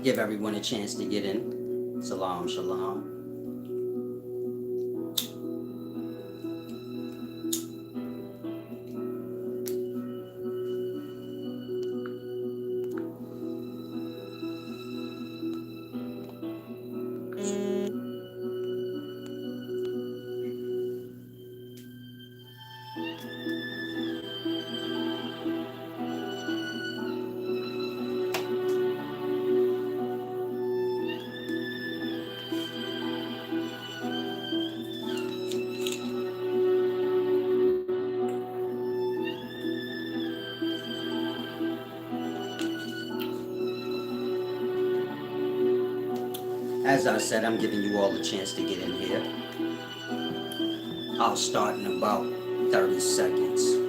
Give everyone a chance to get in. Salam, shalom. As I said, I'm giving you all a chance to get in here. I'll start in about 30 seconds.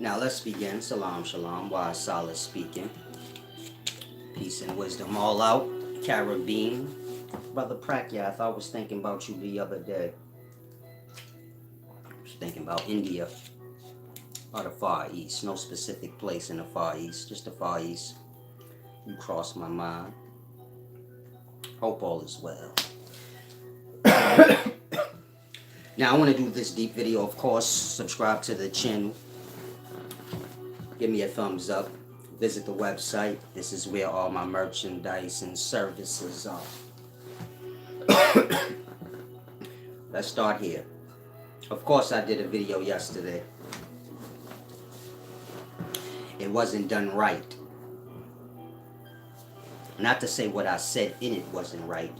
Now let's begin. Salam, shalom. Wise, solid speaking. Peace and wisdom all out. Caribbean. Brother Prakya, I was thinking about you the other day. I was thinking about India or the Far East. No specific place in the Far East, just the Far East. You crossed my mind. Hope all is well. Now I want to do this deep video. Of course, subscribe to the channel. Give me a thumbs up. Visit the website. This is where all my merchandise and services are. Let's start here. Of course, I did a video yesterday. It wasn't done right. Not to say what I said in it wasn't right,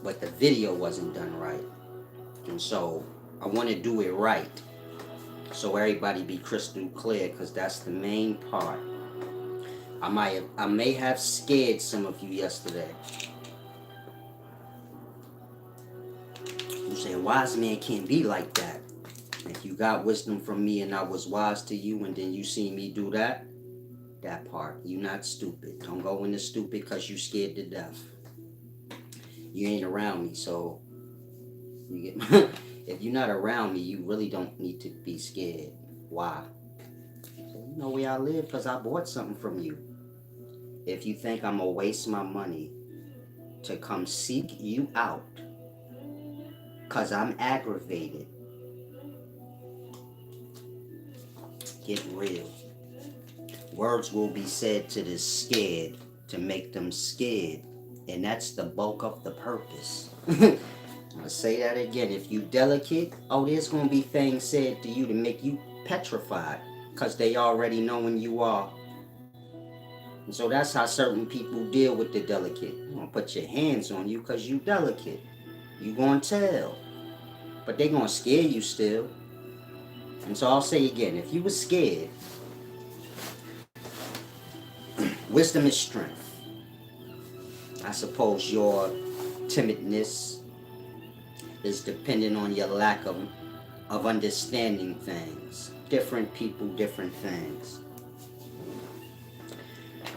but the video wasn't done right. And so I want to do it right, so everybody be crystal clear, because that's the main part. I may have scared some of you yesterday. You say, a wise man can't be like that. If you got wisdom from me and I was wise to you, and then you see me do that part, you not stupid. Don't go into stupid because you scared to death. You ain't around me, so you get if you're not around me, you really don't need to be scared. Why? You know where I live because I bought something from you. If you think I'm gonna waste my money to come seek you out because I'm aggravated, get real. Words will be said to the scared to make them scared, and that's the bulk of the purpose. I'm gonna say that again. If you delicate, there's gonna be things said to you to make you petrified, because they already knowing you are. And so that's how certain people deal with the delicate. They're gonna put your hands on you because you delicate. You gonna tell, but they gonna scare you still. And so I'll say again, if you were scared, wisdom is strength. I suppose your timidness is dependent on your lack of understanding things. Different people, different things.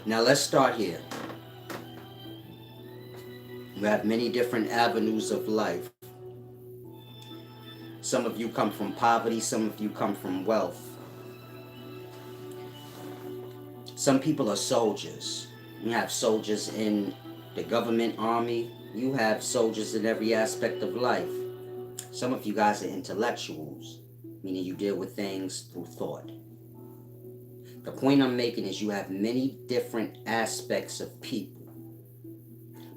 Now let's start here. We have many different avenues of life. Some of you come from poverty, some of you come from wealth. Some people are soldiers. You have soldiers in the government, army. You have soldiers in every aspect of life. Some of you guys are intellectuals, meaning you deal with things through thought. The point I'm making is you have many different aspects of people,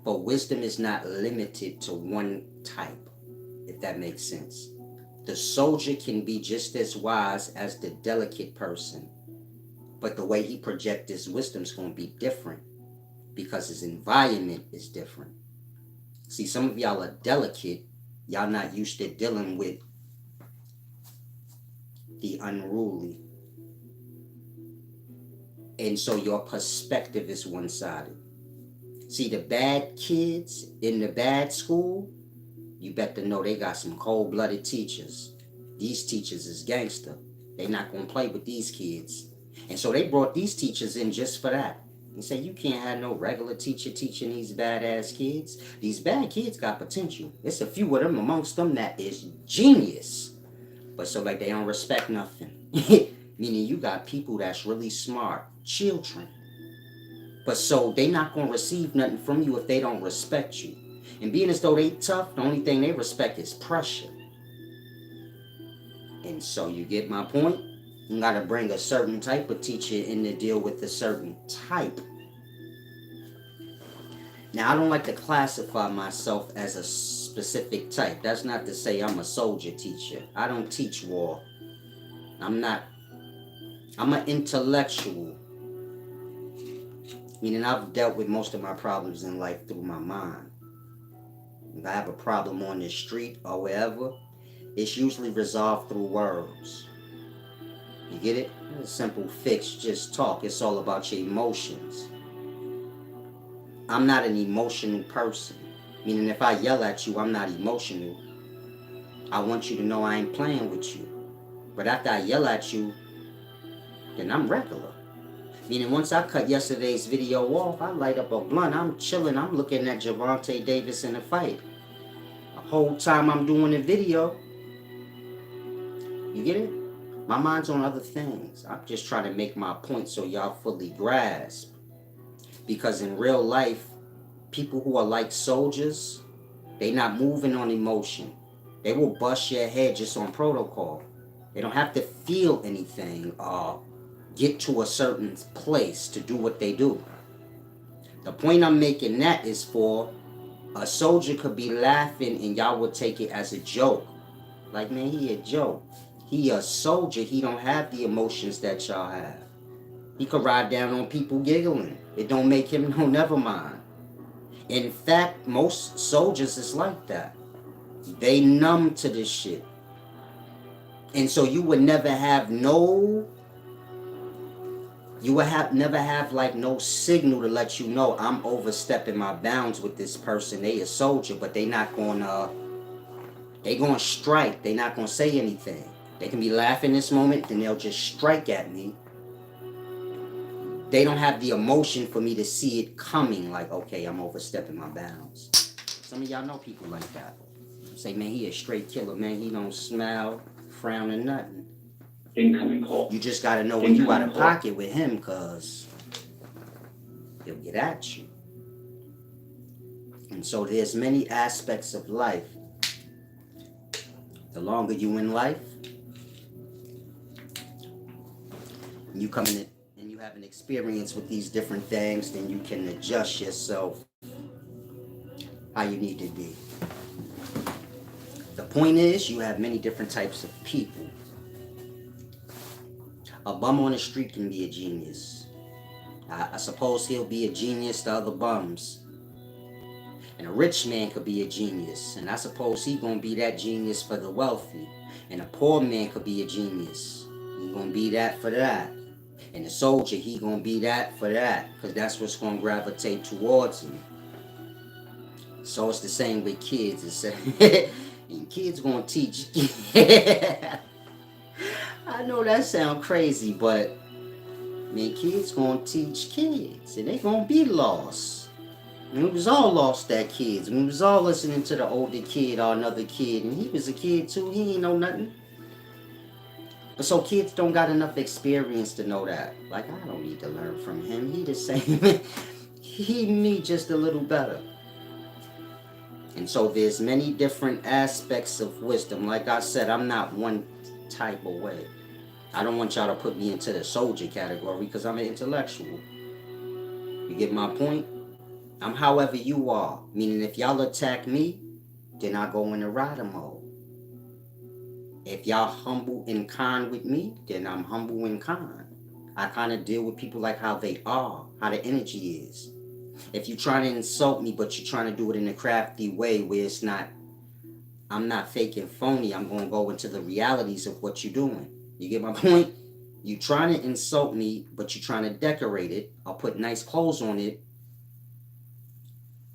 but wisdom is not limited to one type, if that makes sense. The soldier can be just as wise as the delicate person, but the way he projects his wisdom is going to be different because his environment is different. See, some of y'all are delicate. Y'all not used to dealing with the unruly. And so your perspective is one-sided. See, the bad kids in the bad school, you better know they got some cold-blooded teachers. These teachers is gangster. They not gonna play with these kids. And so they brought these teachers in just for that. And say you can't have no regular teacher teaching these badass kids. These bad kids got potential. It's a few of them amongst them that is genius. But so like they don't respect nothing. Meaning you got people that's really smart, children. But so they not gonna receive nothing from you if they don't respect you. And being as though they tough, the only thing they respect is pressure. And so you get my point? You gotta bring a certain type of teacher in to deal with a certain type. Now I don't like to classify myself as a specific type. That's not to say I'm a soldier teacher. I don't teach war. I'm an intellectual. Meaning I've dealt with most of my problems in life through my mind. If I have a problem on the street or wherever, it's usually resolved through words. You get it? It's a simple fix, just talk. It's all about your emotions. I'm not an emotional person. Meaning if I yell at you, I'm not emotional. I want you to know I ain't playing with you. But after I yell at you, then I'm regular. Meaning once I cut yesterday's video off, I light up a blunt. I'm chilling. I'm looking at Javante Davis in a fight. The whole time I'm doing the video, you get it? My mind's on other things. I'm just trying to make my point so y'all fully grasp. Because in real life, people who are like soldiers, they not moving on emotion. They will bust your head just on protocol. They don't have to feel anything or get to a certain place to do what they do. The point I'm making that is for a soldier could be laughing and y'all would take it as a joke. Like, man, he a joke. He a soldier. He don't have the emotions that y'all have. He could ride down on people giggling. It don't make him no never mind. In fact, most soldiers is like that. They numb to this shit. And so you would never have no never have like no signal to let you know I'm overstepping my bounds with this person. They a soldier, but they gonna strike. They not gonna say anything. They can be laughing this moment, then they'll just strike at me. They don't have the emotion for me to see it coming, like, okay, I'm overstepping my bounds. Some of y'all know people like that. Say, man, he a straight killer, man. He don't smile, frown, or nothing. Incoming call. You just gotta know when you out of pocket with him, cause he'll get at you. And so there's many aspects of life. The longer you in life, you come in and you have an experience with these different things, then you can adjust yourself how you need to be. The point is, you have many different types of people. A bum on the street can be a genius. I suppose he'll be a genius to other bums. And a rich man could be a genius. And I suppose he gonna be that genius for the wealthy. And a poor man could be a genius. He gonna be that for that. And the soldier, he gonna be that for that. Because that's what's gonna gravitate towards him. So it's the same with kids. And kids gonna teach. I know that sounds crazy, but man, kids gonna teach kids, and they gonna be lost. And we was all lost at kids. We was all listening to the older kid or another kid, and he was a kid too. He ain't know nothing. But so kids don't got enough experience to know that. Like, I don't need to learn from him. He the same. He me just a little better. And so there's many different aspects of wisdom. Like I said, I'm not one type of way. I don't want y'all to put me into the soldier category because I'm an intellectual. You get my point? I'm however you are. Meaning if y'all attack me, then I go into rider mode. If y'all humble and kind with me, then I'm humble and kind. I kind of deal with people like how they are, how the energy is. If you're trying to insult me, but you're trying to do it in a crafty way where it's not, I'm not fake and phony. I'm going to go into the realities of what you're doing. You get my point? You trying to insult me, but you trying to decorate it. I'll put nice clothes on it.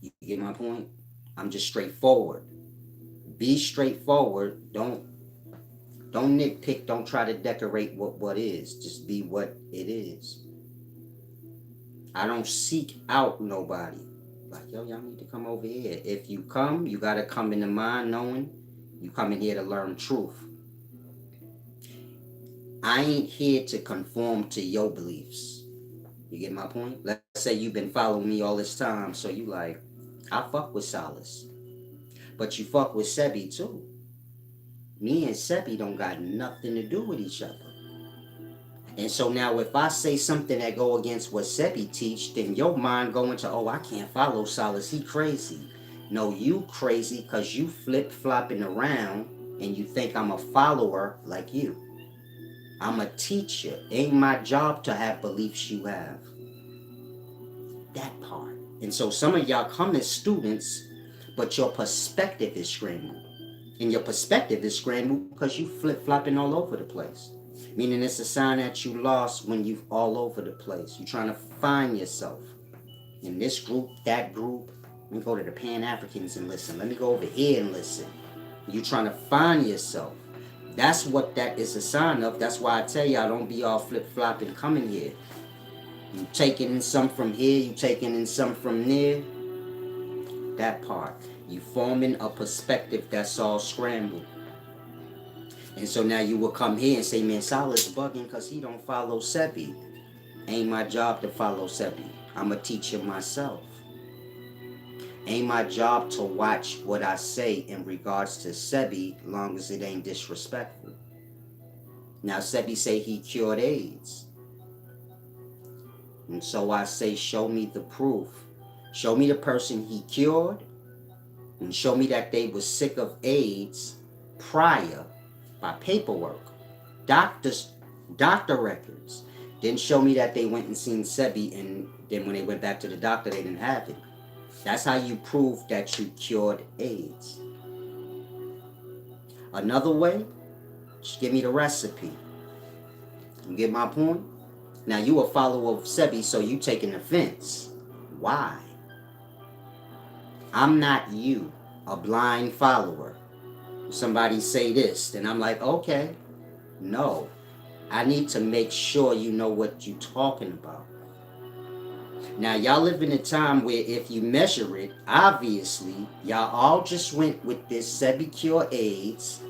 You get my point? I'm just straightforward. Be straightforward. Don't nitpick. Don't try to decorate what is. Just be what it is. I don't seek out nobody. Like, yo, y'all need to come over here. If you come, you gotta come in the mind knowing you come in here to learn truth. I ain't here to conform to your beliefs. You get my point? Let's say you've been following me all this time, so you like, I fuck with Solace. But you fuck with Sebi too. Me and Sebi don't got nothing to do with each other. And so now if I say something that go against what Sebi teach, then your mind going to, oh, I can't follow Solace, he crazy. No, you crazy because you flip-flopping around and you think I'm a follower like you. I'm a teacher. Ain't my job to have beliefs you have. That part. And so some of y'all come as students, but your perspective is scrambled. And your perspective is scrambled because you flip-flopping all over the place. Meaning it's a sign that you lost when you all over the place. You're trying to find yourself. In this group, that group. Let me go to the Pan-Africans and listen. Let me go over here and listen. You're trying to find yourself. That's what that is a sign of. That's why I tell y'all don't be all flip-flopping coming here. You taking in some from here, you taking in some from there. That part. You forming a perspective that's all scrambled. And so now you will come here and say, man, Salah's bugging because he don't follow Sebi. Ain't my job to follow Sebi. I'm a teacher myself. Ain't my job to watch what I say in regards to Sebi, long as it ain't disrespectful. Now Sebi say he cured AIDS. And so I say, show me the proof. Show me the person he cured, and show me that they was sick of AIDS prior by paperwork, doctor records. Then show me that they went and seen Sebi, and then when they went back to the doctor, they didn't have it. That's how you prove that you cured AIDS. Another way, just give me the recipe. You get my point? Now you a follower of Sebi, so you taking offense. Why? I'm not you, a blind follower. Somebody say this, then I'm like, okay. No, I need to make sure you know what you're talking about. Now, y'all live in a time where if you measure it, obviously, y'all all just went with this Sebi cure AIDS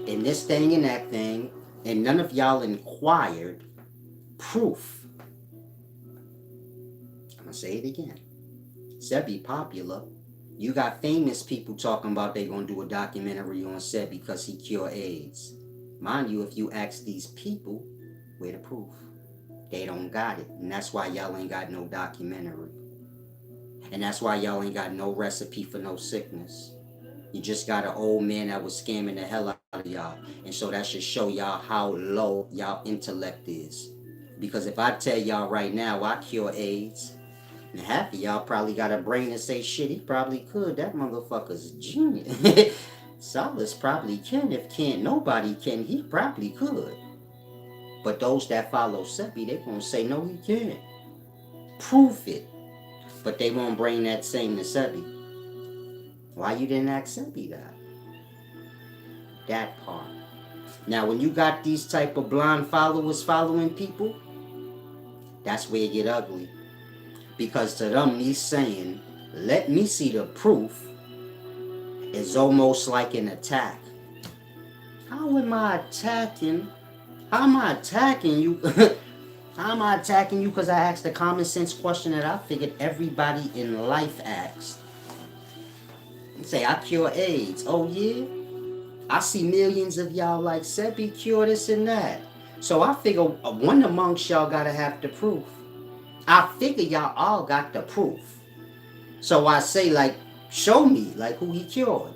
and this thing and that thing, and none of y'all inquired proof. I'm going to say it again. Sebi popular. You got famous people talking about they going to do a documentary on Sebi because he cured AIDS. Mind you, if you ask these people, where the proof? They don't got it. And that's why y'all ain't got no documentary. And that's why y'all ain't got no recipe for no sickness. You just got an old man that was scamming the hell out of y'all. And so that should show y'all how low y'all intellect is. Because if I tell y'all right now I cure AIDS, and half of y'all probably got a brain to say, shit, he probably could. That motherfucker's genius. Solace probably can. If can't nobody can, he probably could. But those that follow Sebi, they gonna say, no, he can't. Prove it. But they won't bring that same to Sebi. Why you didn't ask Sebi that? That part. Now, when you got these type of blind followers following people, that's where it get ugly. Because to them, me saying, let me see the proof, is almost like an attack. How am I attacking? How am I attacking you? How am I attacking you? Because I asked a common sense question that I figured everybody in life asks. Say, I cure AIDS. Oh, yeah? I see millions of y'all like Sebi cure this and that. So I figure one amongst y'all got to have the proof. I figure y'all all got the proof. So I say, like, show me, like, who he cured.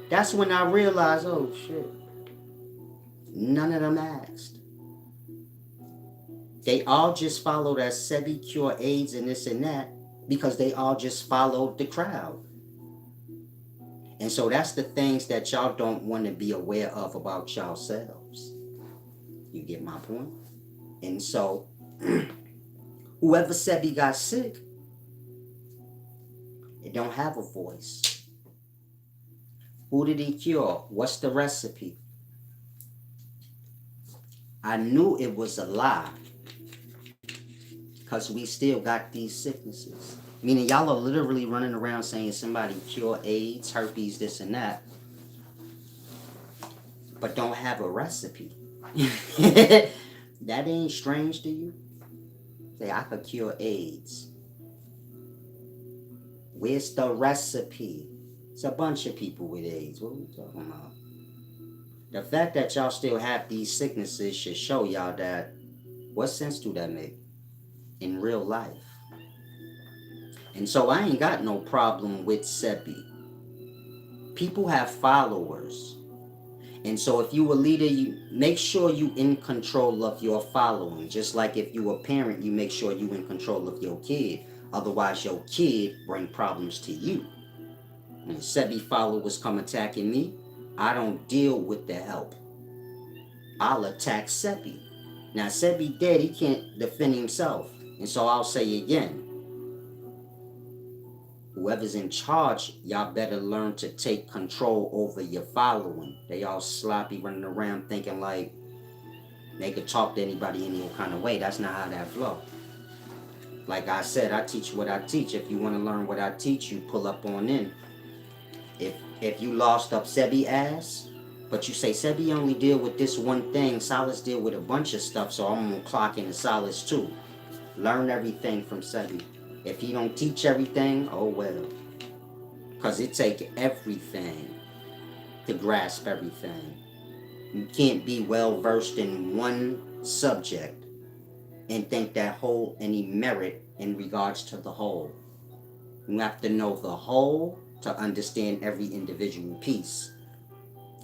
That's when I realized, oh, shit. None of them asked. They all just followed that Sebi cure AIDS and this and that because they all just followed the crowd. And so that's the things that y'all don't want to be aware of about yourselves. You get my point? And so, whoever said he got sick, it don't have a voice. Who did he cure? What's the recipe? I knew it was a lie because we still got these sicknesses. Meaning y'all are literally running around saying somebody cure AIDS, herpes, this and that, but don't have a recipe. That ain't strange to you? Say, I could cure AIDS. Where's the recipe? It's a bunch of people with AIDS. What are we talking about? The fact that y'all still have these sicknesses should show y'all that what sense do that make in real life? And so I ain't got no problem with Sebi. People have followers. And so if you a leader, you make sure you in control of your following. Just like if you a parent, you make sure you in control of your kid. Otherwise your kid bring problems to you. When Sebi followers come attacking me, I don't deal with the help. I'll attack Sebi. Now Sebi dead, he can't defend himself. And so I'll say again, whoever's in charge, y'all better learn to take control over your following. They all sloppy running around thinking like they could talk to anybody any kind of way. That's not how that flow. Like I said, I teach what I teach. If you want to learn what I teach, you pull up on in. If you lost up Sebi ass, but you say Sebi only deal with this one thing, Silas deal with a bunch of stuff, so I'm gonna clock into Silas too. Learn everything from Sebi. If he don't teach everything, oh well. Cause it take everything to grasp everything. You can't be well versed in one subject and think that hold any merit in regards to the whole. You have to know the whole to understand every individual piece.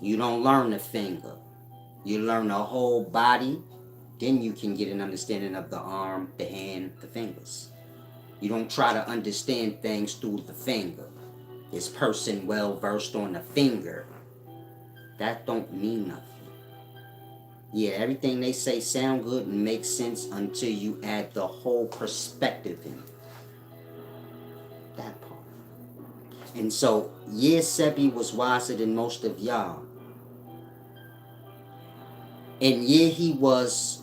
You don't learn the finger. You learn the whole body, then you can get an understanding of the arm, the hand, the fingers. You don't try to understand things through the finger. This person well versed on the finger. That don't mean nothing. Yeah, everything they say sound good and make sense until you add the whole perspective in. That part. And so, yeah, Sebi was wiser than most of y'all. And yeah, he was,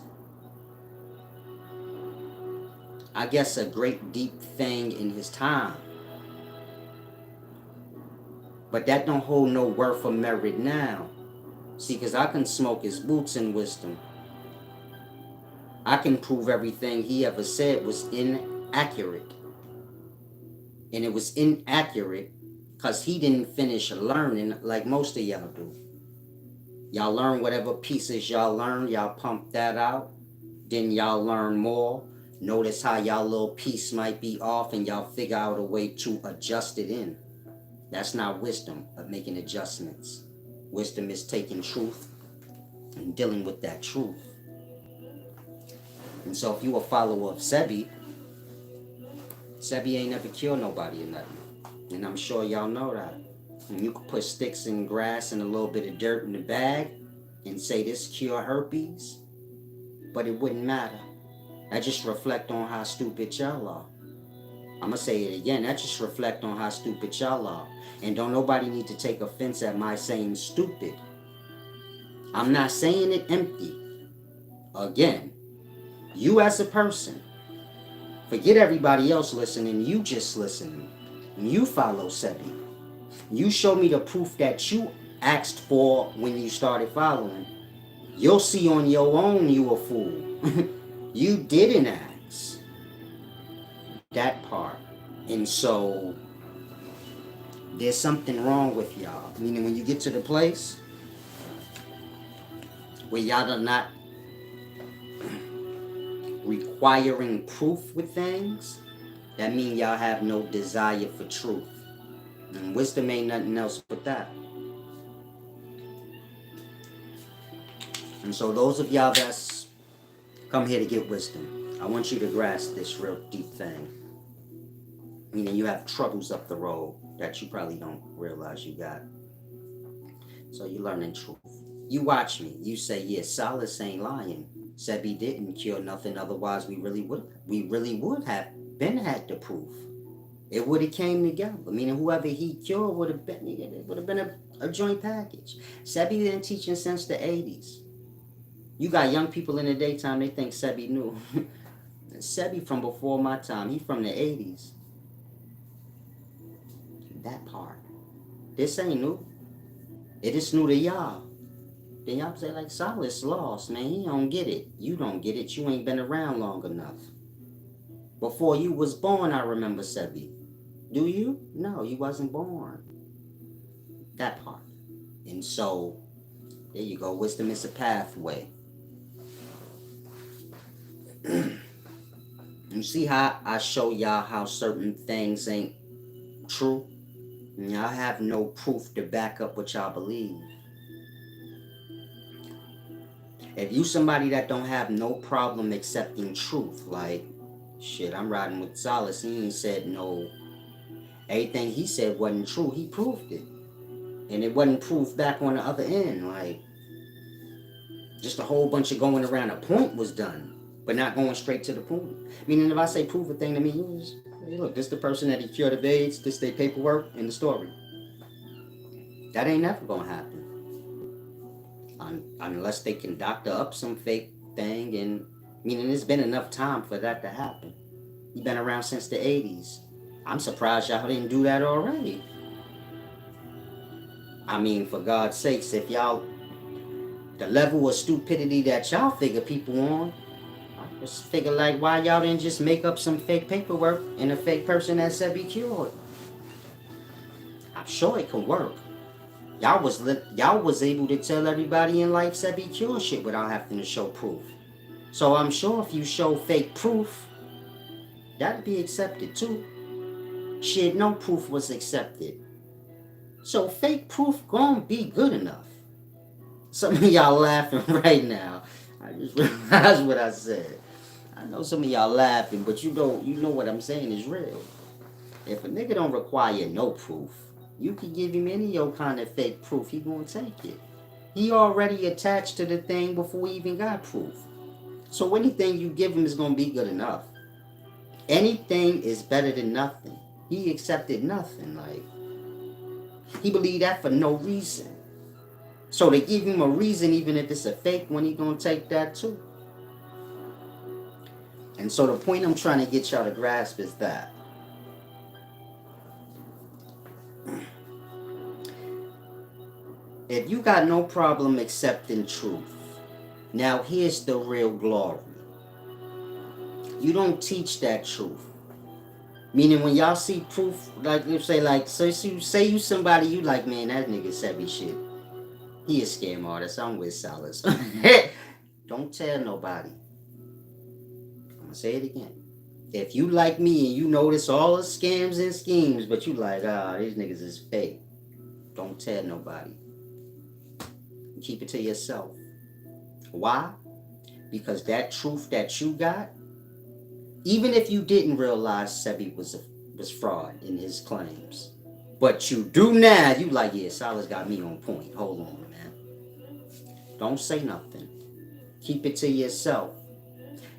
I guess, a great deep thing in his time. But that don't hold no worth or merit now. See, because I can smoke his boots in wisdom. I can prove everything he ever said was inaccurate. And it was inaccurate because he didn't finish learning like most of y'all do. Y'all learn whatever pieces y'all learn, y'all pump that out. Then y'all learn more. Notice how y'all little piece might be off and y'all figure out a way to adjust it in. That's not wisdom of making adjustments. Wisdom is taking truth and dealing with that truth. And so if you a follower of Sebi, Sebi ain't never killed nobody or nothing. And I'm sure y'all know that. And you could put sticks and grass and a little bit of dirt in the bag and say this cure herpes, but it wouldn't matter. That just reflect on how stupid y'all are. I'm gonna say it again. That just reflect on how stupid y'all are. And don't nobody need to take offense at my saying stupid. I'm not saying it empty. Again, you as a person, forget everybody else listening, you just listening. You follow Sebi. You show me the proof that you asked for when you started following. You'll see on your own you a fool. You didn't ask. That part. And so there's something wrong with y'all. Meaning when you get to the place where y'all are not requiring proof with things, that means y'all have no desire for truth. And wisdom ain't nothing else but that. And so those of y'all that's come here to get wisdom, I want you to grasp this real deep thing. Meaning you have troubles up the road that you probably don't realize you got. So you're learning truth. You watch me. You say, yeah, Silas ain't lying. Sebi didn't cure nothing, otherwise we really would have been had the proof. It would have came together. Meaning whoever he cured would have been, it would have been a joint package. Sebi been teaching since the 80s. You got young people in the daytime, they think Sebi knew. Sebi from before my time. He from the 80s. That part. This ain't new. It is new to y'all. Then y'all say like Solid's lost, man. He don't get it. You don't get it. You ain't been around long enough. Before you was born, I remember Sebi. Do you? No, you wasn't born. That part. And so, there you go. Wisdom is a pathway. You see how I show y'all how certain things ain't true? And y'all have no proof to back up what y'all believe. If you somebody that don't have no problem accepting truth, like, shit, I'm riding with Solace, he ain't said no. Everything he said wasn't true, he proved it. And it wasn't proof back on the other end, like, just a whole bunch of going around. A point was done, but not going straight to the point. Meaning, if I say prove a thing to me, you just, hey, look, this the person that he cured of AIDS, this their paperwork, and the story. That ain't never gonna happen. Unless they can doctor up some fake thing, and meaning it's been enough time for that to happen. You've been around since the 80s. I'm surprised y'all didn't do that already. I mean, for God's sakes, if y'all, the level of stupidity that y'all figure people on, I just figure like, why y'all didn't just make up some fake paperwork and a fake person that said be cured? I'm sure it could work. Y'all was able to tell everybody in life said be cured shit without having to show proof. So I'm sure if you show fake proof, that'd be accepted too. Shit, no proof was accepted. So fake proof gonna be good enough. Some of y'all laughing right now. I just realized what I said. I know some of y'all laughing, but you know what I'm saying is real. If a nigga don't require no proof, you can give him any your kind of fake proof, he gonna take it. He already attached to the thing before he even got proof. So anything you give him is gonna be good enough. Anything is better than nothing. He accepted nothing. Like, he believed that for no reason. So they give him a reason, even if it's a fake one, he gonna take that too. And so the point I'm trying to get y'all to grasp is that if you got no problem accepting truth, now here's the real glory. You don't teach that truth. Meaning when y'all see proof, like you say, like, so you somebody you like, man, that nigga said me shit. He a scam artist. I'm with Salas. Don't tell nobody. I'm gonna say it again. If you like me and you notice all the scams and schemes, but you like, these niggas is fake, don't tell nobody. Keep it to yourself. Why? Because that truth that you got, even if you didn't realize Sebi was fraud in his claims, but you do now, you like, yeah, Salas got me on point. Hold on, man. Don't say nothing. Keep it to yourself.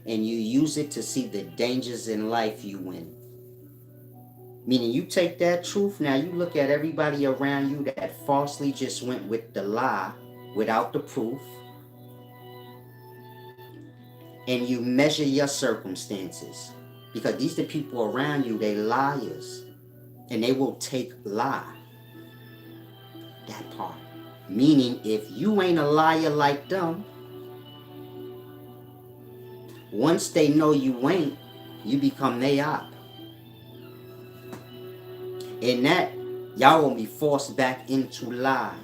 And you use it to see the dangers in life you in. Meaning you take that truth, now you look at everybody around you that falsely just went with the lie without the proof, and you measure your circumstances. Because these the people around you, they liars. And they will take lie. That part. Meaning if you ain't a liar like them, once they know you ain't, you become they op. And that, y'all gonna be forced back into lie.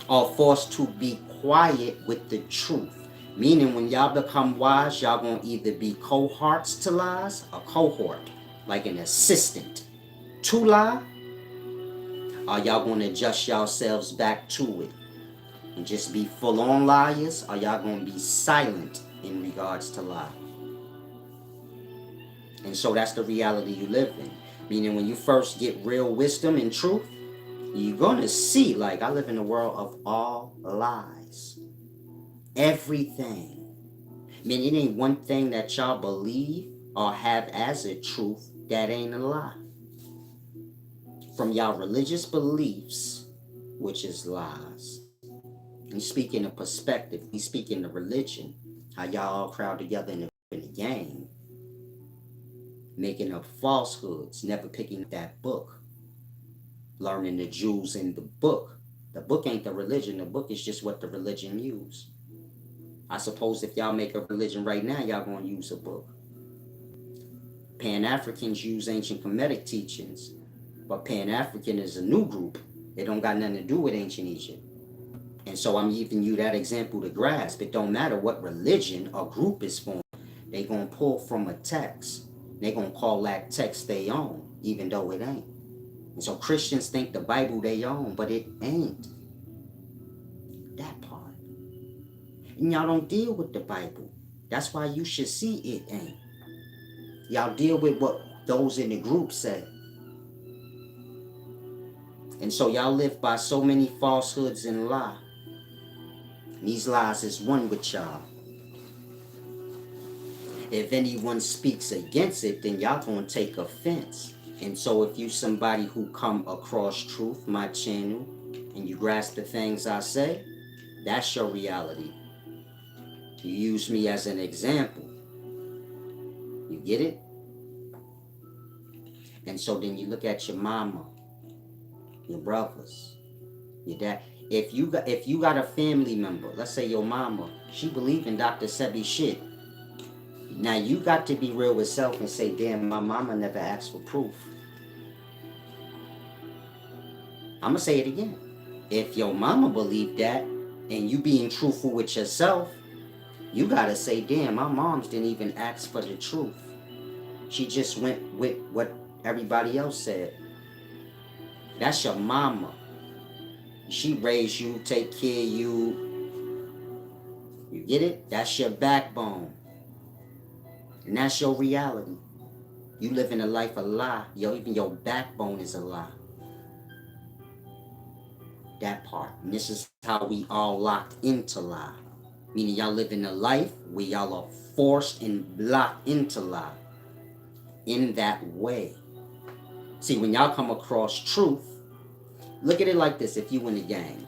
Or forced to be quiet with the truth. Meaning when y'all become wise, y'all gonna either be cohorts to lies, a cohort, like an assistant to lie, or y'all gonna adjust yourselves back to it and just be full on liars, or y'all gonna be silent in regards to lie. And so that's the reality you live in. Meaning when you first get real wisdom and truth, you're gonna see, like, I live in a world of all lies. Everything. I mean, it ain't one thing that y'all believe or have as a truth that ain't a lie. From y'all religious beliefs, which is lies. And speaking of perspective, we speaking of religion, how y'all all crowd together in a gang, making up falsehoods, never picking up that book, learning the jewels in the book. The book ain't the religion, the book is just what the religion use. I suppose if y'all make a religion right now, y'all gonna use a book. Pan-Africans use ancient Kemetic teachings, but Pan-African is a new group. It don't got nothing to do with ancient Egypt. And so I'm giving you that example to grasp. It don't matter what religion or group is formed. They gonna pull from a text. They gonna call that text they own, even though it ain't. And so Christians think the Bible they own, but it ain't. That part. And y'all don't deal with the Bible. That's why you should see it ain't. Y'all deal with what those in the group say. And so y'all live by so many falsehoods and lies. These lies is one with y'all. If anyone speaks against it, then y'all gonna take offense. And so if you somebody who come across truth, my channel, and you grasp the things I say, that's your reality. You use me as an example. You get it? And so then you look at your mama, your brothers, your dad. If you got a family member, let's say your mama, she believe in Dr. Sebi shit. Now you got to be real with self and say, damn, my mama never asked for proof. I'm gonna say it again. If your mama believed that and you being truthful with yourself, you gotta say, damn, my moms didn't even ask for the truth. She just went with what everybody else said. That's your mama. She raised you, take care of you. You get it? That's your backbone. And that's your reality. You live in a life of lie. Even your backbone is a lie. That part. And this is how we all locked into lie. Meaning y'all live in a life where y'all are forced and locked into lie. In that way. See, when y'all come across truth, look at it like this. If you in the gang,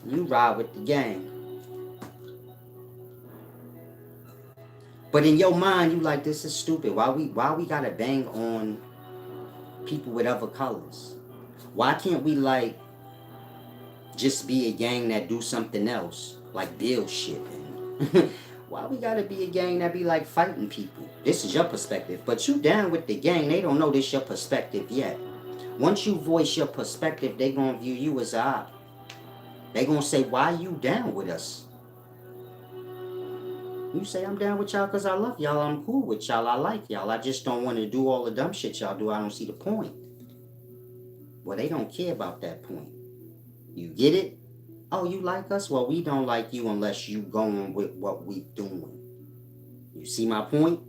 you ride with the gang. But in your mind, you like, this is stupid. Why we gotta bang on people with other colors? Why can't we like just be a gang that do something else, like build shit? Why we gotta be a gang that be like fighting people? This is your perspective, but you down with the gang, they don't know this your perspective yet. Once you voice your perspective, they gonna view you as a op. They gonna say, why you down with us? You say, I'm down with y'all because I love y'all, I'm cool with y'all, I like y'all, I just don't want to do all the dumb shit y'all do, I don't see the point. Well, they don't care about that point. You get it? Oh, you like us? Well, we don't like you unless you going with what we doing. You see my point?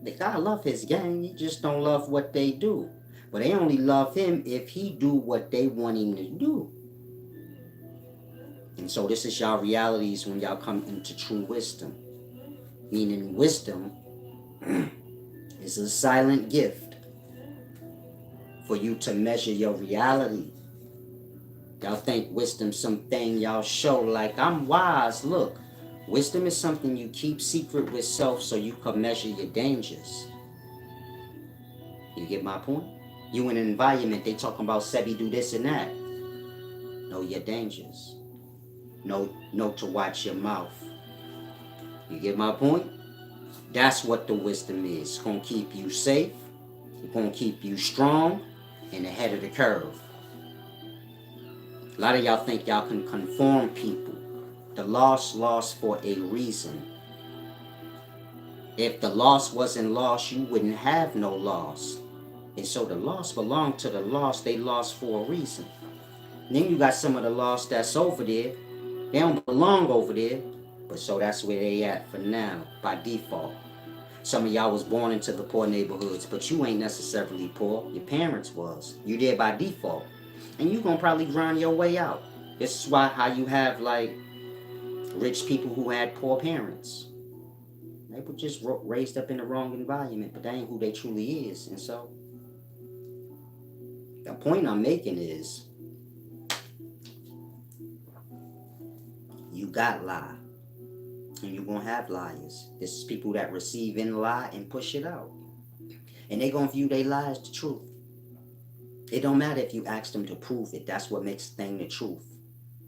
The guy love his gang, he just don't love what they do. But they only love him if he do what they want him to do. And so this is y'all realities when y'all come into true wisdom. Meaning wisdom is a silent gift for you to measure your reality. Y'all think wisdom something y'all show like, I'm wise. Look, wisdom is something you keep secret with self so you can measure your dangers. You get my point? You in an environment, they talking about Sebi do this and that. Know your dangers. Know to watch your mouth. You get my point? That's what the wisdom is. It's going to keep you safe. It's going to keep you strong and ahead of the curve. A lot of y'all think y'all can conform people. The lost for a reason. If the lost wasn't lost, you wouldn't have no loss. And so the lost belong to the lost. They lost for a reason. And then you got some of the lost that's over there. They don't belong over there. But so that's where they at for now, by default. Some of y'all was born into the poor neighborhoods, but you ain't necessarily poor. Your parents was. You there by default. And you gonna probably grind your way out. This is why how you have like Rich people who had poor parents. They were just raised up in the wrong environment, but that ain't who they truly is. And so, the point I'm making is, you got lie, and you're gonna have liars. This is people that receive in lie and push it out, and they gonna view their lie as the truth. It don't matter if you ask them to prove it. That's what makes the thing the truth,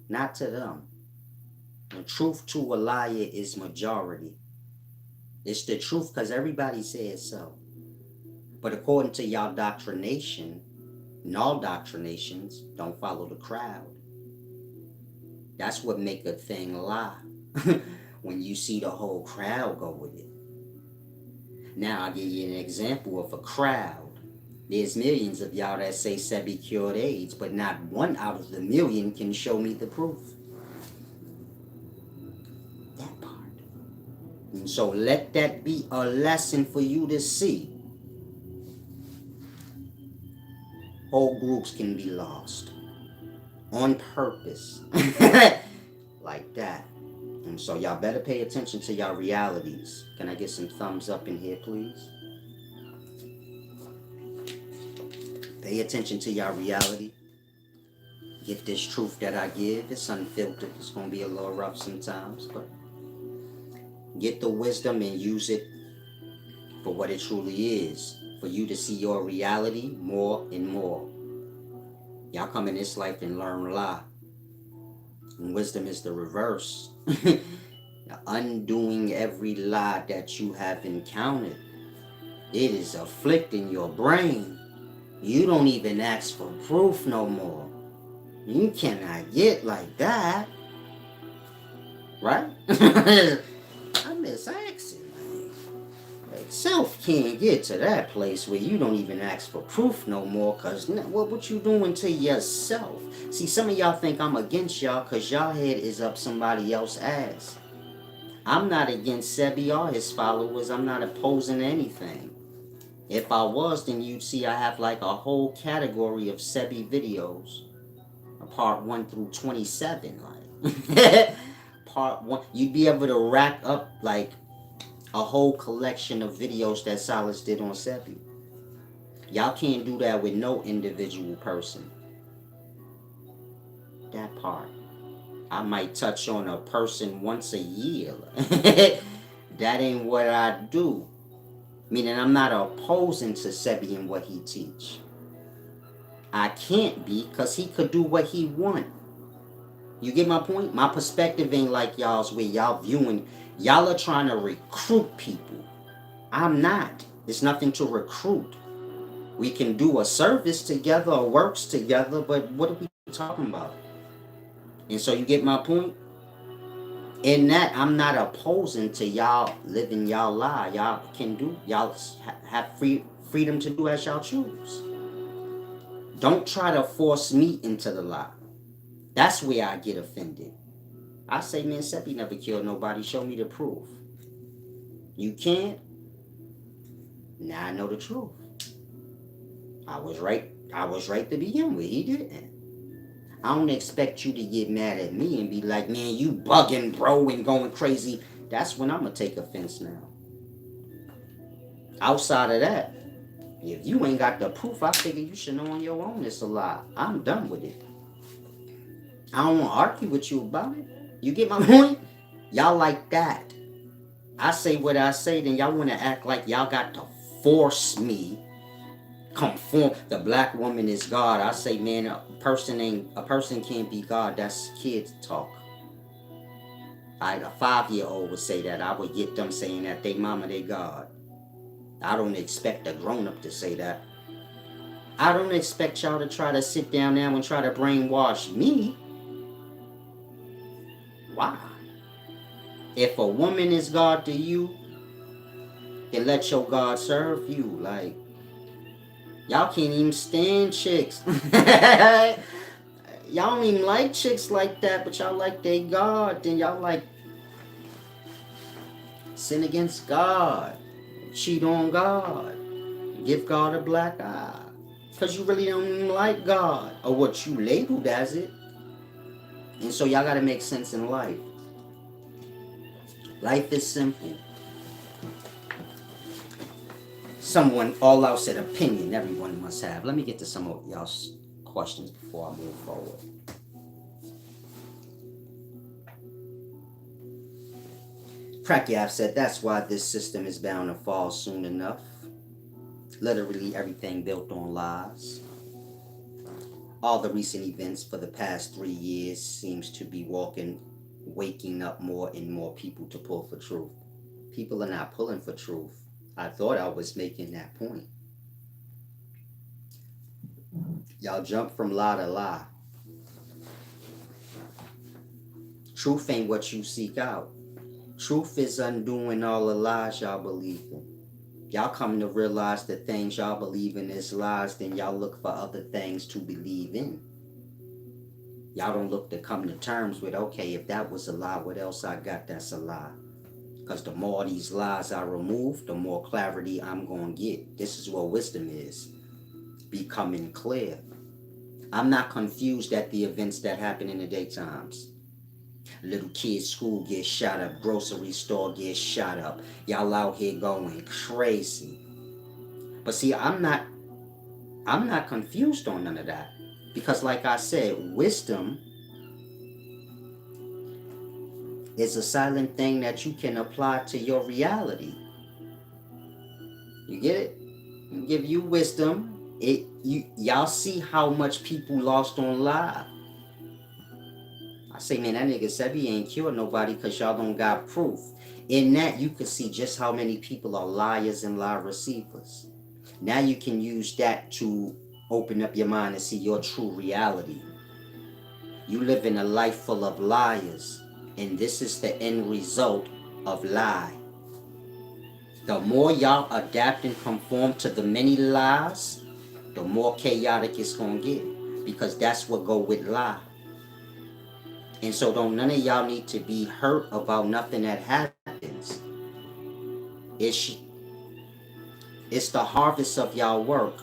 not to them. The truth to a liar is majority. It's the truth because everybody says so. But according to y'all doctrination, and all doctrinations don't follow the crowd. That's what make a thing lie. When you see the whole crowd go with it. Now I'll give you an example of a crowd. There's millions of y'all that say Sebi cured AIDS, but not one out of the million can show me the proof. That part. And so let that be a lesson for you to see. Whole groups can be lost on purpose. Like that. And so y'all better pay attention to y'all realities. Can I get some thumbs up in here, please? Pay attention to y'all reality. Get this truth that I give. It's unfiltered. It's going to be a little rough sometimes, but get the wisdom and use it for what it truly is. For you to see your reality more and more. Y'all come in this life and learn lie. And wisdom is the reverse. Undoing every lie that you have encountered. It is afflicting your brain. You don't even ask for proof no more. You cannot get like that. Right? I miss asking. Like, self can't get to that place where you don't even ask for proof no more, because what you doing to yourself? See, some of y'all think I'm against y'all because y'all head is up somebody else's ass. I'm not against Sebi or his followers. I'm not opposing anything. If I was, then you'd see I have like a whole category of Sebi videos. Part 1 through 27. Like part 1. You'd be able to rack up like a whole collection of videos that Silas did on Sebi. Y'all can't do that with no individual person. That part. I might touch on a person once a year. That ain't what I do. Meaning I'm not opposing to Sebi and what he teach. I can't be because he could do what he want. You get my point? My perspective ain't like y'all's where y'all viewing. Y'all are trying to recruit people. I'm not. There's nothing to recruit. We can do a service together or works together, but what are we talking about? And so you get my point? In that, I'm not opposing to y'all living y'all lie. Y'all can do, y'all have freedom to do as y'all choose. Don't try to force me into the lie. That's where I get offended. I say, man, Seppi never killed nobody. Show me the proof. You can't? Now I know the truth. I was right. I was right to begin with. He didn't. I don't expect you to get mad at me and be like, man, you bugging, bro, and going crazy. That's when I'm going to take offense now. Outside of that, if you ain't got the proof, I figure you should know on your own it's a lie. I'm done with it. I don't want to argue with you about it. You get my point? Y'all like that. I say what I say, then y'all want to act like y'all got to force me. Conform. The black woman is God. I say, man, a person can't be God. That's kids talk. A 5-year-old would say that. I would get them saying that they mama, they God. I don't expect a grown-up to say that. I don't expect y'all to try to sit down now and try to brainwash me. Why? If a woman is God to you, then let your God serve you. Like, y'all can't even stand chicks. Y'all don't even like chicks like that, but y'all like they God. Then y'all like sin against God, cheat on God, give God a black eye. Because you really don't even like God or what you labeled as it. And so y'all got to make sense in life. Life is simple. Someone all out said opinion everyone must have. Let me get to some of y'all's questions before I move forward. Prakyab said that's why this system is bound to fall soon enough. Literally everything built on lies. All the recent events for the past 3 years seems to be waking up more and more people to pull for truth. People are not pulling for truth. I thought I was making that point. Y'all jump from lie to lie. Truth ain't what you seek out. Truth is undoing all the lies y'all believe in. Y'all come to realize the things y'all believe in is lies, then y'all look for other things to believe in. Y'all don't look to come to terms with, okay, if that was a lie, what else I got that's a lie? Because the more these lies I remove, the more clarity I'm going to get. This is what wisdom is. Becoming clear. I'm not confused at the events that happen in the daytimes. Little kids' school gets shot up, grocery store gets shot up. Y'all out here going crazy. But see, I'm not confused on none of that. Because like I said, wisdom is a silent thing that you can apply to your reality. You get it? Give you wisdom. Y'all see how much people lost on live. I say, man, that nigga said he ain't killed nobody because y'all don't got proof. In that, you can see just how many people are liars and lie receivers. Now you can use that to open up your mind and see your true reality. You live in a life full of liars, and this is the end result of lie. The more y'all adapt and conform to the many lies, the more chaotic it's gonna get, because that's what go with lie. And so don't none of y'all need to be hurt about nothing that happens. It's it's the harvest of y'all work.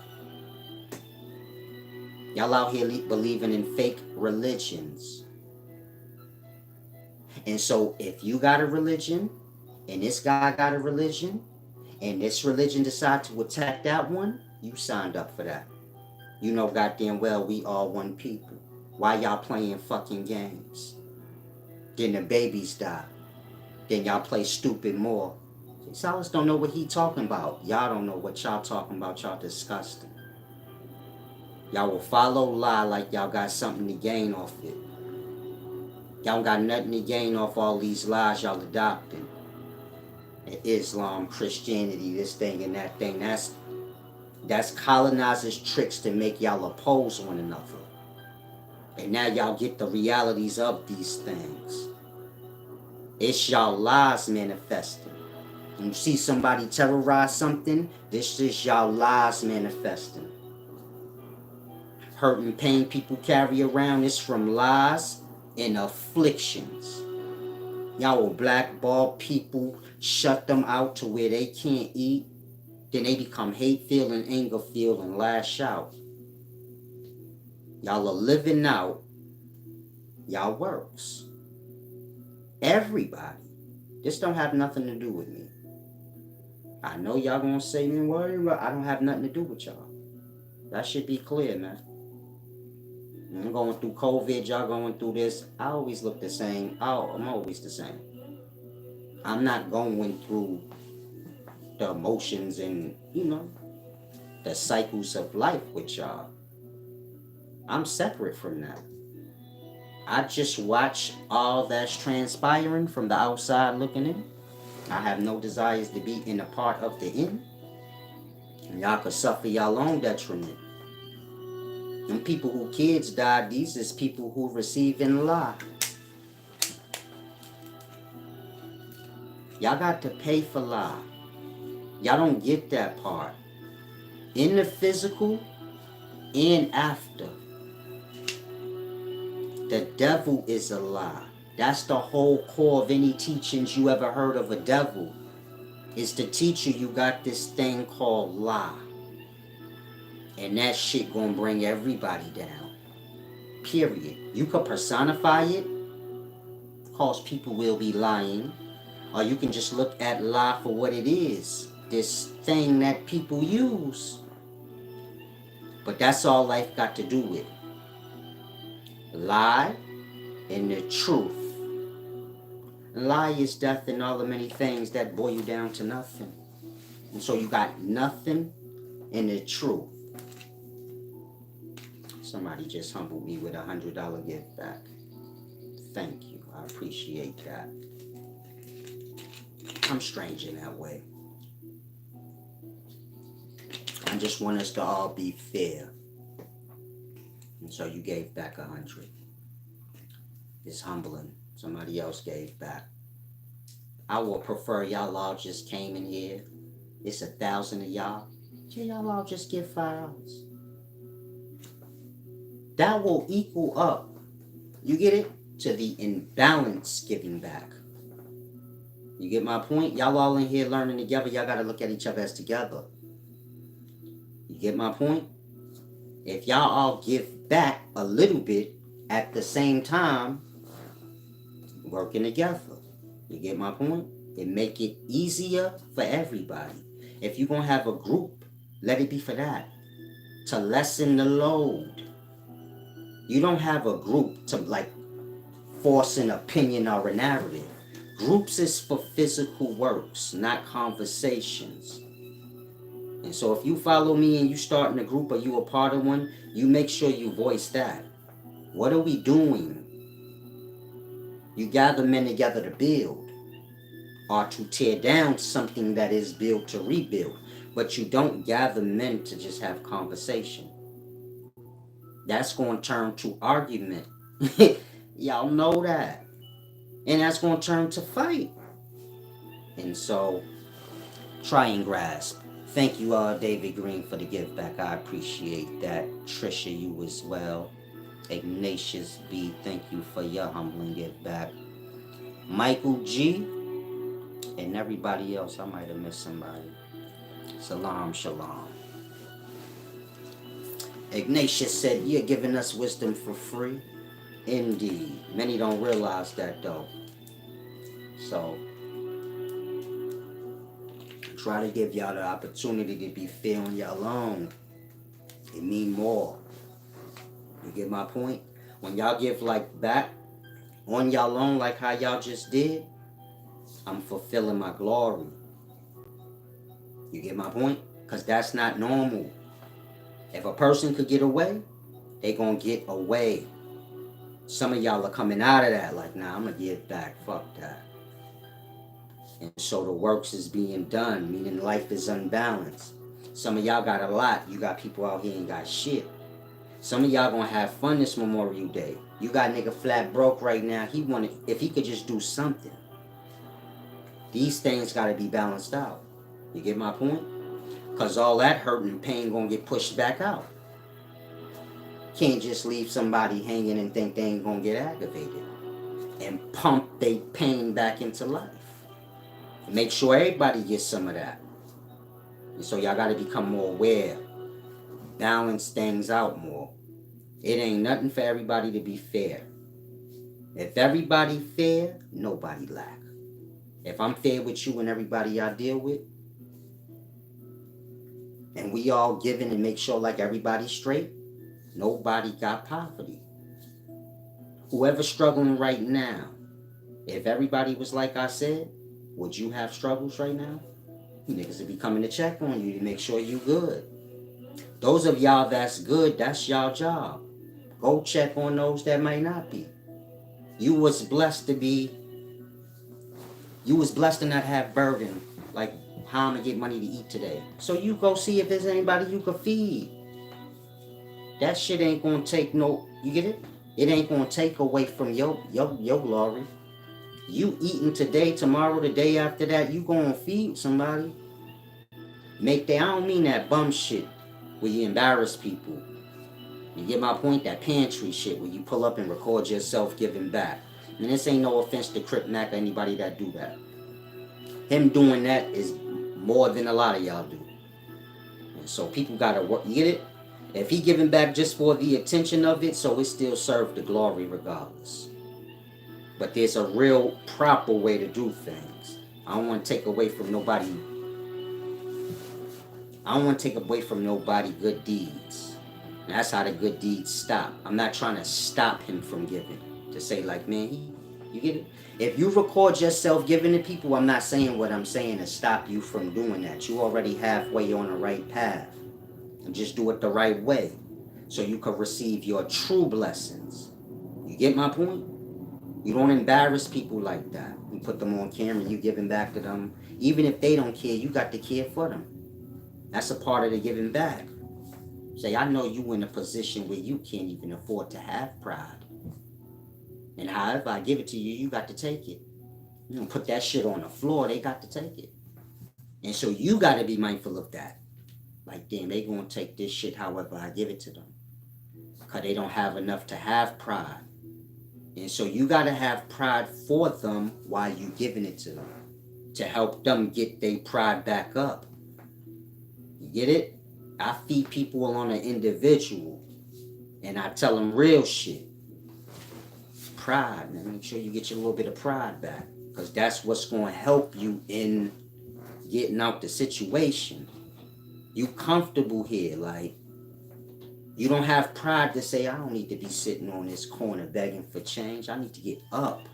Y'all out here believing in fake religions. And so if you got a religion, and this guy got a religion, and this religion decide to attack that one, you signed up for that. You know goddamn well we all one people. Why y'all playing fucking games? Then the babies die. Then y'all play stupid more. Silas don't know what he talking about. Y'all don't know what y'all talking about. Y'all disgusting. Y'all will follow lie like y'all got something to gain off it. Y'all got nothing to gain off all these lies y'all adopting. Islam, Christianity, this thing and that thing. That's colonizers' tricks to make y'all oppose one another. And now y'all get the realities of these things. It's y'all lies manifesting. When you see somebody terrorize something, this is y'all lies manifesting. Hurt and pain people carry around is from lies and afflictions. Y'all will blackball people, shut them out to where they can't eat. Then they become hate-filled and anger-filled and lash out. Y'all are living out y'all works. Everybody. This don't have nothing to do with me. I know y'all gonna say, man, what? I don't have nothing to do with y'all. That should be clear, man. I'm going through COVID, y'all going through this. I always look the same. I'm always the same. I'm not going through the emotions and, the cycles of life with y'all. I'm separate from that. I just watch all that's transpiring from the outside looking in. I have no desires to be in a part of the in. And y'all could suffer y'all own detriment. And people who kids died, these is people who receive in lie. Y'all got to pay for lie. Y'all don't get that part. In the physical and after. The devil is a lie. That's the whole core of any teachings you ever heard of a devil. Is to teach you got this thing called lie. And that shit gonna bring everybody down. Period. You could personify it, cause people will be lying. Or you can just look at lie for what it is. This thing that people use. But that's all life got to do with. Lie and the truth. Lie is death and all the many things that boil you down to nothing. And so you got nothing in the truth. Somebody just humbled me with $100 gift back. Thank you. I appreciate that. I'm strange in that way. I just want us to all be fair. And so you gave back 100. It's humbling. Somebody else gave back. I would prefer y'all all just came in here. It's 1,000 of y'all. Y'all all just give $5. That will equal up. You get it? To the imbalance giving back. You get my point? Y'all all in here learning together. Y'all got to look at each other as together. You get my point? If y'all all give back a little bit at the same time, working together. You get my point? It make it easier for everybody. If you're going to have a group, let it be for that. To lessen the load. You don't have a group to like force an opinion or a narrative. Groups is for physical works, not conversations. And so if you follow me and you start in a group or you a part of one, you make sure you voice that. What are we doing? You gather men together to build or to tear down something that is built to rebuild. But you don't gather men to just have conversation. That's going to turn to argument. Y'all know that. And that's going to turn to fight. And so, try and grasp. Thank you, David Green, for the give back. I appreciate that. Trisha, you as well. Ignatius B, thank you for your humbling give back. Michael G, and everybody else. I might have missed somebody. Salam, shalom. Ignatius said, you're giving us wisdom for free. Indeed. Many don't realize that though. So, try to give y'all the opportunity to be fair on y'all own. It mean more. You get my point? When y'all give like back on y'all own like how y'all just did, I'm fulfilling my glory. You get my point? Because that's not normal. If a person could get away, they gonna get away. Some of y'all are coming out of that like, nah, I'm gonna give back. Fuck that. And so the works is being done, meaning life is unbalanced. Some of y'all got a lot. You got people out here ain't got shit. Some of y'all gonna have fun this Memorial Day. You got a nigga flat broke right now. He wanted, if he could just do something. These things gotta be balanced out. You get my point? Cause all that hurt and pain gonna get pushed back out. Can't just leave somebody hanging and think they ain't gonna get aggravated. And pump their pain back into life. Make sure everybody gets some of that. And so y'all gotta become more aware. Balance things out more. It ain't nothing for everybody to be fair. If everybody fair, nobody lack. If I'm fair with you and everybody I deal with, and we all giving and make sure like everybody's straight, nobody got poverty. Whoever's struggling right now, if everybody was like I said, would you have struggles right now? You niggas would be coming to check on you to make sure you good. Those of y'all that's good, that's y'all job. Go check on those that might not be. You was blessed to not have burden. Like, how I'm gonna get money to eat today. So you go see if there's anybody you could feed. That shit ain't gonna take no, you get it? It ain't gonna take away from your glory. You eating today, tomorrow, the day after that, you gonna feed somebody. I don't mean that bum shit where you embarrass people. You get my point? That pantry shit where you pull up and record yourself giving back. And this ain't no offense to Crip Mac or anybody that do that. Him doing that is more than a lot of y'all do. And so people gotta work, you get it? If he giving back just for the attention of it, so it still serve the glory regardless. But there's a real proper way to do things. I don't want to take away from nobody. I don't want to take away from nobody good deeds. And that's how the good deeds stop. I'm not trying to stop him from giving. To say like, man, you get it? If you record yourself giving to people, I'm not saying what I'm saying to stop you from doing that. You already halfway on the right path. And just do it the right way. So you can receive your true blessings. You get my point? You don't embarrass people like that. You put them on camera, you giving back to them. Even if they don't care, you got to care for them. That's a part of the giving back. Say, I know you in a position where you can't even afford to have pride. And however I give it to you, you got to take it. You don't put that shit on the floor, they got to take it. And so you got to be mindful of that. Like, damn, they gonna take this shit however I give it to them. Because they don't have enough to have pride. And so you got to have pride for them while you giving it to them. To help them get their pride back up. You get it? I feed people on an individual. And I tell them real shit. Pride, man. Make sure you get your little bit of pride back. Because that's what's going to help you in getting out the situation. You comfortable here. Like, you don't have pride to say, I don't need to be sitting on this corner begging for change. I need to get up.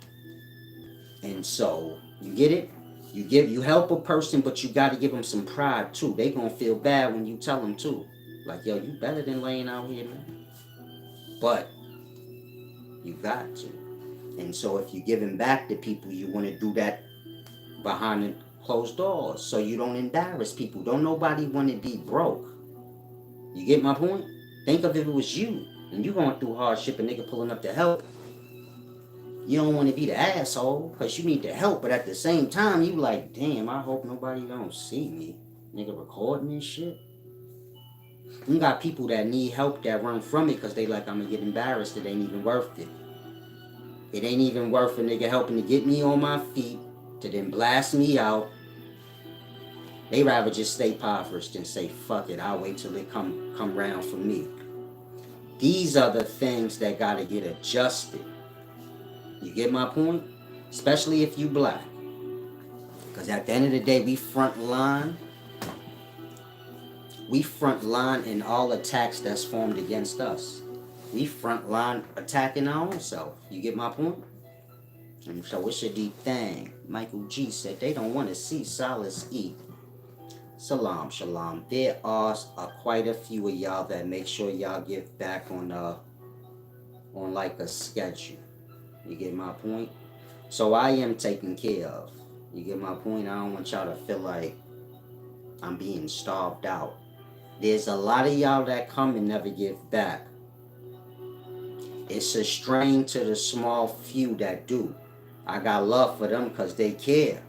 And so, you get it? You help a person, but you got to give them some pride too. They going to feel bad when you tell them too. Like, yo, you better than laying out here, man. But you got to. And so if you're giving back to people, you want to do that behind the closed doors so you don't embarrass people. Don't nobody want to be broke. You get my point? Think of if it was you and you going through hardship and nigga pulling up to help. You don't want to be the asshole because you need the help, but at the same time, you like, damn, I hope nobody don't see me. Nigga recording this shit. You got people that need help that run from it because they like, I'm going to get embarrassed. It ain't even worth it. It ain't even worth a nigga helping to get me on my feet to then blast me out. They rather just stay impoverished and say, fuck it, I'll wait till it come round for me. These are the things that got to get adjusted. You get my point? Especially if you black. Because at the end of the day, we front line in all attacks that's formed against us. We front line attacking our own self. You get my point? And so it's a deep thing. Michael G said they don't want to see Solace eat. Salam, shalom. There are quite a few of y'all that make sure y'all give back on like a schedule. You get my point? So I am taken care of. You get my point? I don't want y'all to feel like I'm being starved out. There's a lot of y'all that come and never give back. It's a strain to the small few that do. I got love for them because they care.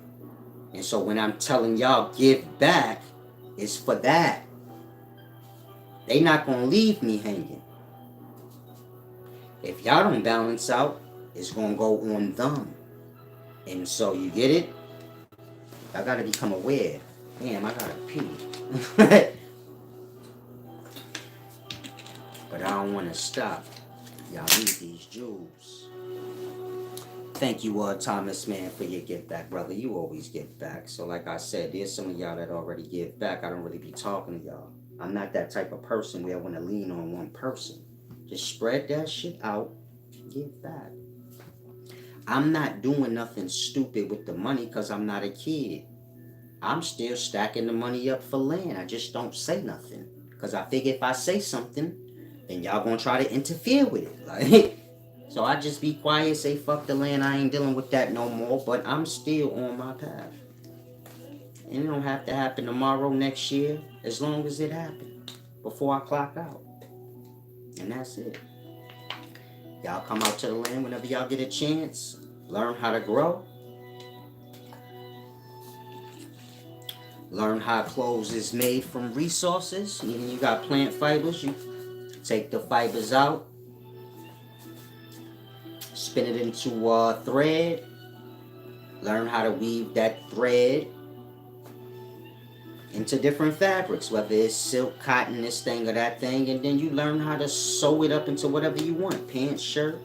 And so when I'm telling y'all give back, it's for that. They not going to leave me hanging. If y'all don't balance out, it's going to go on them. And so you get it? I got to become aware. Damn, I got to pee. But I don't want to stop. Y'all need these jewels. Thank you, Thomas, man, for your give back, brother. You always give back. So like I said, there's some of y'all that already give back. I don't really be talking to y'all. I'm not that type of person where I want to lean on one person. Just spread that shit out. Give back. I'm not doing nothing stupid with the money because I'm not a kid. I'm still stacking the money up for land. I just don't say nothing. Because I figure if I say something, then y'all gonna try to interfere with it. Like, so I just be quiet, say fuck the land, I ain't dealing with that no more, but I'm still on my path. And it don't have to happen tomorrow, next year, as long as it happens, before I clock out. And that's it. Y'all come out to the land whenever y'all get a chance, learn how to grow, learn how clothes is made from resources. You got plant fibers, you take the fibers out, spin it into a thread, learn how to weave that thread into different fabrics, whether it's silk, cotton, this thing or that thing, and then you learn how to sew it up into whatever you want, pants, shirt.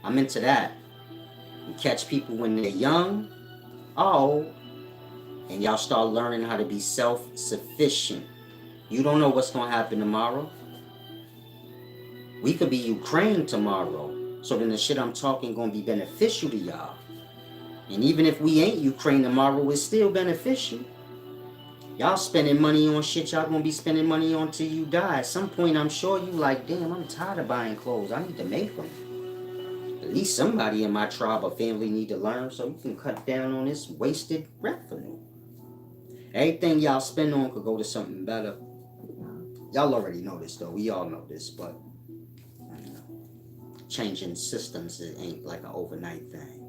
I'm into that. You catch people when they're young. Oh, and y'all start learning how to be self-sufficient. You don't know what's going to happen tomorrow. We could be Ukraine tomorrow. So then the shit I'm talking going to be beneficial to y'all. And even if we ain't Ukraine tomorrow, it's still beneficial. Y'all spending money on shit y'all gonna be spending money on till you die. At some point, I'm sure you like, damn, I'm tired of buying clothes. I need to make them. At least somebody in my tribe or family need to learn so you can cut down on this wasted revenue. Everything y'all spend on could go to something better. Y'all already know this though. We all know this, but you know, changing systems it ain't like an overnight thing.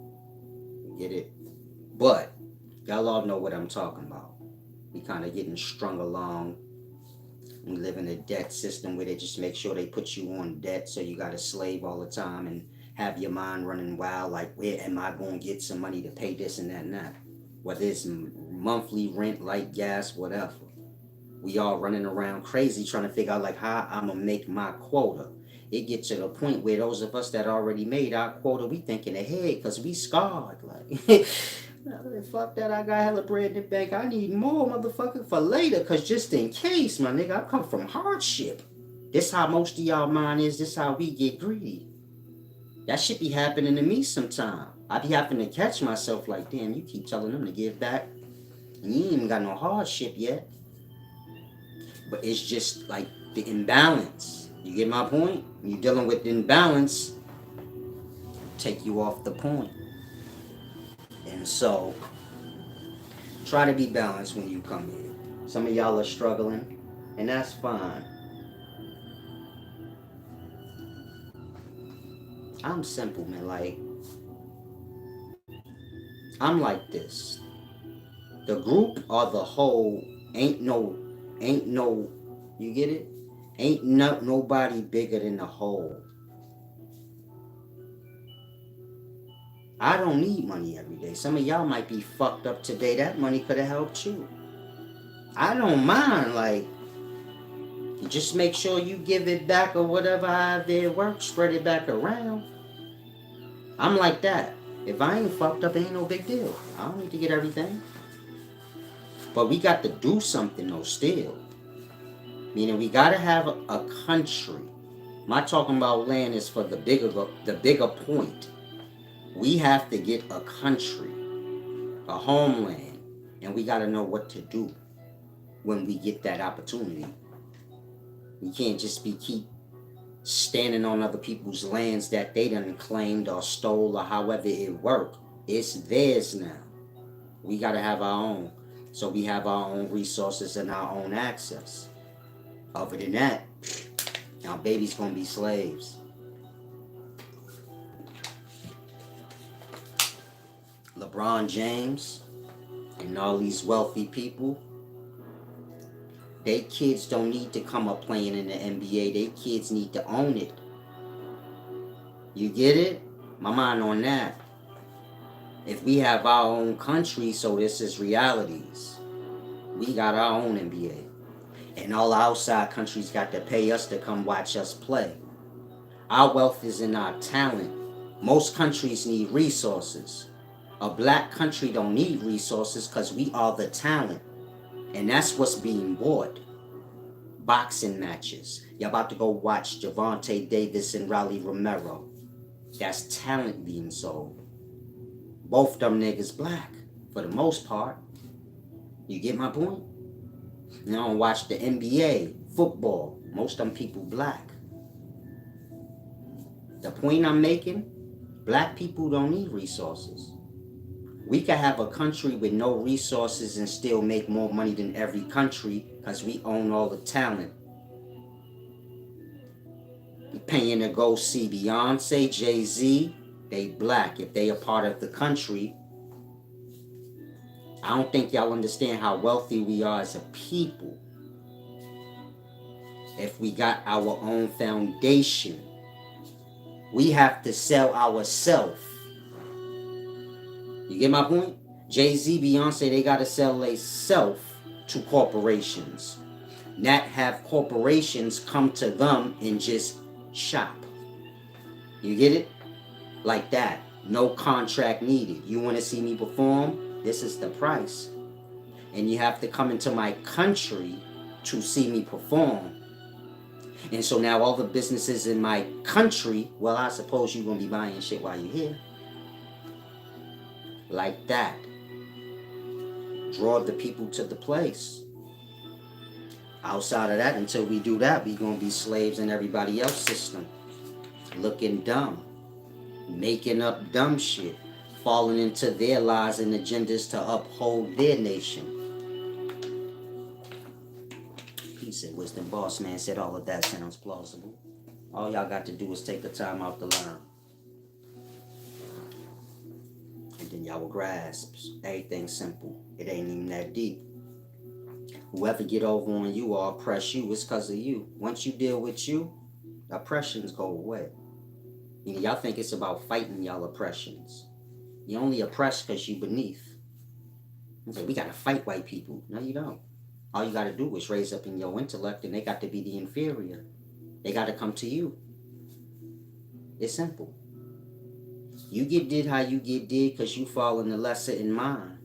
You get it? But y'all all know what I'm talking about. We kind of getting strung along. We live in a debt system where they just make sure they put you on debt so you got to slave all the time and have your mind running wild like, where am I going to get some money to pay this and that and that? Whether it's monthly rent, light, gas, whatever. We all running around crazy trying to figure out like how I'm going to make my quota. It gets to the point where those of us that already made our quota, we thinking ahead because we scarred. Like, fuck that, I got hella bread in the bank. I need more, motherfucker, for later, because just in case, my nigga, I come from hardship. This how most of y'all mind is. This how we get greedy. That shit be happening to me sometime. I be having to catch myself like, damn, you keep telling them to give back, and you ain't even got no hardship yet. But it's just like the imbalance. You get my point? When you're dealing with imbalance, take you off the point. And so, try to be balanced when you come here. Some of y'all are struggling, and that's fine. I'm simple, man. Like, I'm like this. The group or the whole ain't no, you get it? Ain't nobody bigger than the whole. I don't need money every day. Some of y'all might be fucked up today. That money could have helped you. I don't mind, like, you just make sure you give it back or whatever, however it works, spread it back around. I'm like that. If I ain't fucked up, it ain't no big deal. I don't need to get everything. But we got to do something though still. Meaning we got to have a country. My talking about land is for the bigger point. We have to get a country, a homeland, and we got to know what to do when we get that opportunity. We can't just keep standing on other people's lands that they done claimed or stole or however it worked. It's theirs now. We got to have our own. So we have our own resources and our own access. Other than that, our babies gonna be slaves. LeBron James and all these wealthy people, they kids don't need to come up playing in the NBA. They kids need to own it. You get it? My mind on that. If we have our own country, so this is realities. We got our own NBA. And all outside countries got to pay us to come watch us play. Our wealth is in our talent. Most countries need resources. A black country don't need resources because we are the talent. And that's what's being bought. Boxing matches. You're about to go watch Gervonta Davis and Raleigh Romero. That's talent being sold. Both them niggas black, for the most part. You get my point? You don't watch the NBA, football. Most of them people black. The point I'm making, black people don't need resources. We could have a country with no resources and still make more money than every country because we own all the talent. You're paying to go see Beyonce, Jay-Z, they black. If they are part of the country, I don't think y'all understand how wealthy we are as a people. If we got our own foundation, we have to sell ourselves. You get my point? Jay-Z, Beyonce, they got to sell their self to corporations. Not have corporations come to them and just shop. You get it? Like that. No contract needed. You want to see me perform? This is the price. and you have to come into my country to see me perform. And so now all the businesses in my country, well, I suppose you're going to be buying shit while you're here. Like that. Draw the people to the place. Outside of that, until we do that, we going to be slaves in everybody else's system. Looking dumb. Making up dumb shit. Falling into their lies and agendas to uphold their nation. He said, Wisdom Boss Man said all of that sounds plausible. All y'all got to do is take the time out to learn. And then y'all will grasp everything simple. It ain't even that deep. Whoever get over on you or oppress you, it's because of you. Once you deal with you, oppressions go away. You know, y'all think it's about fighting y'all oppressions. You only oppress because you beneath. You say, we got to fight white people. No, you don't. All you got to do is raise up in your intellect, and they got to be the inferior. They got to come to you. It's simple. You get did how you get did because you fall in the lesser in mind.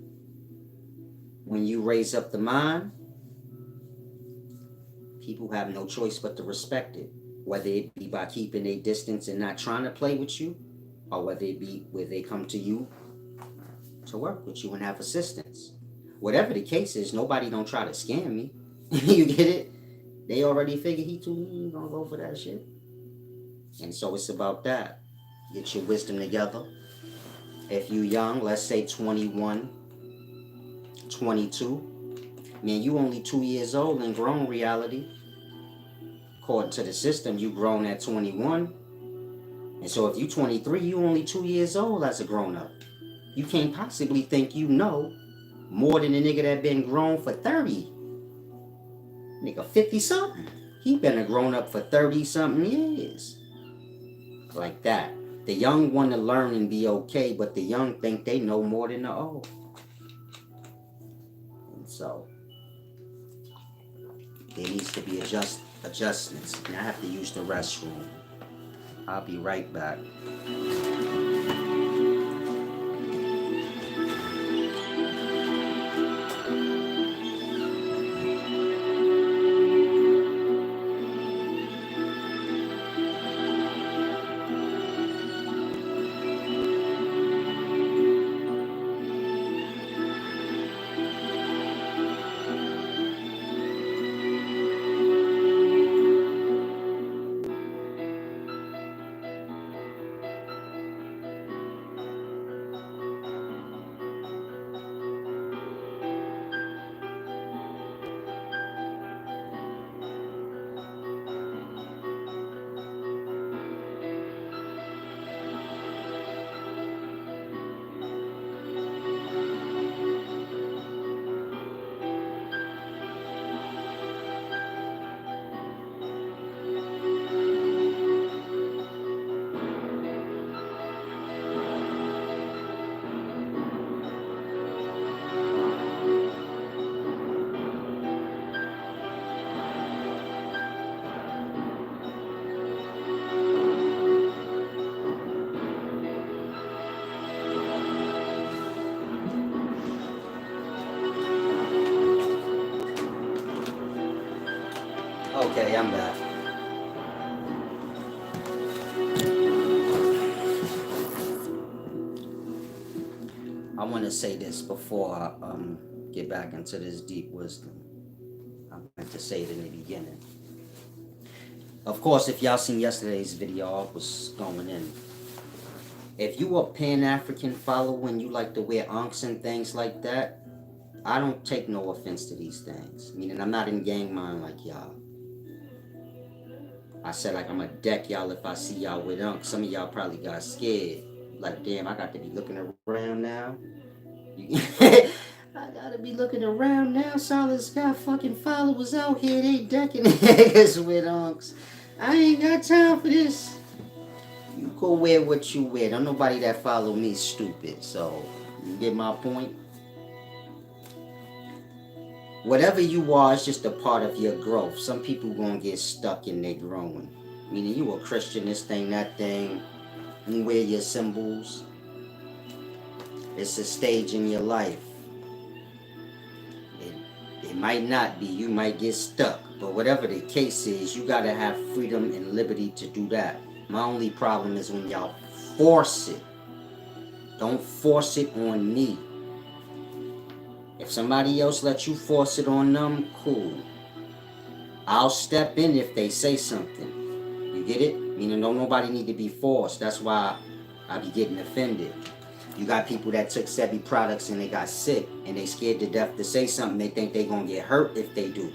When you raise up the mind, people have no choice but to respect it. Whether it be by keeping a distance and not trying to play with you, or whether it be where they come to you to work with you and have assistance. Whatever the case is, nobody don't try to scam me. You get it? They already figure he gonna go for that shit. And so it's about that. Get your wisdom together. If you young, let's say 21, 22, man, you only 2 years old in grown reality. According to the system, you grown at 21. And so if you 23, you only 2 years old as a grown up. You can't possibly think you know more than a nigga that been grown for 30. Nigga 50 something. He been a grown up for 30 something years. Like that. The young want to learn and be okay, but the young think they know more than the old. And so there needs to be adjustments. And I have to use the restroom. I'll be right back. Okay, I'm back. I want to say this before I get back into this deep wisdom. I meant to say it in the beginning. Of course, if y'all seen yesterday's video, I was going in. If you a Pan-African follower and you like to wear unks and things like that, I don't take no offense to these things. Meaning I'm not in gang mind like y'all. I said like I'm gonna deck y'all if I see y'all with unks. Some of y'all probably got scared. Like, damn, I got to be looking around now. I gotta be looking around now. Solid's got fucking followers out here. They decking niggas with unks. I ain't got time for this. You go wear what you wear. Don't nobody that follow me stupid. So, you get my point? Whatever you are is just a part of your growth. Some people gonna get stuck in their growing. Meaning you a Christian, this thing, that thing. You wear your symbols. It's a stage in your life. It might not be. You might get stuck. But whatever the case is, you gotta have freedom and liberty to do that. My only problem is when y'all force it. Don't force it on me. If somebody else lets you force it on them, cool. I'll step in if they say something. You get it? Meaning don't nobody need to be forced. That's why I be getting offended. You got people that took Sebi products and they got sick and they scared to death to say something. They think they gonna get hurt if they do.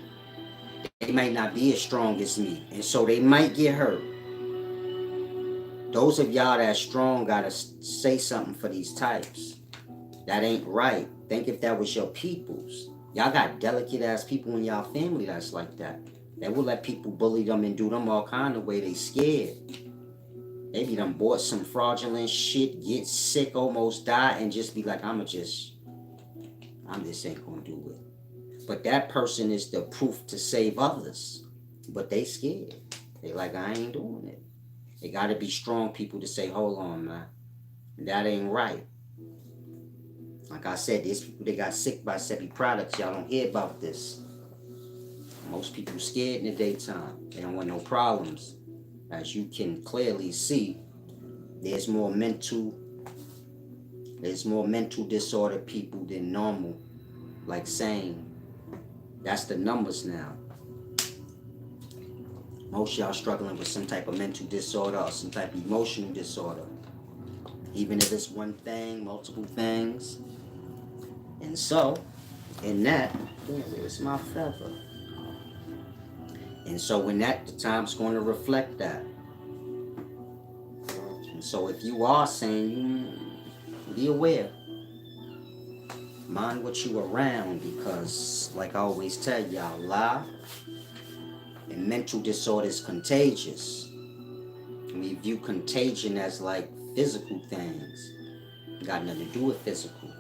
They might not be as strong as me, and so they might get hurt. Those of y'all that's strong gotta say something for these types. That ain't right. Think if that was your peoples. Y'all got delicate ass people in y'all family that's like that. They will let people bully them and do them all kind of way. They scared. They be done bought some fraudulent shit, get sick, almost die, and just be like, I'm just ain't gonna do it. But that person is the proof to save others. But they scared. They like, I ain't doing it. They gotta be strong people to say, hold on, man. That ain't right. Like I said, there's people that got sick by Sebi products. Y'all don't hear about this. Most people scared in the daytime. They don't want no problems. As you can clearly see, there's more mental disorder people than normal, like sane. That's the numbers now. Most y'all struggling with some type of mental disorder or some type of emotional disorder. Even if it's one thing, multiple things. And so, in that, where's my feather? And so when that, the time's going to reflect that. And so if you are saying, be aware. Mind what you around, because like I always tell y'all, lie and mental disorder is contagious. And we view contagion as like physical things. Got nothing to do with physical.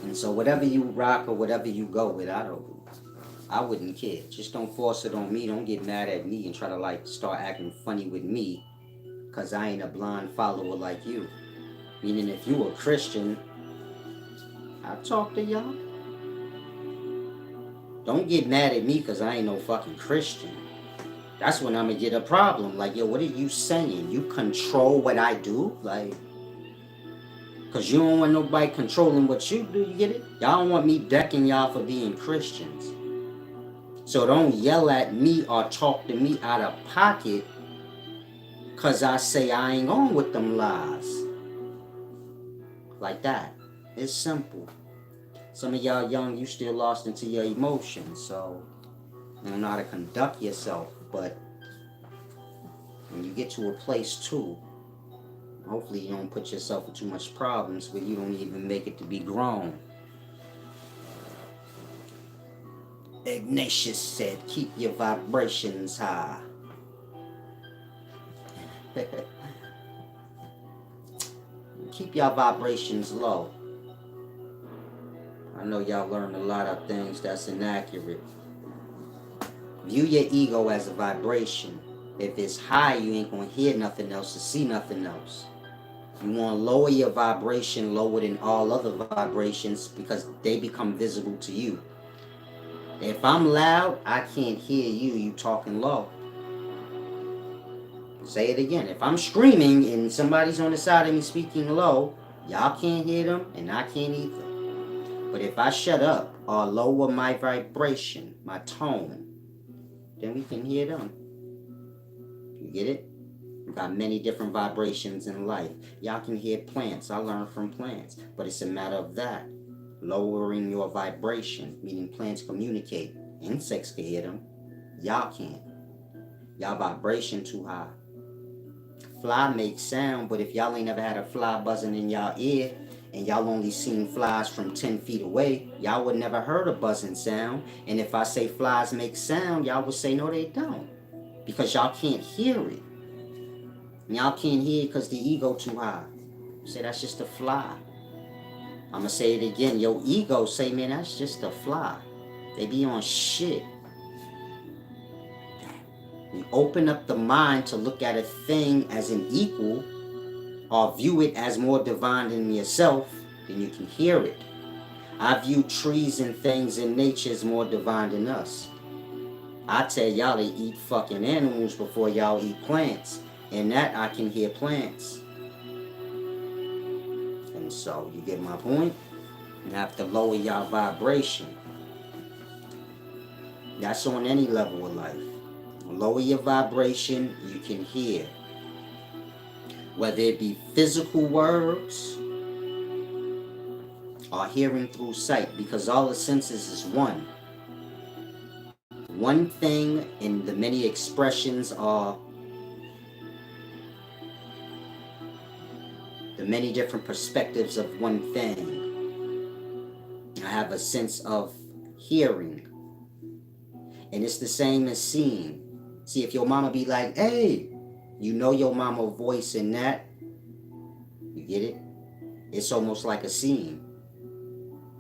And so whatever you rock or whatever you go with, I wouldn't care. Just don't force it on me. Don't get mad at me and try to like start acting funny with me, because I ain't a blind follower like you. Meaning if you a Christian, I talk to y'all. Don't get mad at me because I ain't no fucking Christian. That's when I'm gonna get a problem. Like, yo, what are you saying? You control what I do? Like, because you don't want nobody controlling what you do. You get it? Y'all don't want me decking y'all for being Christians. So don't yell at me or talk to me out of pocket because I say I ain't on with them lies. Like that. It's simple. Some of y'all young, you still lost into your emotions, so you don't know how to conduct yourself. But when you get to a place too, hopefully you don't put yourself in too much problems where you don't even make it to be grown. Ignatius said, keep your vibrations high. Keep your vibrations low. I know y'all learned a lot of things that's inaccurate. View your ego as a vibration. If it's high, you ain't gonna hear nothing else or see nothing else. You want to lower your vibration lower than all other vibrations because they become visible to you. If I'm loud, I can't hear you talking low. Say it again. If I'm screaming and somebody's on the side of me speaking low, y'all can't hear them and I can't either. But if I shut up or lower my vibration, my tone, then we can hear them. You get it? We got many different vibrations in life. Y'all can hear plants. I learned from plants. But it's a matter of that. Lowering your vibration, meaning plants communicate. Insects can hear them. Y'all can't. Y'all vibration too high. Fly makes sound, but if y'all ain't never had a fly buzzing in y'all ear, and y'all only seen flies from 10 feet away, y'all would never heard a buzzing sound. And if I say flies make sound, y'all would say no they don't. Because y'all can't hear it. And y'all can't hear it because the ego too high. Say that's just a fly. I'm going to say it again. Your ego say, man, that's just a fly. They be on shit. You open up the mind to look at a thing as an equal or view it as more divine than yourself, then you can hear it. I view trees and things in nature as more divine than us. I tell y'all to eat fucking animals before y'all eat plants. And that I can hear plants. And so, you get my point? You have to lower y'all vibration. That's on any level of life. Lower your vibration, you can hear. Whether it be physical words or hearing through sight, because all the senses is one. One thing, and the many expressions are the many different perspectives of one thing. I have a sense of hearing, and it's the same as seeing. See, if your mama be like, hey, you know your mama voice in that, you get it? It's almost like a seeing.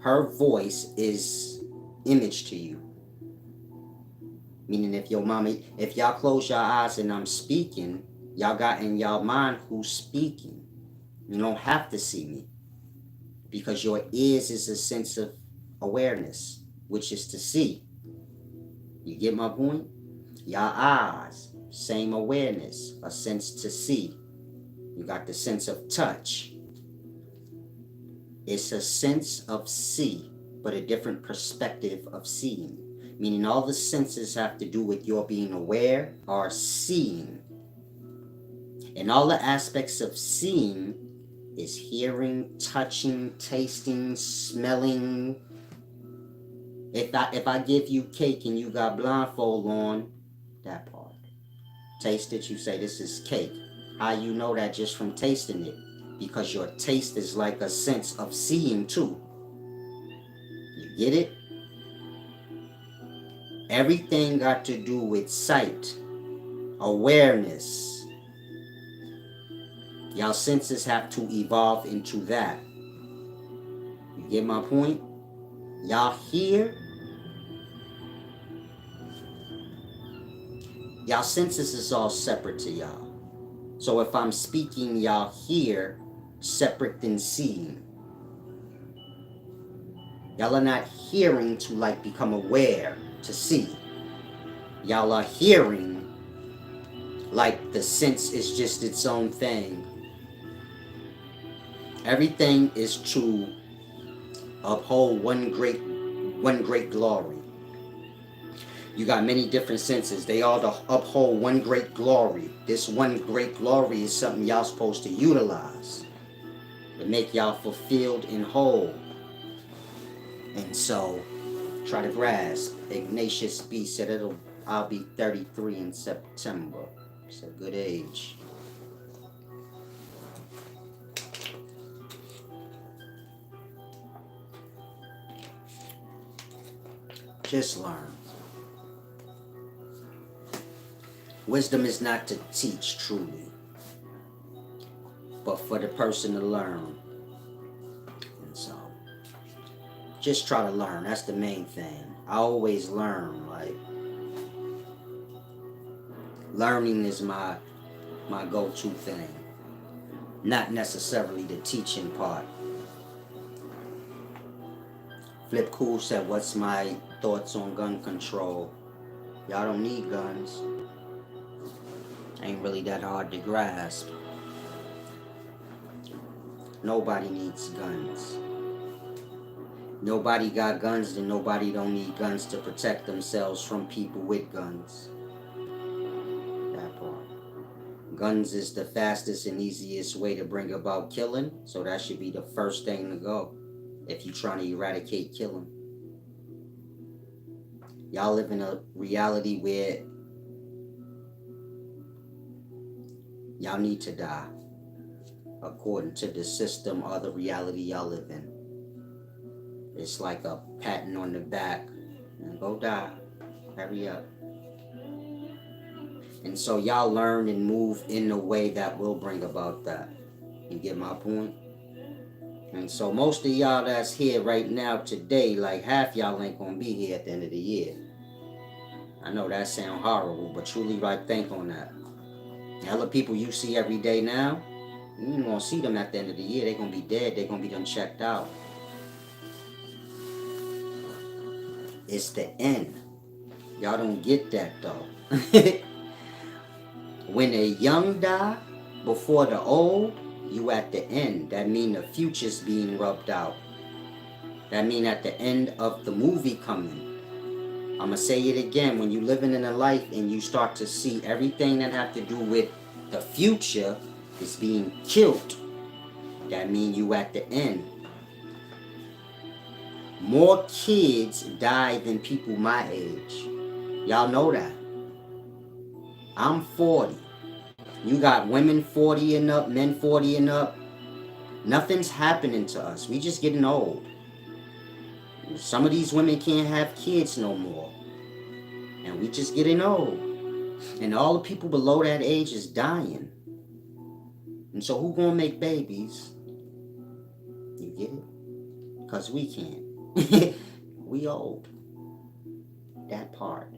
Her voice is image to you. Meaning if your mama, if y'all close your eyes and I'm speaking, y'all got in y'all mind who's speaking. You don't have to see me. Because your ears is a sense of awareness, which is to see. You get my point? Your eyes, same awareness, a sense to see. You got the sense of touch. It's a sense of see, but a different perspective of seeing. Meaning all the senses have to do with your being aware or seeing. And all the aspects of seeing is hearing, touching, tasting, smelling. If I give you cake and you got blindfold on, that part. Taste it, you say this is cake. How you know that? Just from tasting it? Because your taste is like a sense of seeing too. You get it? Everything got to do with sight, awareness. Y'all senses have to evolve into that. You get my point? Y'all hear? Y'all senses is all separate to y'all. So if I'm speaking, y'all hear separate than seeing. Y'all are not hearing to like become aware, to see. Y'all are hearing like the sense is just its own thing. Everything is to uphold one great glory. You got many different senses. They all to uphold one great glory. This one great glory is something y'all supposed to utilize to make y'all fulfilled and whole. And so, try to grasp. Ignatius B said I'll be 33 in September. It's a good age. Just learn. Wisdom is not to teach truly, but for the person to learn. And so, just try to learn. That's the main thing. I always learn. Like, learning is my go-to thing. Not necessarily the teaching part. Flip Cool said, what's my thoughts on gun control? Y'all don't need guns. Ain't really that hard to grasp. Nobody needs guns. Nobody got guns, then nobody don't need guns to protect themselves from people with guns. That part. Guns is the fastest and easiest way to bring about killing, so that should be the first thing to go if you're trying to eradicate killing. Y'all live in a reality where y'all need to die according to the system or the reality y'all live in. It's like a patting on the back and go die. Hurry up. And so y'all learn and move in a way that will bring about that. You get my point? And so most of y'all that's here right now today, like half y'all ain't gonna be here at the end of the year. I know that sound horrible, but truly like think on that. The other people you see every day now, you ain't gonna see them at the end of the year. They're gonna be dead. They're gonna be done checked out. It's the end. Y'all don't get that though. When the young die before the old, you at the end. That mean the future's being rubbed out. That mean at the end of the movie coming. I'ma say it again. When you living in a life and you start to see everything that have to do with the future is being killed, that mean you at the end. More kids die than people my age. Y'all know that. I'm 40. You got women 40 and up, men 40 and up. Nothing's happening to us. We just getting old. Some of these women can't have kids no more. And we just getting old. And all the people below that age is dying. And so who gonna make babies? You get it? Because we can't. We old. That part.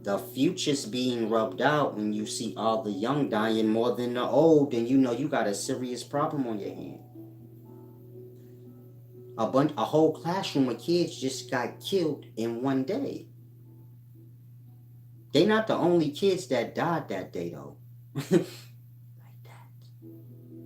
The future's being rubbed out when you see all the young dying more than the old, then you know you got a serious problem on your hand. A whole classroom of kids just got killed in one day. They not the only kids that died that day though. Like that.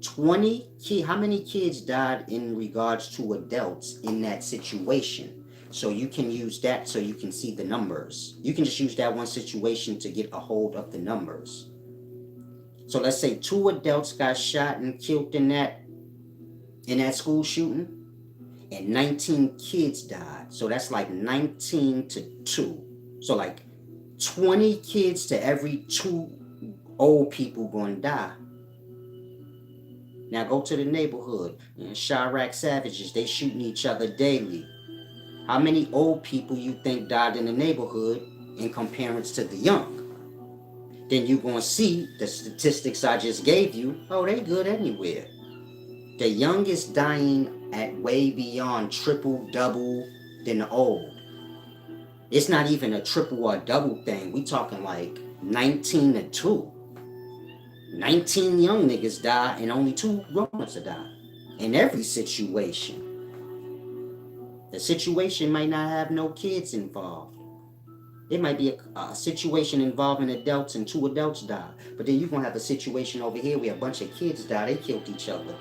20 kids. How many kids died in regards to adults in that situation? So you can use that so you can see the numbers. You can just use that one situation to get a hold of the numbers. So let's say 2 adults got shot and killed in that school shooting, and 19 kids died. So that's like 19 to 2. So like 20 kids to every 2 old people gonna die. Now go to the neighborhood. Chirac savages, they shooting each other daily. How many old people you think died in the neighborhood in comparison to the young? Then you're gonna see the statistics I just gave you. Oh, they good anywhere. The youngest dying at way beyond triple, double than the old. It's not even a triple or a double thing. We talking like 19 to 2. 19 young niggas die and only 2 grown-ups die. In every situation. The situation might not have no kids involved. It might be a situation involving adults and 2 adults die. But then you're going to have a situation over here where a bunch of kids die. They killed each other.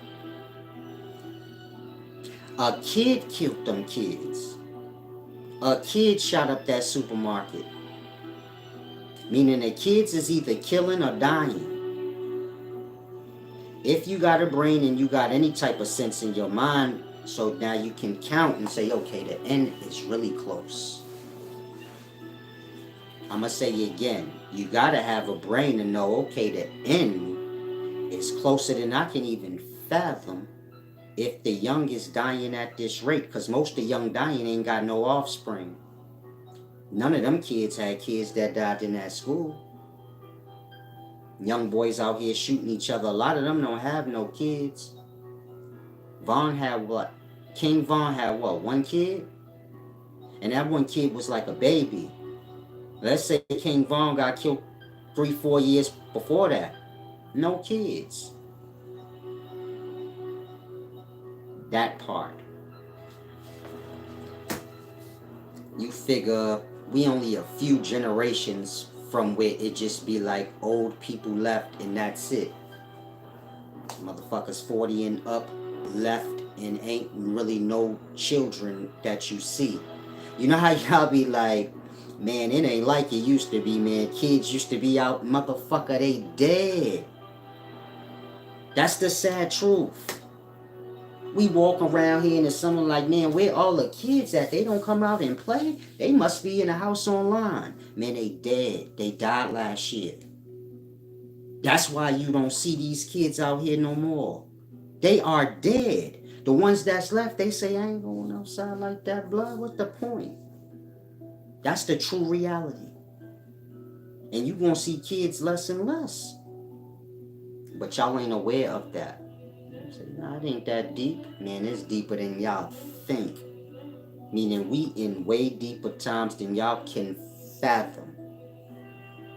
A kid killed them kids. A kid shot up that supermarket. Meaning the kids is either killing or dying. If you got a brain and you got any type of sense in your mind, so now you can count and say, okay, the end is really close. I'm going to say it again. You got to have a brain to know, okay, the end is closer than I can even fathom if the young is dying at this rate. Because most of the young dying ain't got no offspring. None of them kids had kids that died in that school. Young boys out here shooting each other. A lot of them don't have no kids. Vaughn had what? King Vaughn had what? 1 kid? And that 1 kid was like a baby. Let's say King Vaughn got killed 3-4 years before that. No kids. That part. You figure we only a few generations from where it just be like old people left and that's it. Motherfuckers 40 and up left and ain't really no children that you see. You know how y'all be like, man, it ain't like it used to be, man. Kids used to be out, motherfucker, they dead. That's the sad truth. We walk around here and it's someone like, man, where all the kids at? They don't come out and play? They must be in the house online. Man, they dead. They died last year. That's why you don't see these kids out here no more. They are dead. The ones that's left, they say, I ain't going outside like that, blood. What's the point? That's the true reality. And you gonna see kids less and less. But y'all ain't aware of that. Say, nah, it ain't that deep. Man, it's deeper than y'all think. Meaning we in way deeper times than y'all can fathom.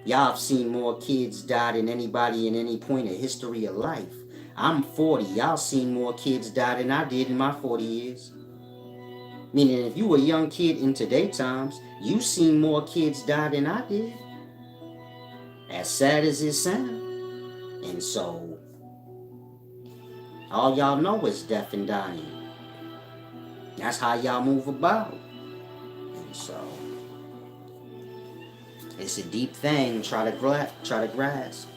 Y'all have seen more kids die than anybody in any point of history of life. I'm 40. Y'all seen more kids die than I did in my 40 years. Meaning, if you were a young kid in today's times, you seen more kids die than I did. As sad as it sounds. And so, all y'all know is death and dying. That's how y'all move about. And so, it's a deep thing. Try to grasp.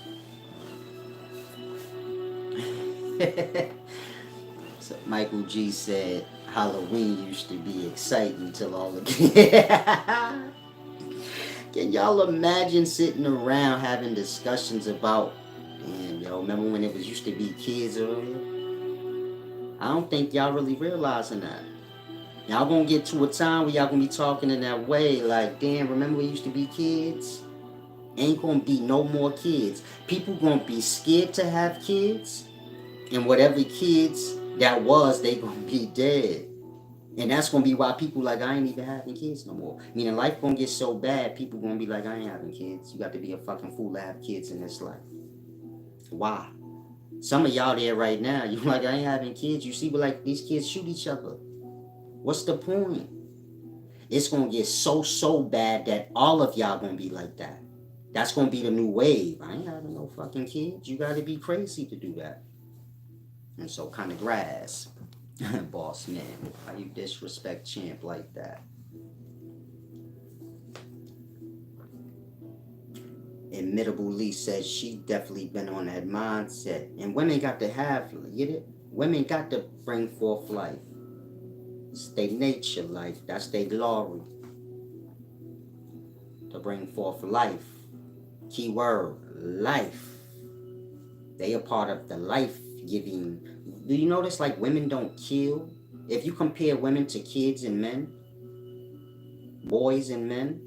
So Michael G said Halloween used to be exciting until all the Can y'all imagine sitting around having discussions about, damn, yo, remember when it was used to be kids earlier? I don't think y'all really realizing that. Y'all gonna get to a time where y'all gonna be talking in that way, like, damn, remember we used to be kids? Ain't gonna be no more kids. People gonna be scared to have kids, and whatever kids that was, they gonna be dead. And that's gonna be why people like, I ain't even having kids no more. Meaning life gonna get so bad, people gonna be like, I ain't having kids. You got to be a fucking fool to have kids in this life. Why? Some of y'all there right now, you like, I ain't having kids. You see, but like these kids shoot each other. What's the point? It's gonna get so bad that all of y'all gonna be like that. That's gonna be the new wave. I ain't having no fucking kids. You gotta be crazy to do that. And so kind of grasp. Boss man, how you disrespect champ like that? Imitable Lee says she definitely been on that mindset. And women got to have, get it? Women got to bring forth life. It's their nature life. That's their glory. To bring forth life. Key word, life. They are part of the life giving. Do you notice like women don't kill? If you compare women to kids and men, boys and men,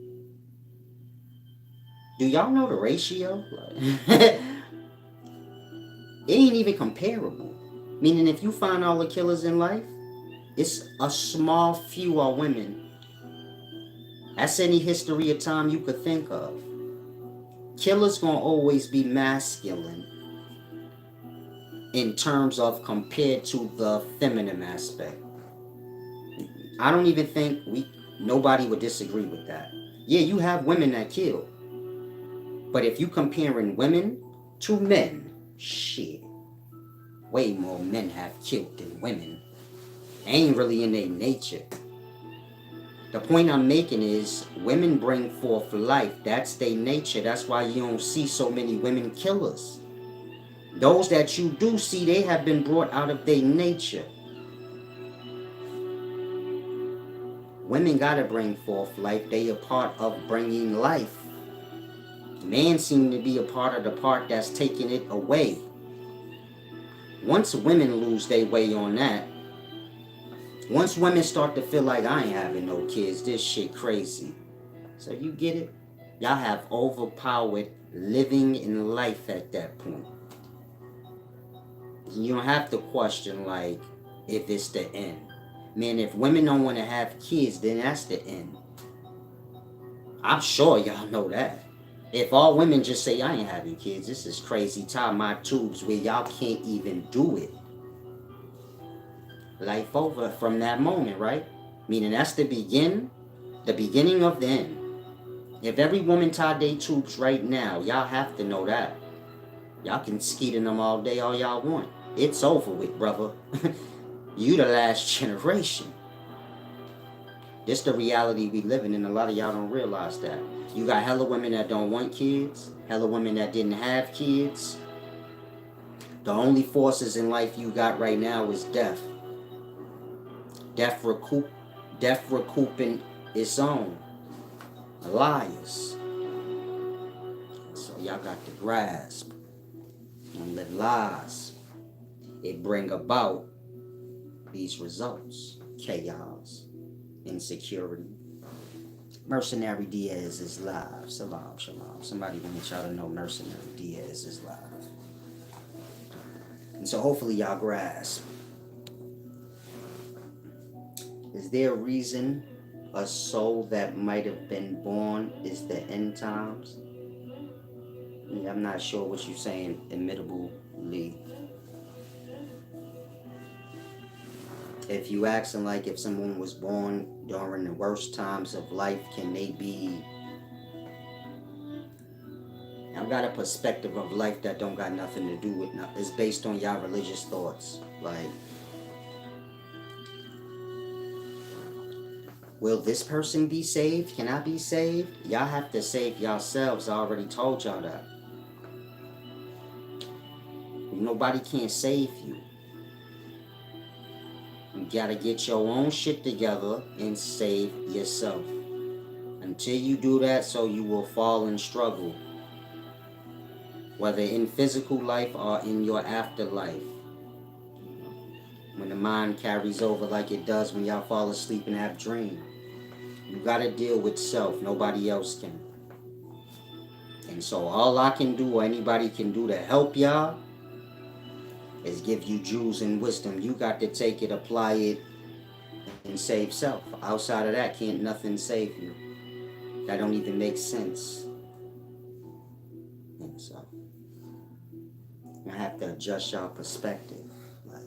do y'all know the ratio? It ain't even comparable. Meaning if you find all the killers in life, it's a small few are women. That's any history of time you could think of. Killers gonna always be masculine in terms of compared to the feminine aspect. I don't even think nobody would disagree with that. Yeah, you have women that kill. But if you comparing women to men, shit, way more men have killed than women. They ain't really in their nature. The point I'm making is women bring forth life. That's their nature. That's why you don't see so many women killers. Those that you do see, they have been brought out of their nature. Women gotta bring forth life. They are part of bringing life. Men seem to be a part of the part that's taking it away. Once women lose their way on that, once women start to feel like I ain't having no kids, this shit crazy. So you get it? Y'all have overpowered living in life at that point. You don't have to question like if it's the end. Man, if women don't want to have kids, then that's the end. I'm sure y'all know that. If all women just say I ain't having kids, this is crazy. Tie my tubes where y'all can't even do it. Life over from that moment, right? Meaning that's the beginning of the end. If every woman tied their tubes right now, y'all have to know that. Y'all can skeet in them all day, all y'all want. It's over with, brother. You the last generation. This the reality we living in. A lot of y'all don't realize that. You got hella women that don't want kids, hella women that didn't have kids. The only forces in life you got right now is death. Death recouping its own. Liars. So y'all got to grasp and live lies. It bring about these results. Chaos, insecurity. Mercenary Diaz is live. Salam, shalom. Somebody want y'all to know Mercenary Diaz is live. And so hopefully y'all grasp. Is there a reason a soul that might have been born is the end times? Yeah, I'm not sure what you're saying, admittably. If you asking like if someone was born during the worst times of life, can they be... I've got a perspective of life that don't got nothing to do with it's based on y'all religious thoughts. Like, will this person be saved? Can I be saved? Y'all have to save yourselves. I already told y'all that. Nobody can save you. You gotta get your own shit together and save yourself. Until you do that, so you will fall and struggle. Whether in physical life or in your afterlife. When the mind carries over like it does when y'all fall asleep and have dreams. You gotta deal with self. Nobody else can. And so all I can do or anybody can do to help y'all is give you jewels and wisdom. You got to take it, apply it, and save self. Outside of that, can't nothing save you. That don't even make sense. And so I have to adjust y'all perspective. Like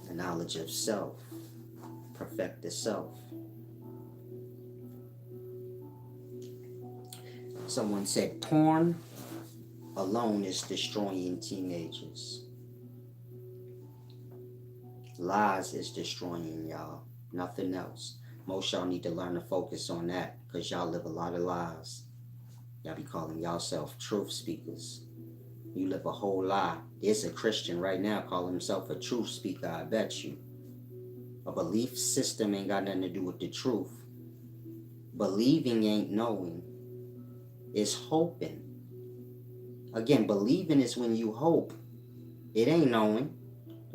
the knowledge of self. Perfect the self. Someone said porn alone is destroying teenagers. Lies is destroying y'all. Nothing else. Most y'all need to learn to focus on that because y'all live a lot of lies. Y'all be calling y'allself truth speakers. You live a whole lie. There's a Christian right now calling himself a truth speaker, I bet you. A belief system ain't got nothing to do with the truth. Believing ain't knowing. It's hoping. Again, believing is when you hope. It ain't knowing.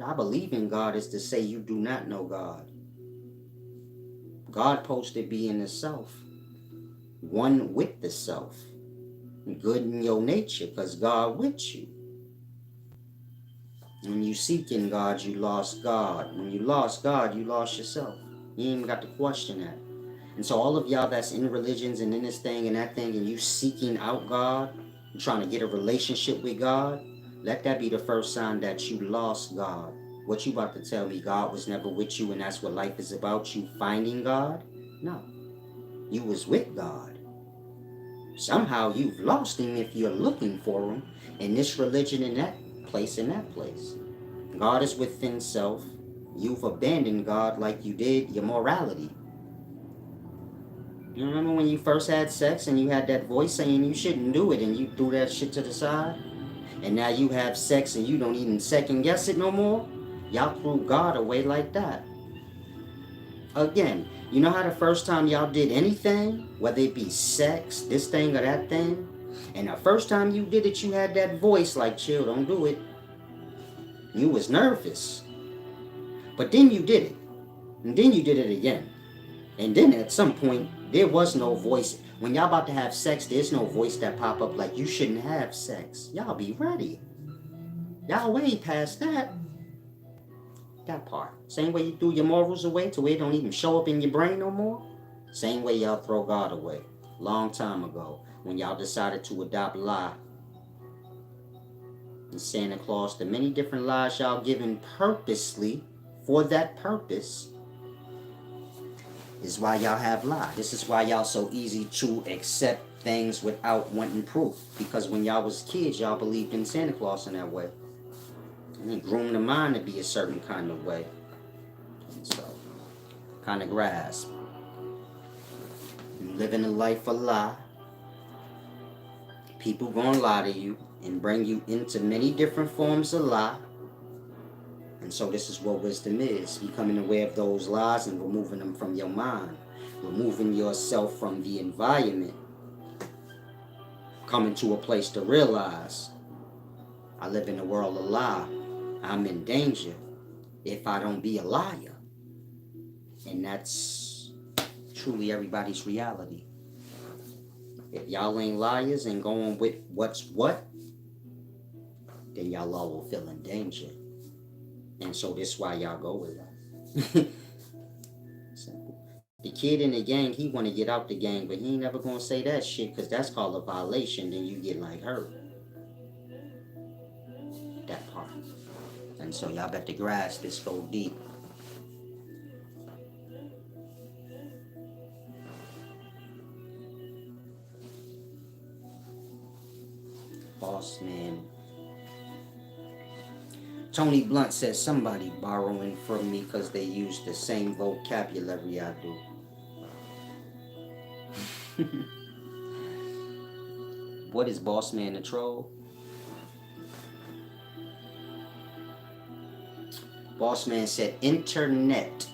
I believe in God is to say you do not know God. God supposed to be in the self. One with the self. Good in your nature because God with you. When you seek in God, you lost God. When you lost God, you lost yourself. You ain't even got to question that. And so all of y'all that's in religions and in this thing and that thing and you seeking out God, and trying to get a relationship with God, let that be the first sign that you lost God. What you about to tell me, God was never with you and that's what life is about, you finding God? No. You was with God. Somehow you've lost him if you're looking for him in this religion in that place and that place. God is within self. You've abandoned God like you did your morality. You remember when you first had sex and you had that voice saying you shouldn't do it and you threw that shit to the side? And now you have sex and you don't even second guess it no more? Y'all threw God away like that. Again, you know how the first time y'all did anything, whether it be sex, this thing or that thing, and the first time you did it, you had that voice like, chill, don't do it. You was nervous. But then you did it. And then you did it again. And then at some point, there was no voice. When y'all about to have sex, there's no voice that pop up like you shouldn't have sex. Y'all be ready. Y'all way past that. That part. Same way you threw your morals away to where it don't even show up in your brain no more. Same way y'all throw God away. Long time ago. When y'all decided to adopt lie. And Santa Claus, the many different lies y'all given purposely for that purpose. Is why y'all have lied. This is why y'all so easy to accept things without wanting proof. Because when y'all was kids, y'all believed in Santa Claus in that way. And it groomed the mind to be a certain kind of way. And so, kind of grasp. You living a life of lie. People gonna lie to you and bring you into many different forms of lie. And so this is what wisdom is. Becoming aware of those lies and removing them from your mind. Removing yourself from the environment. Coming to a place to realize, I live in a world of lie. I'm in danger if I don't be a liar. And that's truly everybody's reality. If y'all ain't liars and going with what's what, then y'all all will feel in danger. And so this is why y'all go with that. Simple. The kid in the gang, he want to get out the gang, but he ain't never going to say that shit because that's called a violation. Then you get like hurt. That part. And so y'all better grasp this, go deep. Boss man. Tony Blunt says somebody borrowing from me because they use the same vocabulary I do. What is Boss Man the Troll? Boss Man said internet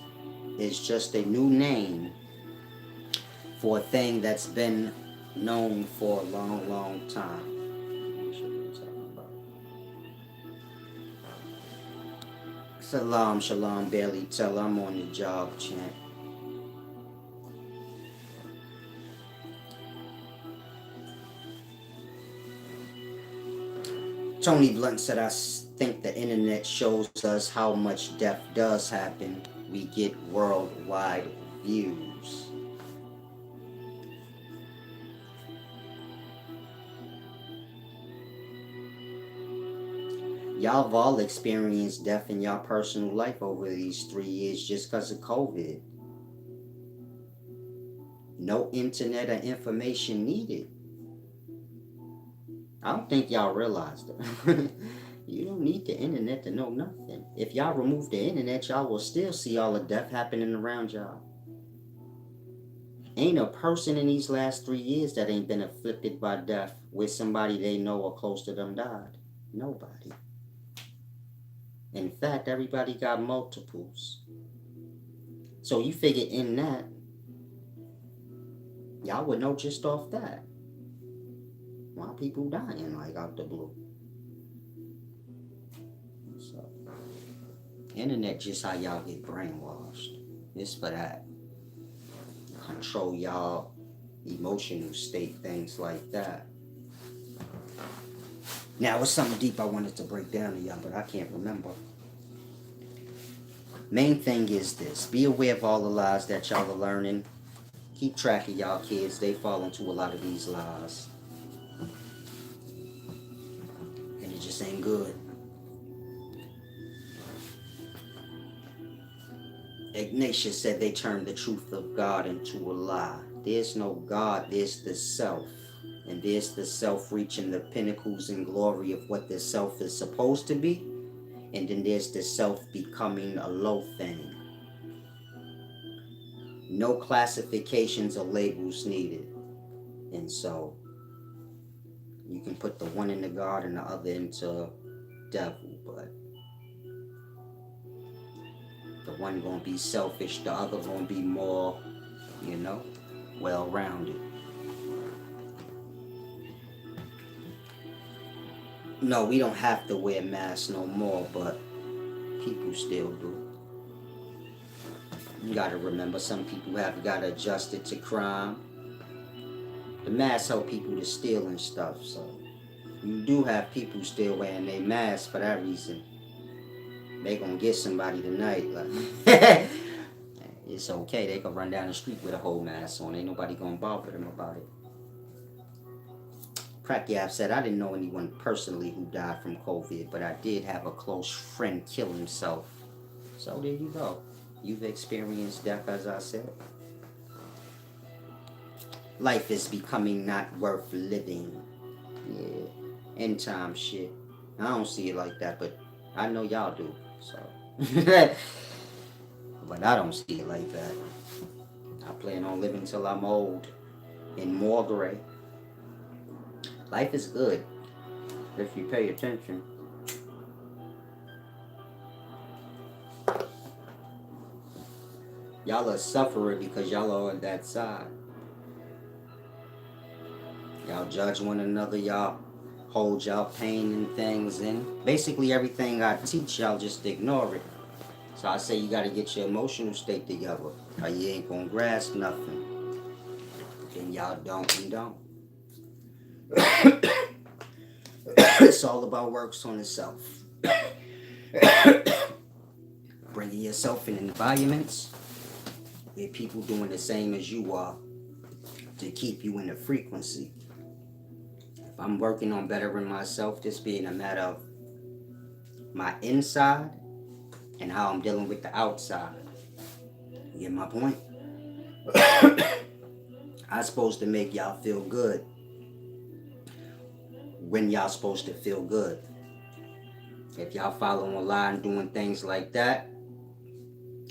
is just a new name for a thing that's been known for a long, long time. Salam, shalom, barely tell I'm on the job, champ. Tony Blunt said, I think the internet shows us how much death does happen. We get worldwide views. Y'all have all experienced death in y'all personal life over these 3 years just because of COVID. No internet or information needed. I don't think y'all realize that. You don't need the internet to know nothing. If y'all remove the internet, y'all will still see all the death happening around y'all. Ain't a person in these last 3 years that ain't been afflicted by death where somebody they know or close to them died. Nobody. In fact, everybody got multiples. So you figure in that, y'all would know just off that. Why people dying like out the blue. So, internet just how y'all get brainwashed. It's for that. Control y'all emotional state, things like that. Now, it's something deep I wanted to break down to y'all, but I can't remember. Main thing is this. Be aware of all the lies that y'all are learning. Keep track of y'all kids. They fall into a lot of these lies. And it just ain't good. Ignatius said they turned the truth of God into a lie. There's no God, there's the self. And there's the self reaching the pinnacles and glory of what the self is supposed to be. And then there's the self becoming a low thing. No classifications or labels needed. And so you can put the one in the God and the other into devil, but the one gonna be selfish, the other gonna be more, well-rounded. No, we don't have to wear masks no more, but people still do. You gotta remember, some people have got adjusted to crime. The masks help people to steal and stuff, so you do have people still wearing their masks for that reason. They gonna get somebody tonight. Like, it's okay. They can run down the street with a whole mask on. Ain't nobody gonna bother them about it. Prakyap said, I didn't know anyone personally who died from COVID, but I did have a close friend kill himself. So there you go. You've experienced death, as I said. Life is becoming not worth living. Yeah. End time shit. I don't see it like that, but I know y'all do. So. But I don't see it like that. I plan on living till I'm old and more gray. Life is good if you pay attention. Y'all are suffering because y'all are on that side. Y'all judge one another, y'all hold y'all pain and things in. Basically everything I teach, y'all just ignore it. So I say you gotta get your emotional state together, or you ain't gonna grasp nothing. Then y'all don't and don't. It's all about works on the self. Bringing yourself in environments where people doing the same as you are to keep you in the frequency. If I'm working on bettering myself, this being a matter of my inside and how I'm dealing with the outside. You get my point? I'm supposed to make y'all feel good when y'all supposed to feel good. If y'all following a lie and doing things like that,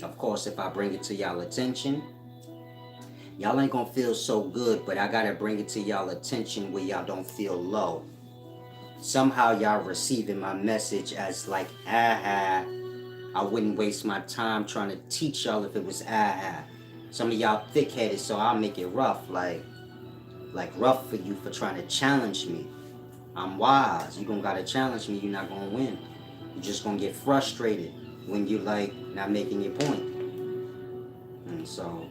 of course, if I bring it to y'all attention, y'all ain't gonna feel so good, but I gotta bring it to y'all attention where y'all don't feel low. Somehow y'all receiving my message as like, aha, I wouldn't waste my time trying to teach y'all if it was aha. Some of y'all thick-headed, so I'll make it rough, like rough for you for trying to challenge me. I'm wise. You don't gotta challenge me, you're not gonna win. You're just gonna get frustrated when you like not making your point. And so,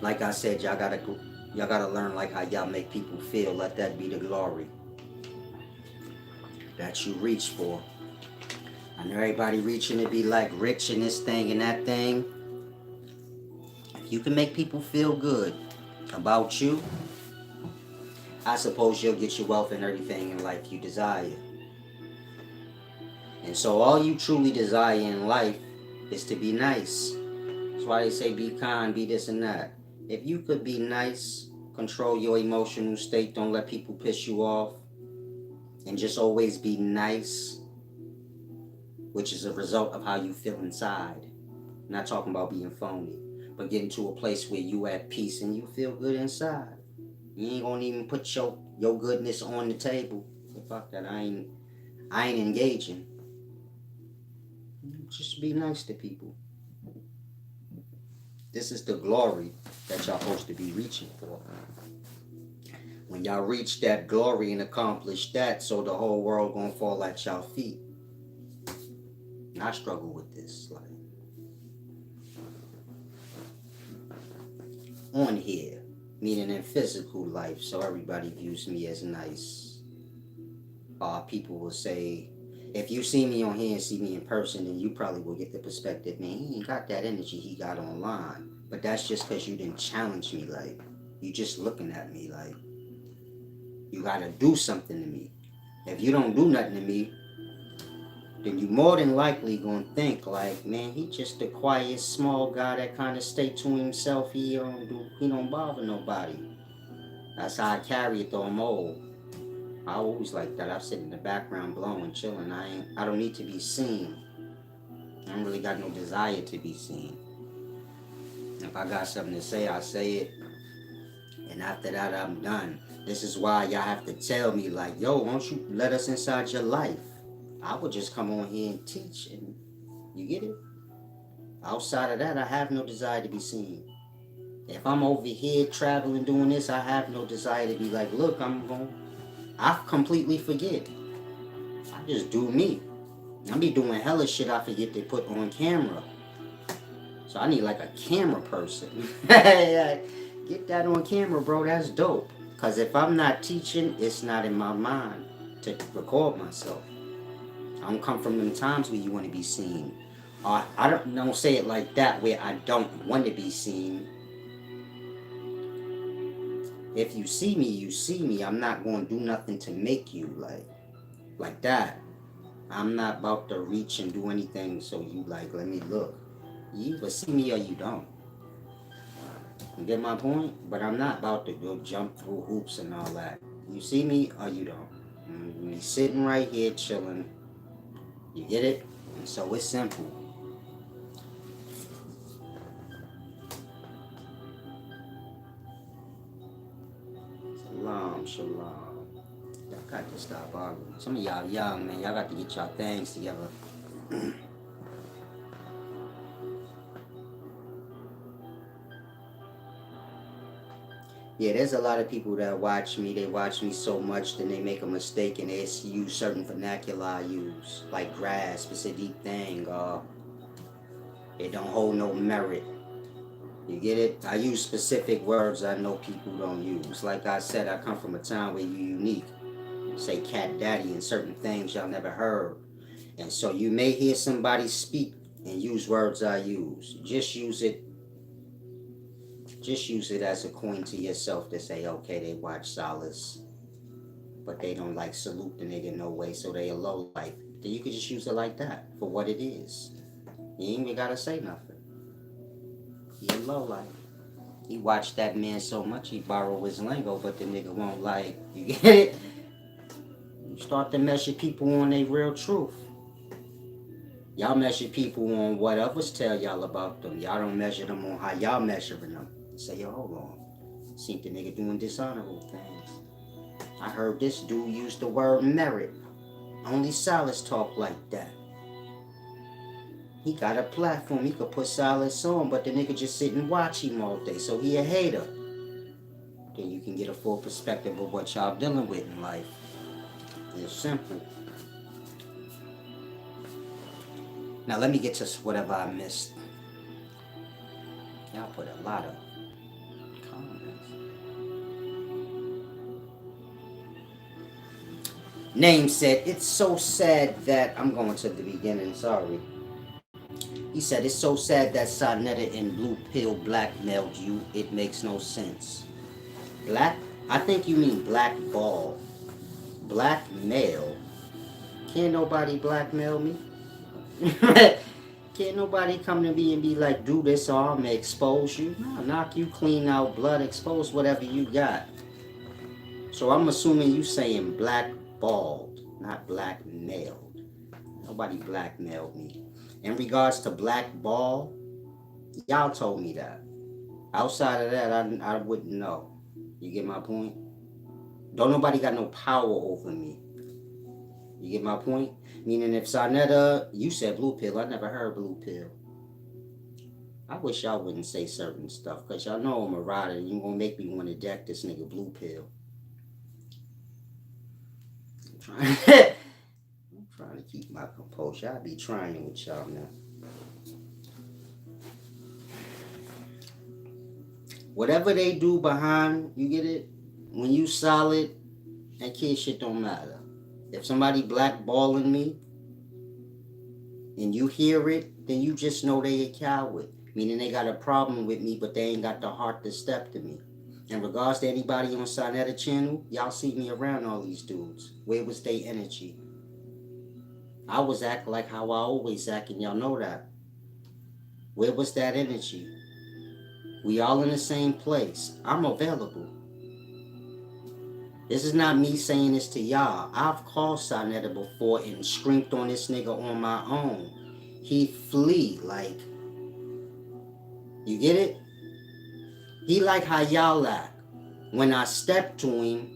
like I said, y'all gotta learn like how y'all make people feel. Let that be the glory that you reach for. I know everybody reaching to be like rich in this thing and that thing. If you can make people feel good about you, I suppose you'll get your wealth and everything in life you desire. And so all you truly desire in life is to be nice. That's why they say be kind, be this and that. If you could be nice, control your emotional state, don't let people piss you off, and just always be nice, which is a result of how you feel inside. I'm not talking about being phony, but getting to a place where you at peace and you feel good inside. You ain't gonna even put your goodness on the table. So fuck that. I ain't engaging. Just be nice to people. This is the glory that y'all supposed to be reaching for. When y'all reach that glory and accomplish that, so the whole world gonna fall at y'all feet. And I struggle with this, like on here, meaning in physical life, so everybody views me as nice. People will say, if you see me on here and see me in person, then you probably will get the perspective, man, he ain't got that energy he got online. But that's just because you didn't challenge me, like, you just looking at me like, you gotta do something to me. If you don't do nothing to me, then you more than likely gonna think like, man, he just a quiet, small guy that kind of stay to himself. He don't bother nobody. That's how I carry it though. I'm old. I always like that. I sit in the background blowing, chilling. I don't need to be seen. I don't really got no desire to be seen. If I got something to say, I say it. And after that, I'm done. This is why y'all have to tell me, like, yo, won't you let us inside your life? I would just come on here and teach, and you get it? Outside of that, I have no desire to be seen. If I'm over here traveling doing this, I have no desire to be like, look, I completely forget. I just do me. I be doing hella shit I forget to put on camera. So I need like a camera person. Get that on camera, bro. That's dope. Because if I'm not teaching, it's not in my mind to record myself. I don't come from them times where you want to be seen. I don't say it like that where I don't want to be seen. If you see me, you see me. I'm not going to do nothing to make you like that. I'm not about to reach and do anything so you like, let me look. You either see me or you don't. You get my point? But I'm not about to go jump through hoops and all that. You see me or you don't. I'm be sitting right here chilling. You get it? And so it's simple. Shalom, shalom. Y'all got to stop arguing. Some of y'all young, man. Y'all got to get y'all things together. Yeah, there's a lot of people that watch me. They watch me so much, then they make a mistake and they use certain vernacular I use. Like grasp, it's a deep thing. It don't hold no merit. You get it? I use specific words I know people don't use. Like I said, I come from a town where you're unique. Say cat daddy and certain things y'all never heard. And so you may hear somebody speak and use words I use. Just use it as a coin to yourself to say, okay, they watch Solace. but they don't like salute the nigga no way, so they a low life. Then you could just use it like that for what it is. You ain't even gotta say nothing. He a low life. He watched that man so much he borrow his lingo, but the nigga won't like. You get it? You start to measure people on their real truth. Y'all measure people on what others tell y'all about them. Y'all don't measure them on how y'all measuring them. You say, yo, hold on. See the nigga doing dishonorable things. I heard this dude use the word merit. Only Silas talk like that. He got a platform. He could put Silas on, but the nigga just sit and watch him all day. So he a hater. Then you can get a full perspective of what y'all dealing with in life. It's simple. Now let me get to whatever I missed. Y'all put a lot of comments. Name said, it's so sad that, I'm going to the beginning, sorry. He said, it's so sad that Sonetta and Blue Pill blackmailed you. It makes no sense. Black? I think you mean blackball. Blackmail? Can't nobody blackmail me? Can't nobody come to me and be like, do this or I'm gonna expose you. No, knock you clean out, blood, expose whatever you got. So I'm assuming you saying blackballed, not blackmailed. Nobody blackmailed me. In regards to blackball, y'all told me that. Outside of that, I wouldn't know. You get my point? Don't nobody got no power over me. You get my point? Meaning if Sonetta, you said Blue Pill, I never heard Blue Pill. I wish y'all wouldn't say certain stuff, because y'all know I'm a rider and you gonna make me want to deck this nigga Blue Pill. I'm trying to keep my composure. I be trying with y'all now. Whatever they do behind, you get it? When you solid, that kid shit don't matter. If somebody blackballing me and you hear it, then you just know they a coward. Meaning they got a problem with me, but they ain't got the heart to step to me. In regards to anybody on Sonetta channel, y'all see me around all these dudes. Where was their energy? I was acting like how I always act, and y'all know that. Where was that energy? We all in the same place. I'm available. This is not me saying this to y'all. I've called Sonetta before and screamed on this nigga on my own. He flee, like, you get it? He like how y'all act. When I step to him,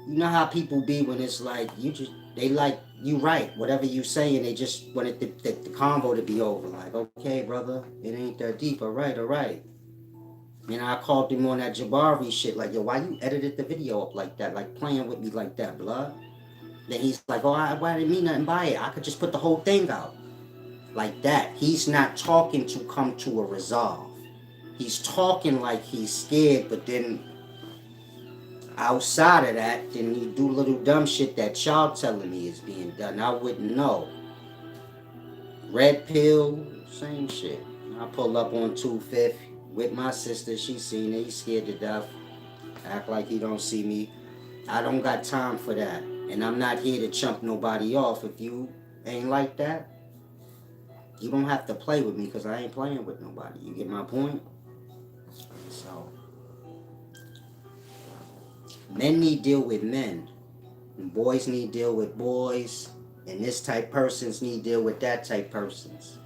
you know how people be when it's like, they like, you right, whatever you saying, they just wanted the convo to be over. Like, okay, brother, it ain't that deep, all right. And I called him on that Jabari shit, like, yo, why you edited the video up like that, like playing with me like that, blood? Then he's like, oh, I didn't mean nothing by it. I could just put the whole thing out. Like that. He's not talking to come to a resolve. He's talking like he's scared, but then outside of that, then he do little dumb shit that y'all telling me is being done. I wouldn't know. Red pill, same shit. I pull up on 2/5 with my sister. She seen it. He's scared to death. Act like he don't see me. I don't got time for that. And I'm not here to chump nobody off. If you ain't like that, you don't have to play with me, because I ain't playing with nobody. You get my point? So, men need deal with men. And boys need deal with boys. And this type persons need deal with that type persons.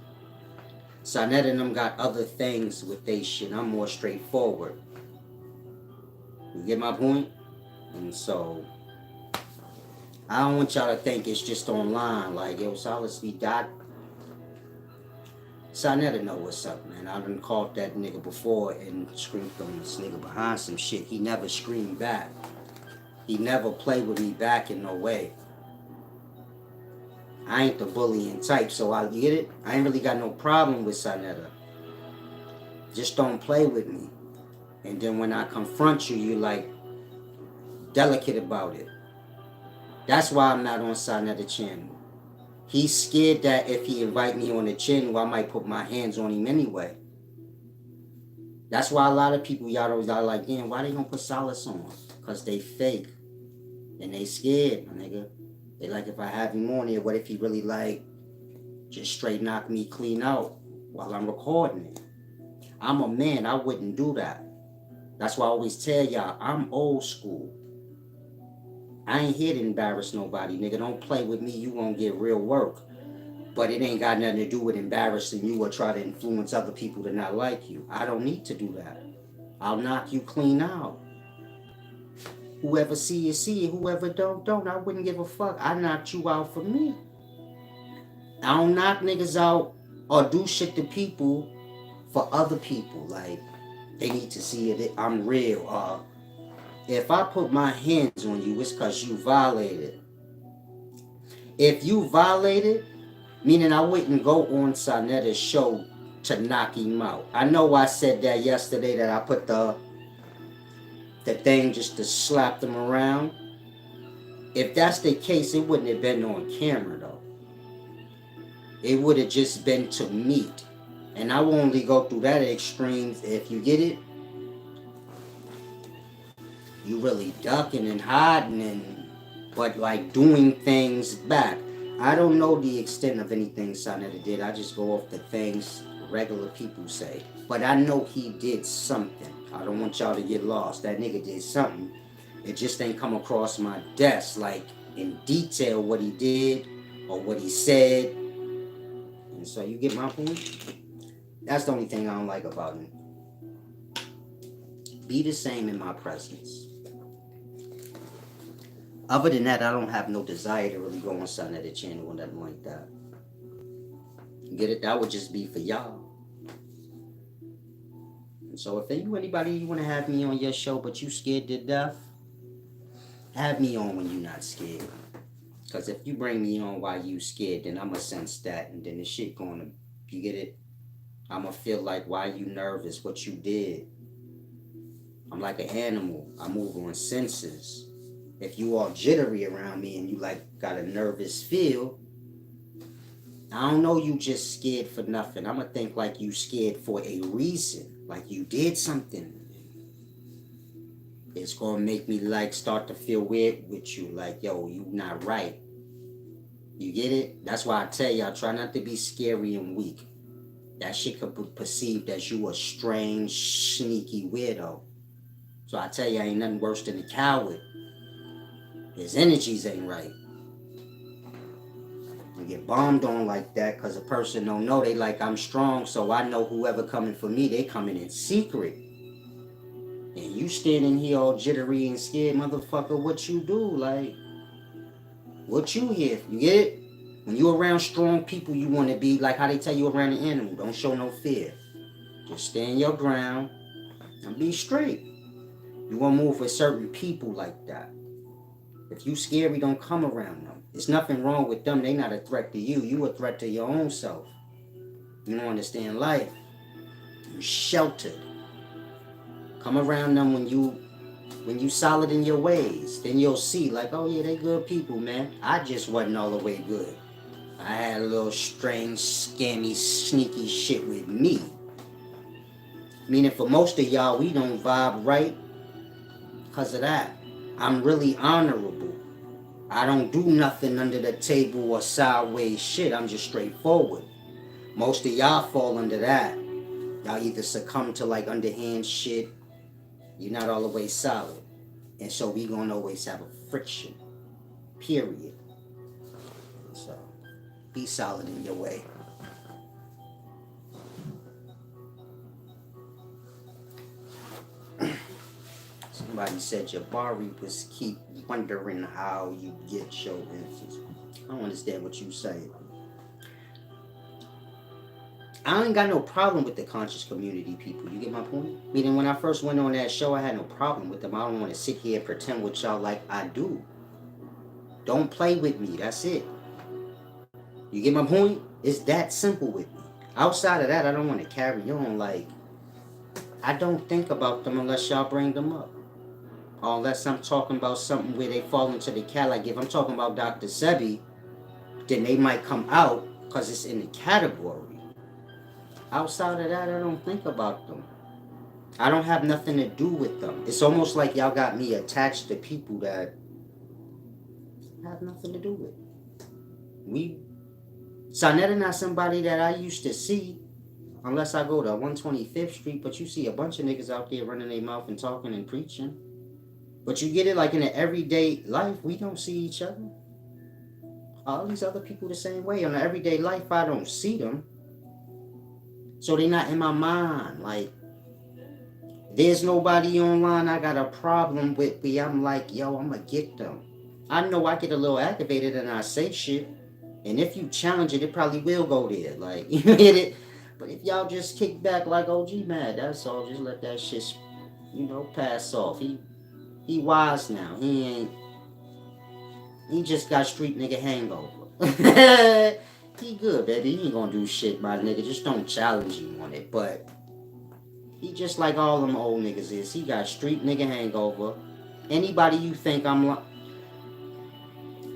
Sonetta and them got other things with they shit. I'm more straightforward. You get my point? And so, I don't want y'all to think it's just online. Like, yo, Silas, we got. Sonetta know what's up, man. I done called that nigga before and screamed on this nigga behind some shit. He never screamed back. He never played with me back in no way. I ain't the bullying type, so I get it. I ain't really got no problem with Sonetta. Just don't play with me. And then when I confront you, you like delicate about it. That's why I'm not on Sonetta channel. He's scared that if he invite me on the channel, I might put my hands on him anyway. That's why a lot of people, y'all like, damn, why they gonna put Silas on? Because they fake. And they scared, my nigga. They like, if I have him on here, what if he really like just straight knock me clean out while I'm recording it? I'm a man, I wouldn't do that. That's why I always tell y'all, I'm old school. I ain't here to embarrass nobody, nigga. Don't play with me, you won't get real work. But it ain't got nothing to do with embarrassing you or try to influence other people to not like you. I don't need to do that. I'll knock you clean out. Whoever see it, see it. Whoever don't. I wouldn't give a fuck. I knocked you out for me. I don't knock niggas out or do shit to people for other people. Like, they need to see it. I'm real. If I put my hands on you, it's because you violated. If you violated, meaning I wouldn't go on Sonetta's show to knock him out. I know I said that yesterday, that I put the thing just to slap them around. If that's the case, it wouldn't have been on camera though. It would have just been to meet. And I will only go through that extremes if you get it. You really ducking and hiding but like doing things back. I don't know the extent of anything Sonetta did. I just go off the things regular people say. But I know he did something. I don't want y'all to get lost. That nigga did something. It just ain't come across my desk like in detail what he did or what he said. And so you get my point? That's the only thing I don't like about him. Be the same in my presence. Other than that, I don't have no desire to really go on Sonetta channel or nothing like that. Get it? That would just be for y'all. And so if anybody you want to have me on your show but you scared to death, have me on when you're not scared. Because if you bring me on while you scared, then I'ma sense that, and then the shit gonna, you get it? I'ma feel like, why you nervous, what you did. I'm like an animal. I move on senses. If you all jittery around me and you like got a nervous feel, I don't know you just scared for nothing. I'ma think like you scared for a reason. Like you did something. It's gonna make me like start to feel weird with you. Like, yo, you not right. You get it? That's why I tell y'all, try not to be scary and weak. That shit could be perceived as you a strange, sneaky weirdo. So I tell you, ain't nothing worse than a coward. His energies ain't right. You get bombed on like that because a person don't know. They like, I'm strong, so I know whoever coming for me, they coming in secret. And you standing here all jittery and scared, motherfucker, what you do? Like, what you here? You get it? When you around strong people, you want to be like how they tell you around an animal. Don't show no fear. Just stand your ground and be straight. You want to move with certain people like that. If you scary, don't come around them. There's nothing wrong with them. They not a threat to you. You a threat to your own self. You don't understand life. You sheltered. Come around them when you solid in your ways. Then you'll see like, oh yeah, they good people, man. I just wasn't all the way good. I had a little strange, scammy, sneaky shit with me. Meaning for most of y'all, we don't vibe right because of that. I'm really honorable. I don't do nothing under the table or sideways shit. I'm just straightforward. Most of y'all fall under that. Y'all either succumb to like underhand shit. You're not all the way solid. And so we gonna always have a friction. Period. So be solid in your way. Somebody said Jabari was keep wondering how you get your answers. I don't understand what you say. I ain't got no problem with the conscious community people. You get my point? Meaning when I first went on that show, I had no problem with them. I don't want to sit here and pretend with y'all like I do. Don't play with me. That's it. You get my point? It's that simple with me. Outside of that, I don't want to carry on. Like, I don't think about them unless y'all bring them up. Or unless I'm talking about something where they fall into the cat. Like if I'm talking about Dr. Sebi, then they might come out because it's in the category. Outside of that, I don't think about them. I don't have nothing to do with them. It's almost like y'all got me attached to people that have nothing to do with. We Sonetta not somebody that I used to see unless I go to 125th Street, but you see a bunch of niggas out there running their mouth and talking and preaching. But you get it like in an everyday life, we don't see each other. All these other people the same way. On the everyday life, I don't see them. So they not in my mind. Like, there's nobody online I got a problem with where I'm like, yo, I'm gonna get them. I know I get a little activated and I say shit. And if you challenge it, it probably will go there. Like, you hit it. But if y'all just kick back like OG mad, that's all. Just let that shit, pass off. He wise now. He just got street nigga hangover. He good, baby. He ain't gonna do shit, my nigga. Just don't challenge him on it. But he just like all them old niggas is. He got street nigga hangover. Anybody you think I'm like,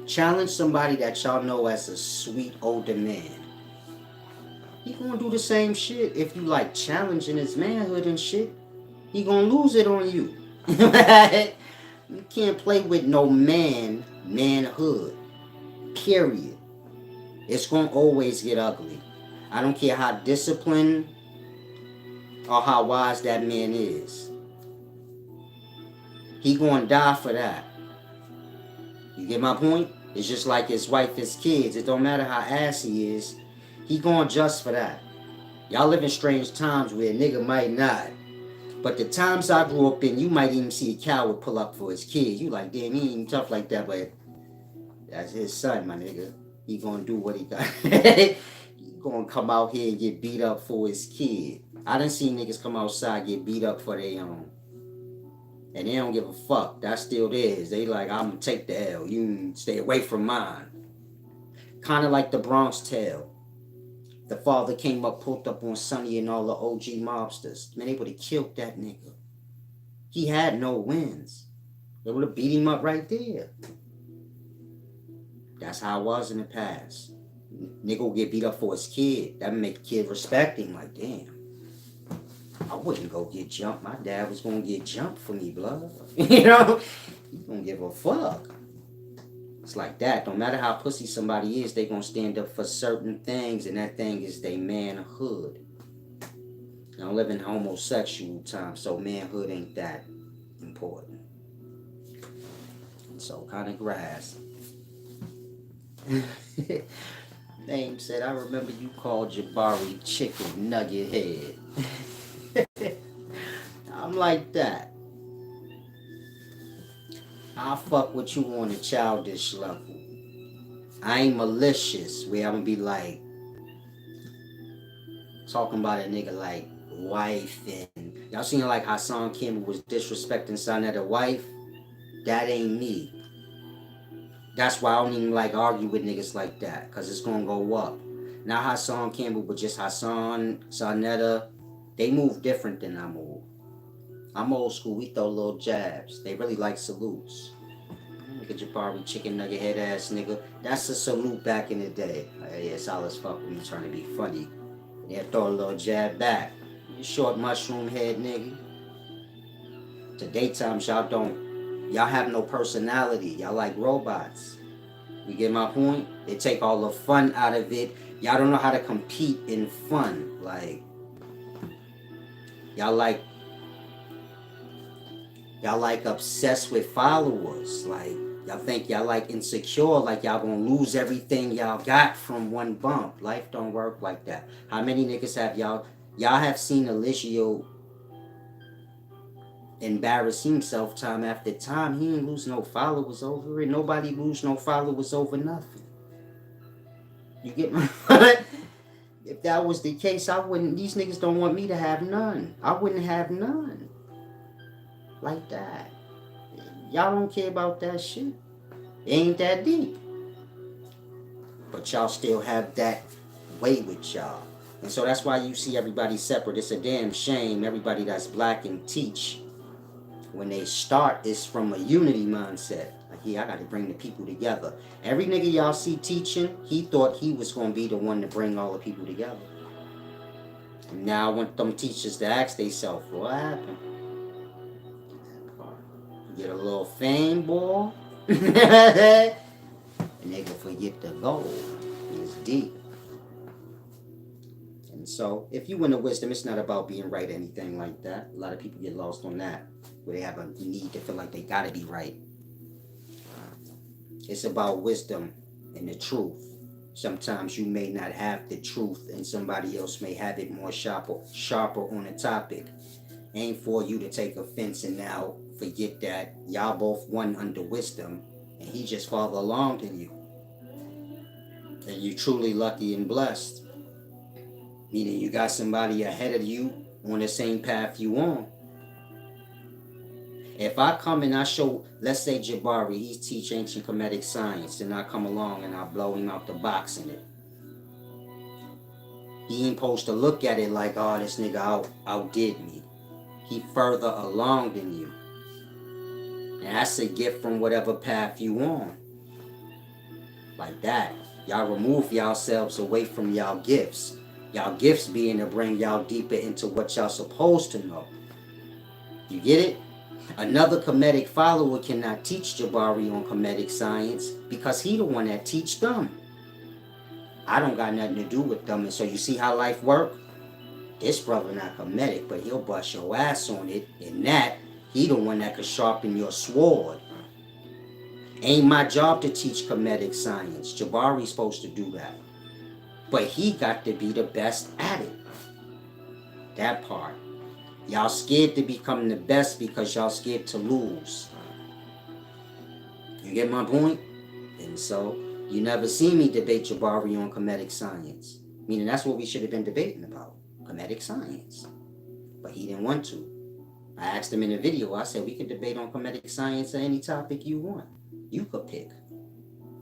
challenge somebody that y'all know as a sweet older man. He gonna do the same shit. If you like challenging his manhood and shit, he gonna lose it on you. You can't play with no manhood. Period. It's gonna always get ugly. I don't care how disciplined or how wise that man is. He gonna die for that. You get my point? It's just like his wife, his kids. It don't matter how ass he is. He gonna adjust for that. Y'all live in strange times where a nigga might not. But the times I grew up in, you might even see a coward pull up for his kids. You like, damn, he ain't even tough like that, but that's his son, my nigga. He gonna do what he got. He gonna come out here and get beat up for his kid. I done seen niggas come outside get beat up for their own. And they don't give a fuck. That's still theirs. They like, I'm gonna take the L. You stay away from mine. Kind of like the Bronx Tale. The father came up, pulled up on Sonny and all the OG mobsters. Man, they would have killed that nigga. He had no wins. They would have beat him up right there. That's how it was in the past. Nigga will get beat up for his kid. That make the kid respect him. Like, damn. I wouldn't go get jumped. My dad was gonna get jumped for me, blood. You know? He don't give a fuck. It's like that. No matter how pussy somebody is, they gonna stand up for certain things, and that thing is their manhood. I don't live in homosexual time, so manhood ain't that important. So kind of grass. Name said, I remember you called Jabari chicken nugget head. I'm like that. I'll fuck with you on a childish level. I ain't malicious where I'm gonna be like talking about a nigga like wife and y'all seen like Hassan Campbell was disrespecting son of the wife? That ain't me. That's why I don't even like argue with niggas like that, cause it's gonna go up. Not Hassan Campbell, but just Hassan, Sonetta. They move different than I move. I'm old school. We throw little jabs. They really like salutes. Nigga Jabari chicken nugget head ass nigga. That's a salute back in the day. Like, yeah, solid as fuck when you trying to be funny. They'll throw a little jab back. You short mushroom head nigga. To daytimes y'all have no personality. Y'all like robots. You get my point? They take all the fun out of it. Y'all don't know how to compete in fun. Like y'all like obsessed with followers. Like y'all think y'all like insecure, like y'all gonna lose everything y'all got from one bump. Life don't work like that. How many niggas have y'all have seen Eligio embarrass himself time after time? He ain't lose no followers over it. Nobody lose no followers over nothing. You get my if that was the case, I wouldn't. These niggas don't want me to have none. I wouldn't have none. Like that. Y'all don't care about that shit. It ain't that deep. But y'all still have that way with y'all. And so that's why you see everybody separate. It's a damn shame. Everybody that's black and teach, when they start, it's from a unity mindset. Like, yeah, I got to bring the people together. Every nigga y'all see teaching, he thought he was going to be the one to bring all the people together. Now I want them teachers to ask themselves, what happened? Get a little fame, boy. And they can forget the goal. It's deep. And so, if you win the wisdom, it's not about being right or anything like that. A lot of people get lost on that, where they have a need to feel like they gotta be right. It's about wisdom and the truth. Sometimes you may not have the truth, and somebody else may have it more sharper on the topic. Ain't for you to take offense and now forget that y'all both won under wisdom, and he just farther along than you. And you're truly lucky and blessed. Meaning you got somebody ahead of you on the same path you on. If I come and I show, let's say Jabari, he's teach ancient Kemetic science, and I come along and I blow him out the box in it. He ain't supposed to look at it like, oh, this nigga outdid me. He further along than you. And that's a gift from whatever path you on. Like that. Y'all remove yourselves away from y'all gifts. Y'all gifts being to bring y'all deeper into what y'all supposed to know. You get it? Another Kemetic follower cannot teach Jabari on Kemetic science because he the one that teach them. I don't got nothing to do with them. And so you see how life work? This brother not Kemetic, but he'll bust your ass on it. And that, he the one that could sharpen your sword. Ain't my job to teach Kemetic science. Jabari's supposed to do that. But he got to be the best at it. That part. Y'all scared to become the best because y'all scared to lose. You get my point? And so, you never see me debate Jabari on Kemetic science. Meaning that's what we should have been debating about. Kemetic science. But he didn't want to. I asked him in a video, I said, we could debate on Kemetic science or any topic you want. You could pick.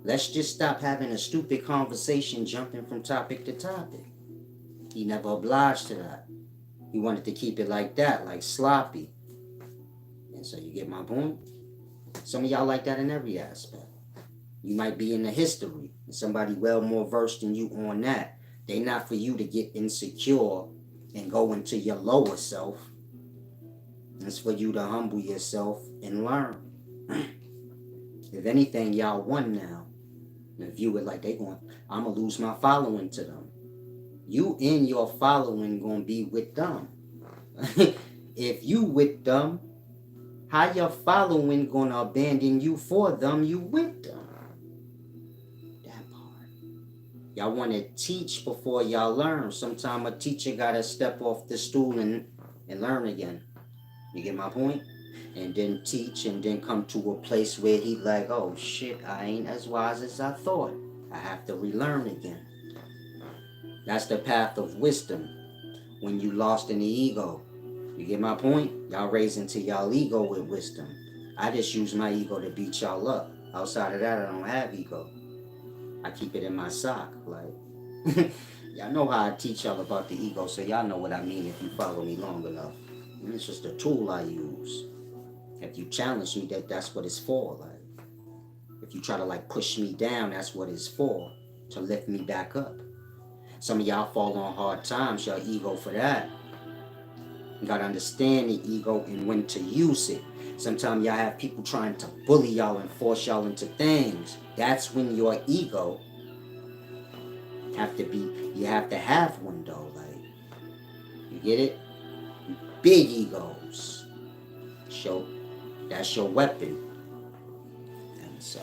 Let's just stop having a stupid conversation jumping from topic to topic. He never obliged to that. He wanted to keep it like that, like sloppy. And so you get my point? Some of y'all like that in every aspect. You might be in the history, and somebody well more versed than you on that. They not for you to get insecure and go into your lower self. It's for you to humble yourself and learn. If anything, y'all won now. And view it like I'm going to lose my following to them. You and your following going to be with them. If you with them, how your following going to abandon you for them? You with them. That part. Y'all want to teach before y'all learn. Sometimes a teacher got to step off the stool and learn again. You get my point? And then teach and then come to a place where he like, oh shit, I ain't as wise as I thought. I have to relearn again. That's the path of wisdom when you lost in the ego. You get my point? Y'all raise into y'all ego with wisdom. I just use my ego to beat y'all up. Outside of that, I don't have ego. I keep it in my sock. Like, y'all know how I teach y'all about the ego, so y'all know what I mean if you follow me long enough. And it's just a tool I use. If you challenge me, that's what it's for. Like, if you try to like push me down, that's what it's for. To lift me back up. Some of y'all fall on hard times, your ego for that. You gotta understand the ego and when to use it. Sometimes y'all have people trying to bully y'all and force y'all into things. That's when your ego you have to have one though. Like, you get it? Big egos. That's your weapon. And so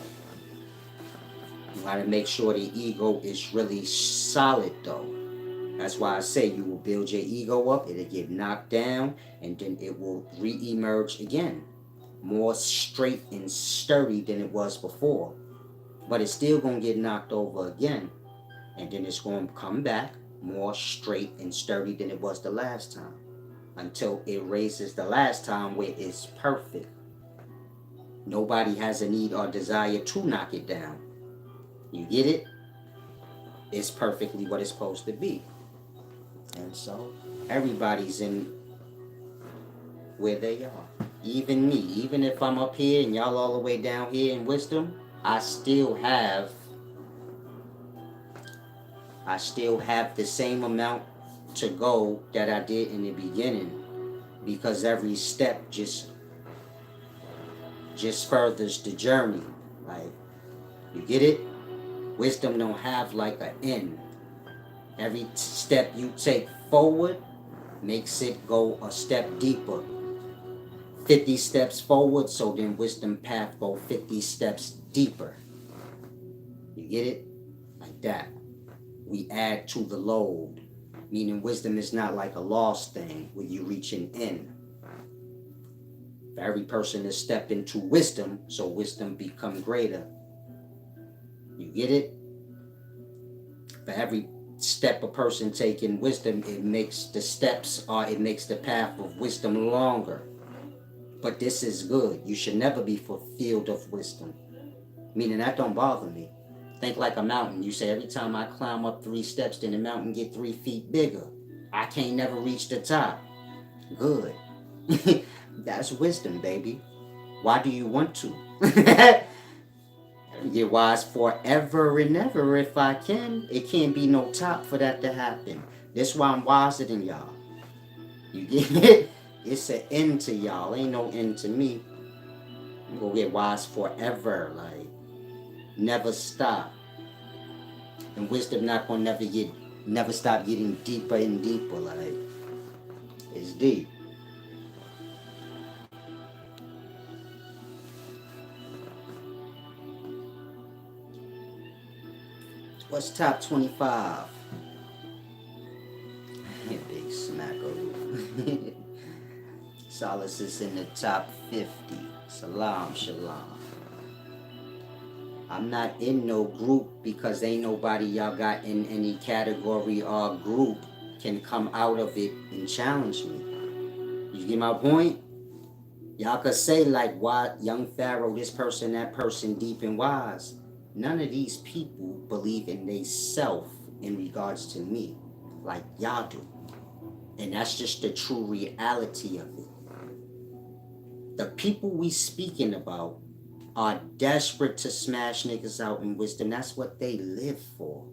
you gotta make sure the ego is really solid though. That's why I say you will build your ego up, it'll get knocked down, and then it will re-emerge again. More straight and sturdy than it was before. But it's still gonna get knocked over again. And then it's gonna come back more straight and sturdy than it was the last time. Until it raises the last time where it's perfect. Nobody has a need or desire to knock it down. You get it? It's perfectly what it's supposed to be. And so, everybody's in where they are. Even me. Even if I'm up here and y'all all the way down here in wisdom, I still have the same amount to go that I did in the beginning, because every step just furthers the journey. Like, you get it? Wisdom don't have like an end. Every step you take forward makes it go a step deeper. 50 steps forward, so then wisdom path go 50 steps deeper. You get it? Like that. We add to the load. Meaning wisdom is not like a lost thing where you reach an end. For every person to step into wisdom, so wisdom become greater. You get it? For every step a person take in wisdom, it makes the steps, or it makes the path of wisdom longer. But this is good. You should never be fulfilled of wisdom. Meaning that don't bother me. Think like a mountain. You say every time I climb up 3 steps, then the mountain get 3 feet bigger. I can't never reach the top. Good. That's wisdom, baby. Why do you want to? Get wise forever and ever if I can. It can't be no top for that to happen. That's why I'm wiser than y'all. You get it? It's an end to y'all. Ain't no end to me. I'm gonna get wise forever. Like, never stop. And wisdom not gonna never stop getting deeper and deeper. Like, it's deep. What's top 25? Big smackaroo. Solace is in the top 50. Salam, shalom. I'm not in no group because ain't nobody y'all got in any category or group can come out of it and challenge me. You get my point? Y'all could say like, why young Pharaoh, this person, that person, deep and wise. None of these people believe in they self in regards to me like y'all do. And that's just the true reality of it. The people we speaking about are desperate to smash niggas out in wisdom. That's what they live for.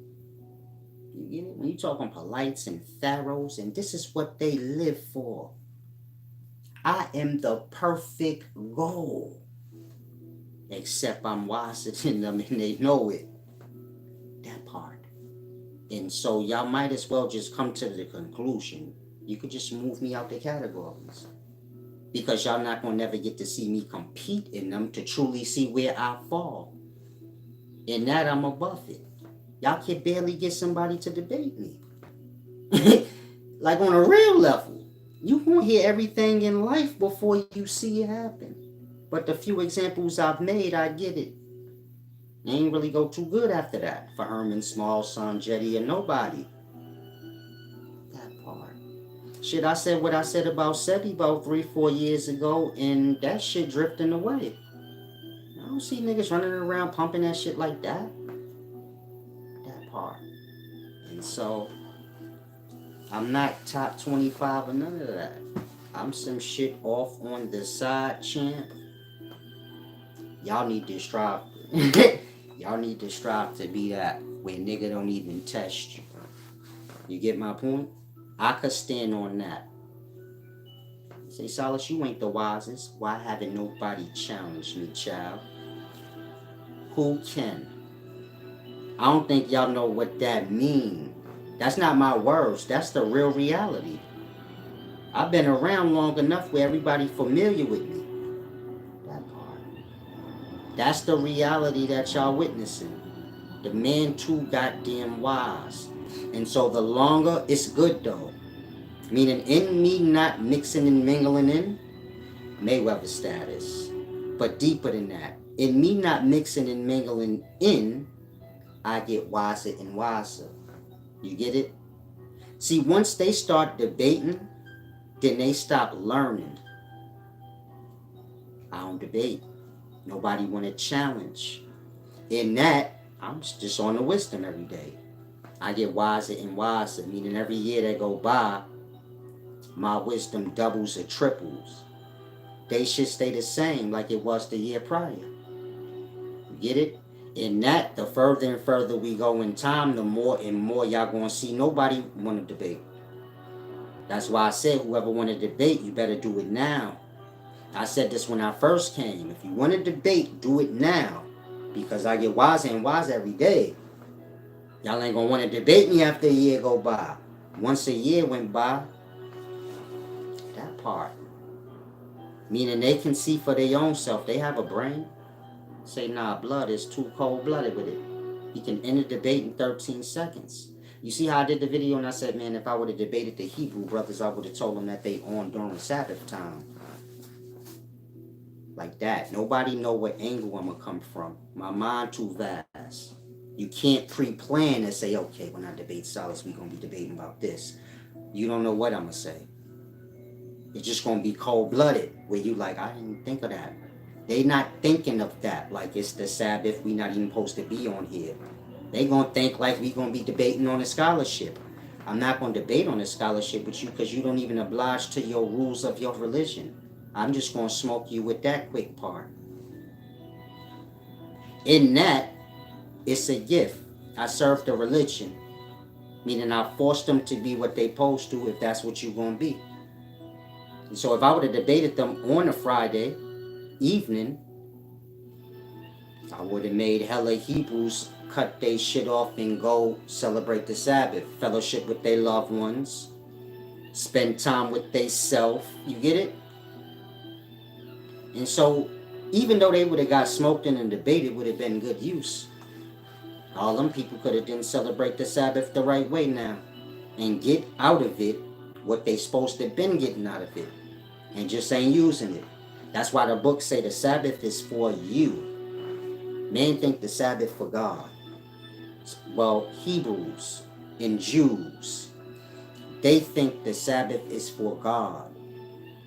You get it? When you talking polites and pharaohs, and this is what they live for. I am the perfect goal. Except I'm wiser than them and they know it. That part. And so y'all might as well just come to the conclusion. You could just move me out the categories. Because y'all not gonna never get to see me compete in them to truly see where I fall. In that I'm above it. Y'all can barely get somebody to debate me. Like on a real level. You gonna hear everything in life before you see it happen. But the few examples I've made, I get it. They ain't really go too good after that. For Herman Small, Son, Jetty, and nobody. That part. Shit, I said what I said about Sebi about 3-4 years ago, and that shit drifting away. I don't see niggas running around pumping that shit like that. That part. And so, I'm not top 25 or none of that. I'm some shit off on the side, champ. Y'all need to strive. Y'all need to strive to be that where nigga don't even test you. You get my point? I could stand on that. Say, Solace, you ain't the wisest. Why haven't nobody challenged me, child? Who can? I don't think y'all know what that means. That's not my words. That's the real reality. I've been around long enough where everybody familiar with me. That part. That's the reality that y'all witnessing. The man too goddamn wise. And so the longer, it's good though. Meaning in me not mixing and mingling in, Mayweather status. But deeper than that, in me not mixing and mingling in, I get wiser and wiser. You get it? See, once they start debating, then they stop learning. I don't debate. Nobody want to challenge. In that, I'm just on the wisdom every day. I get wiser and wiser, meaning every year that go by, my wisdom doubles or triples. They should stay the same like it was the year prior. You get it? In that, the further and further we go in time, the more and more y'all gonna see nobody want to debate. That's why I said whoever want to debate, you better do it now. I said this when I first came. If you want to debate, do it now. Because I get wiser and wiser every day. Y'all ain't gonna want to debate me after a year go by. Once a year went by, that part. Meaning they can see for their own self. They have a brain. Say, nah, blood is too cold-blooded with it. He can end a debate in 13 seconds. You see how I did the video and I said, man, if I would have debated the Hebrew brothers, I would have told them that they on during Sabbath time. Like that. Nobody know what angle I'm going to come from. My mind too vast. You can't pre-plan and say, okay, when I debate Solace, we're going to be debating about this. You don't know what I'm going to say. It's just going to be cold-blooded where you like, I didn't think of that. They not thinking of that like it's the Sabbath, we not even supposed to be on here. They gonna think like we gonna be debating on a scholarship. I'm not gonna debate on a scholarship with you because you don't even oblige to your rules of your religion. I'm just gonna smoke you with that quick part. In that, it's a gift. I serve the religion, meaning I force them to be what they supposed to if that's what you gonna be. And so if I would have debated them on a Friday evening, I would have made hella Hebrews cut their shit off and go celebrate the Sabbath, fellowship with their loved ones, spend time with they self. You get it? And so, even though they would have got smoked in and debated, would have been good use. All them people could have didn't celebrate the Sabbath the right way now, and get out of it what they supposed to have been getting out of it, and just ain't using it. That's why the books say the Sabbath is for you. Men think the Sabbath for God. Well, Hebrews and Jews, they think the Sabbath is for God.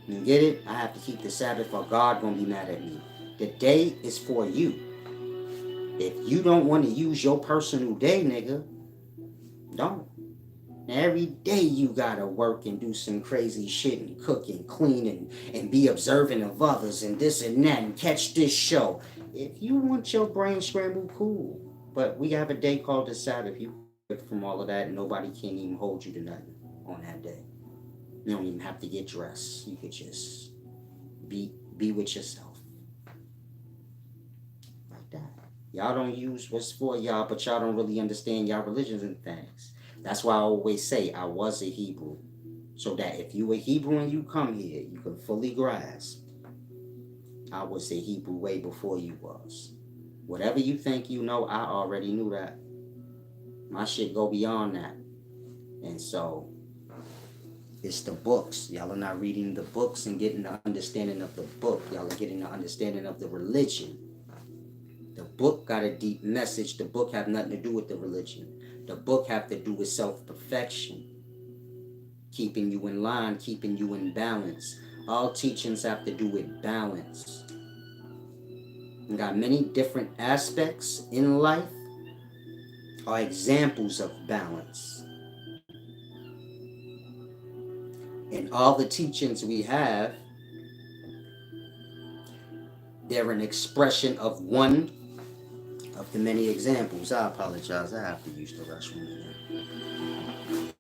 You get it? I have to keep the Sabbath or God gonna be mad at me. The day is for you. If you don't want to use your personal day, nigga, don't. Every day you gotta work and do some crazy shit and cook and clean and be observant of others and this and that and catch this show. If you want your brain scrambled, cool. But we have a day called the Sabbath. You get from all of that and nobody can even hold you to nothing on that day. You don't even have to get dressed. You could just be with yourself. Like that. Y'all don't use what's for y'all, but y'all don't really understand y'all religions and things. That's why I always say I was a Hebrew. So that if you a Hebrew and you come here, you can fully grasp I was a Hebrew way before you was. Whatever you think you know, I already knew that. My shit go beyond that. And so it's the books. Y'all are not reading the books and getting the understanding of the book. Y'all are getting the understanding of the religion. The book got a deep message. The book have nothing to do with the religion. The book have to do with self-perfection. Keeping you in line, keeping you in balance. All teachings have to do with balance. You got many different aspects in life are examples of balance. And all the teachings we have, they're an expression of one of the many examples. I apologize. I have to use the restroom again.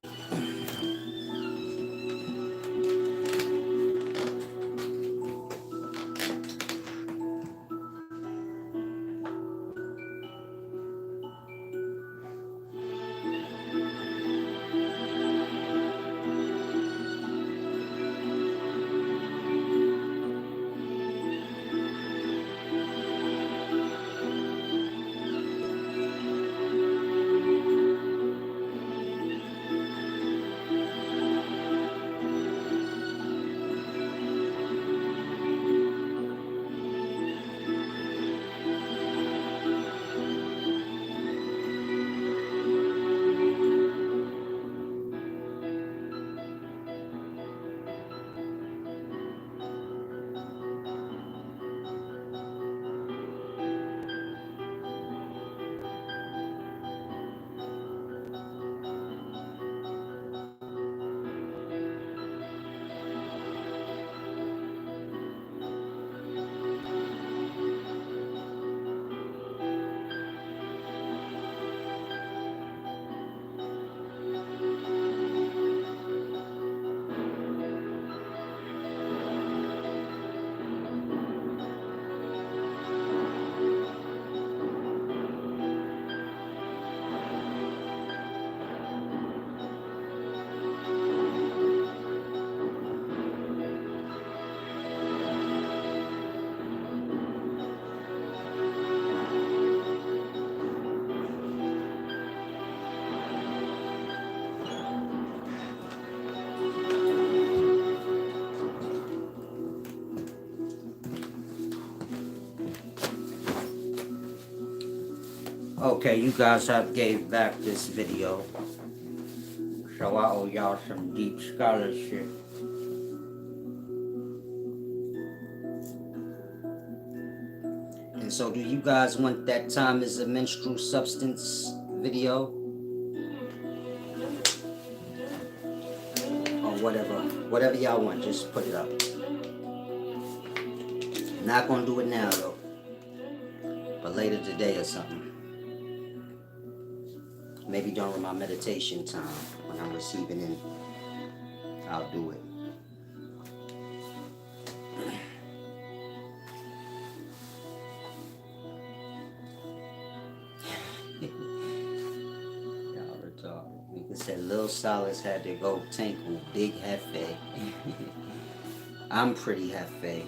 Okay, you guys have gave back this video, so I owe y'all some deep scholarship. And so do you guys want that time is a menstrual substance video? Or whatever y'all want, just put it up. Not gonna do it now though, but later today or something. Maybe during my meditation time when I'm receiving in, I'll do it. Y'all retarded. Nigga said Lil Solace had to go tinkle Big Hefe. I'm pretty Hefe.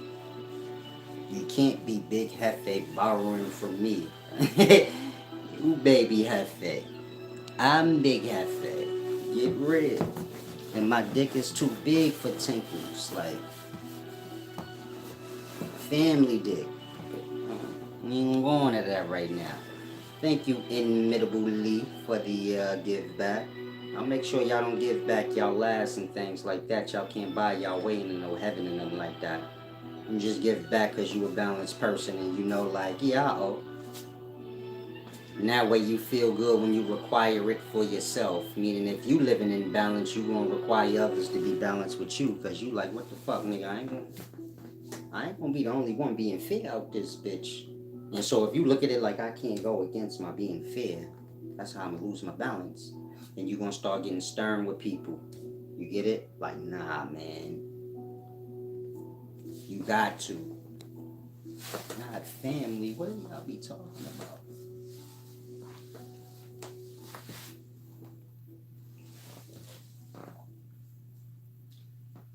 You can't be Big Hefe borrowing from me. You baby Hefe. I'm Big Hefe. Get rid. And my dick is too big for tinkles. Like, family dick. We ain't going to that right now. Thank you, Inimitable Lee, for the give back. I'll make sure y'all don't give back y'all last and things like that. Y'all can't buy y'all way into no heaven and nothing like that. You just give back because you a balanced person and you know, like, yeah, I owe. And that way you feel good when you require it for yourself. Meaning if you living in balance, you gonna require others to be balanced with you. Because you like, what the fuck, nigga? I ain't gonna be the only one being fair out this bitch. And so if you look at it like I can't go against my being fair, that's how I'm gonna lose my balance. And you're gonna start getting stern with people. You get it? Like, nah, man. You got to. Not family. What do y'all be talking about?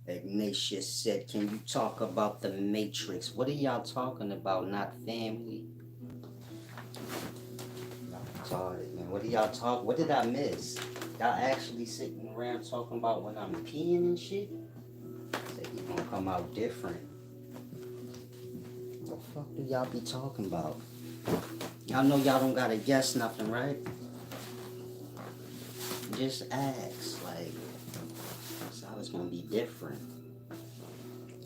Ignatius said, can you talk about the Matrix? What are y'all talking about? Not family. Y'all retarded, man. What are y'all talking? What did I miss? Y'all actually sitting around talking about when I'm peeing and shit? Say he gonna come out different. What the fuck do y'all be talking about? Y'all know y'all don't gotta guess nothing, right? Just ask, like, so it's gonna be different.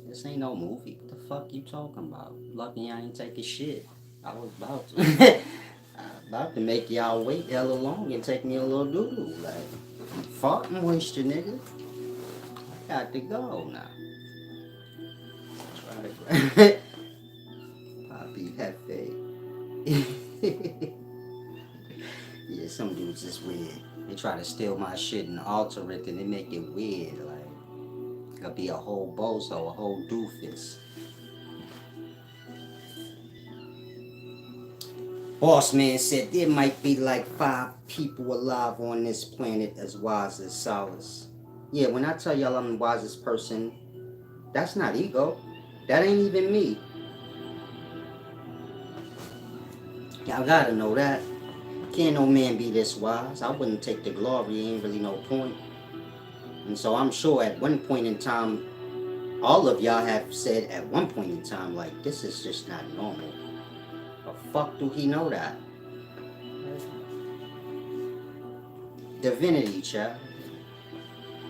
This ain't no movie. What the fuck you talking about? Lucky I ain't taking shit. I was about to. I was about to make y'all wait hella long and take me a little doodle. Like, fart moisture, nigga. I got to go now. Try to Poppy Hefe. Yeah, some dudes is weird. They try to steal my shit and alter it and they make it weird. Like, it'll be a whole bozo, a whole doofus. Boss man said there might be like 5 people alive on this planet as wise as Solace. Yeah, when I tell y'all I'm the wisest person, that's not ego. That ain't even me. Y'all gotta know that. Can't no man be this wise. I wouldn't take the glory, ain't really no point. And so I'm sure at one point in time, all of y'all have said at one point in time, like, this is just not normal. The fuck do he know that? Divinity, child.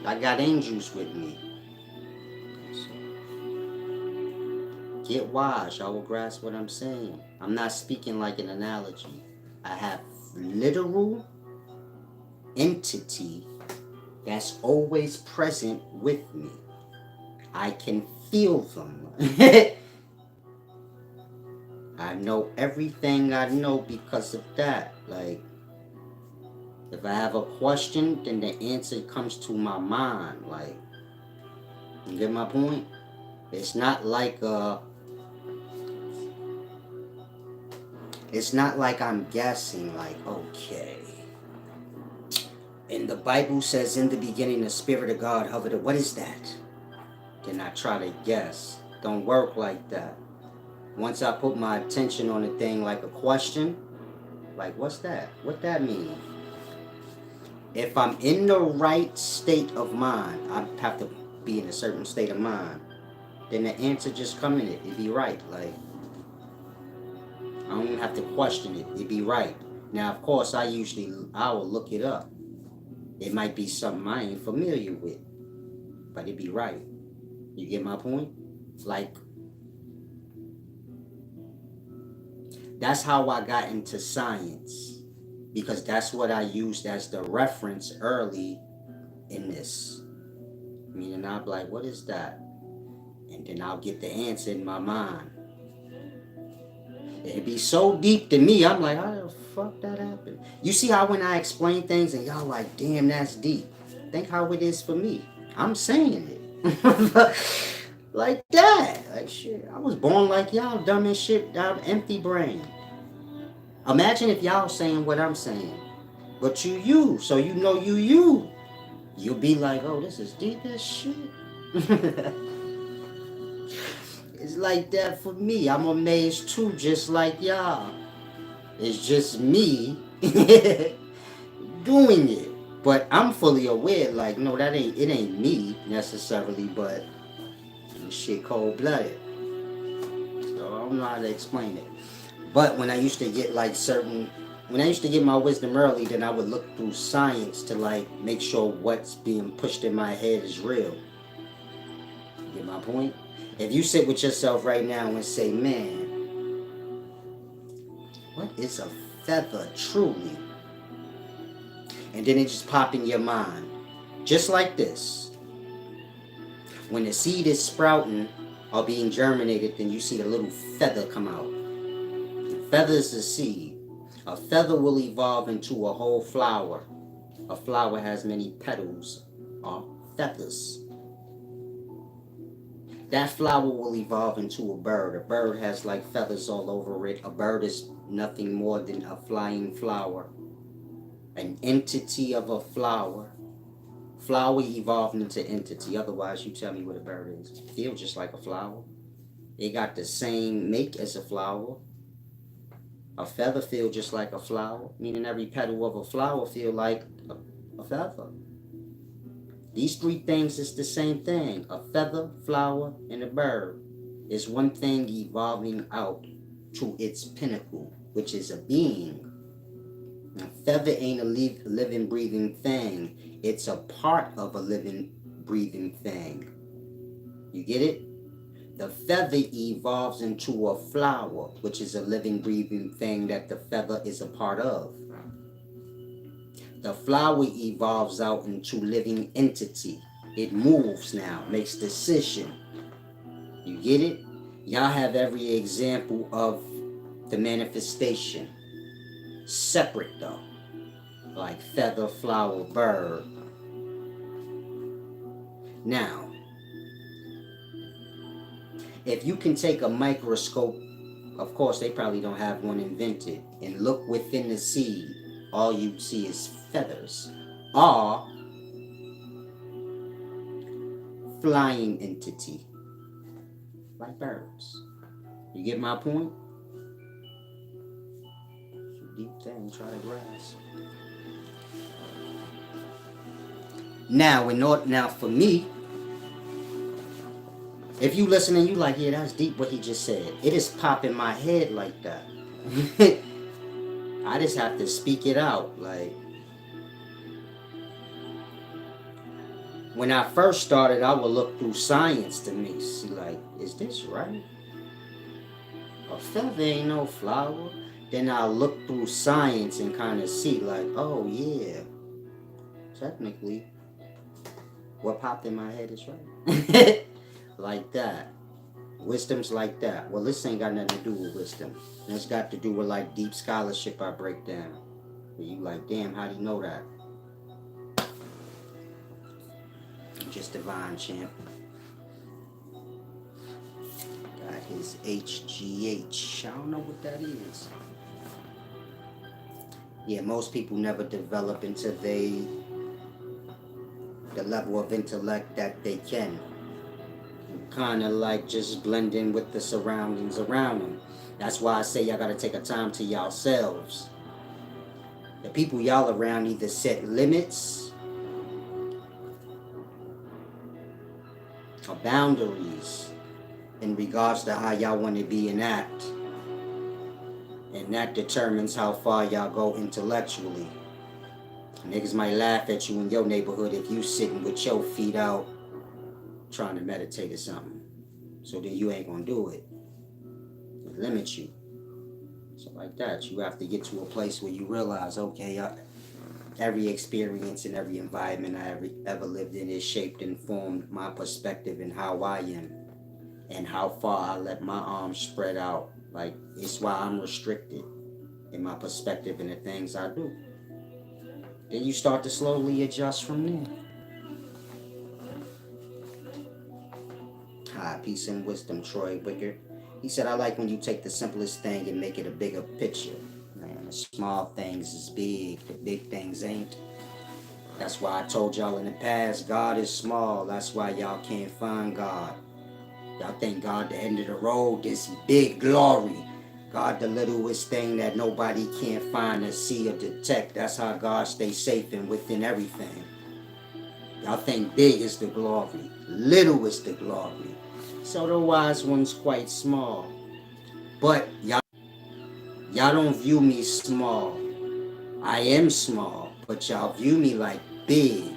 I got angels with me. So, get wise, y'all will grasp what I'm saying. I'm not speaking like an analogy. I have literal entity that's always present with me. I can feel them. I know everything I know because of that. Like, if I have a question, then the answer comes to my mind. Like, you get my point? It's not like I'm guessing. Like, okay. And the Bible says, in the beginning, the Spirit of God hovered. What is that? Then I try to guess. Don't work like that. Once I put my attention on a thing like a question, like, what's that? What that mean? If I'm in the right state of mind, I have to be in a certain state of mind, then the answer just come in it. It'd be right. Like, I don't even have to question it. It'd be right. Now, of course, I will look it up. It might be something I ain't familiar with, but it be right. You get my point? Like, that's how I got into science, because that's what I used as the reference early in this. Meaning, I'll be like, what is that? And then I'll get the answer in my mind. It'd be so deep to me, I'm like, how the fuck that happened? You see how when I explain things and y'all like, damn, that's deep. Think how it is for me. I'm saying it. Like that. Like shit. I was born like y'all, dumb as shit, down empty brain. Imagine if y'all saying what I'm saying. But you. So you know you. You'll be like, oh, this is deep as shit. It's like that for me. I'm amazed too, just like y'all. It's just me doing it. But I'm fully aware, like, no, it ain't me necessarily, but shit cold blooded. So I don't know how to explain it. But when I used to get when I used to get my wisdom early, then I would look through science to like make sure what's being pushed in my head is real. You get my point? If you sit with yourself right now and say, man, what is a feather truly? And then it just pop in your mind. Just like this. When the seed is sprouting or being germinated, then you see the little feather come out. The feather is the seed. A feather will evolve into a whole flower. A flower has many petals or feathers. That flower will evolve into a bird. A bird has like feathers all over it. A bird is nothing more than a flying flower. An entity of a flower. Flower evolved into entity. Otherwise, you tell me what a bird is. It feels just like a flower. It got the same make as a flower. A feather feel just like a flower, meaning every petal of a flower feel like a feather. These three things is the same thing. A feather, flower, and a bird is one thing evolving out to its pinnacle, which is a being. A feather ain't a living, breathing thing. It's a part of a living, breathing thing. You get it? The feather evolves into a flower, which is a living, breathing thing that the feather is a part of. The flower evolves out into living entity. It moves now, makes decision. You get it? Y'all have every example of the manifestation. Separate though. Like feather, flower, bird. Now, if you can take a microscope, of course they probably don't have one invented, and look within the seed, all you see is feathers or flying entity, like birds. You get my point? It's a deep thing, try to grasp. Now for me, if you listen and you like, yeah, that's deep what he just said. It is pop in my head like that. I just have to speak it out. Like, when I first started, I would look through science to me, see like, is this right? A feather ain't no flower. Then I'll look through science and kind of see like, oh yeah, technically, what popped in my head is right. Like that. Wisdom's like that. Well, this ain't got nothing to do with wisdom. It's got to do with like deep scholarship I break down. Where you like, damn, how do you know that? I'm just divine champ. Got his HGH. I don't know what that is. Yeah, most people never develop into the level of intellect that they can. Kind of like just blend in with the surroundings around them. That's why I say y'all gotta take a time to yourselves. The people y'all around either set limits or boundaries in regards to how y'all want to be and act. And And that determines how far y'all go intellectually. Niggas might laugh at you in your neighborhood if you sitting with your feet out trying to meditate or something. So then you ain't gonna do it. It limits you. So like that, you have to get to a place where you realize, okay, every experience and every environment I ever lived in is shaped and formed my perspective and how I am and how far I let my arms spread out. Like, it's why I'm restricted in my perspective and the things I do. Then you start to slowly adjust from there. Hi, peace and wisdom, Troy Wicker. He said, I like when you take the simplest thing and make it a bigger picture. Man, the small things is big, the big things ain't. That's why I told y'all in the past, God is small. That's why y'all can't find God. Y'all think God the end of the road, this big glory. God the littlest thing that nobody can't find or see or detect. That's how God stays safe and within everything. Y'all think big is the glory, little is the glory. So the wise one's quite small. But y'all don't view me small. I am small, but y'all view me like big.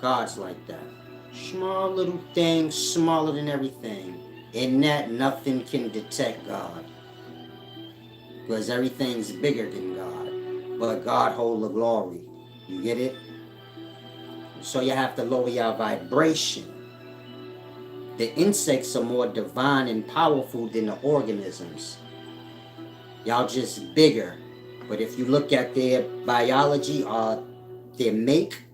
God's like that. Small little thing, smaller than everything. In that, nothing can detect God. Because everything's bigger than God. But God hold the glory. You get it? So you have to lower your vibration. The insects are more divine and powerful than the organisms. Y'all just bigger. But if you look at their biology or their make,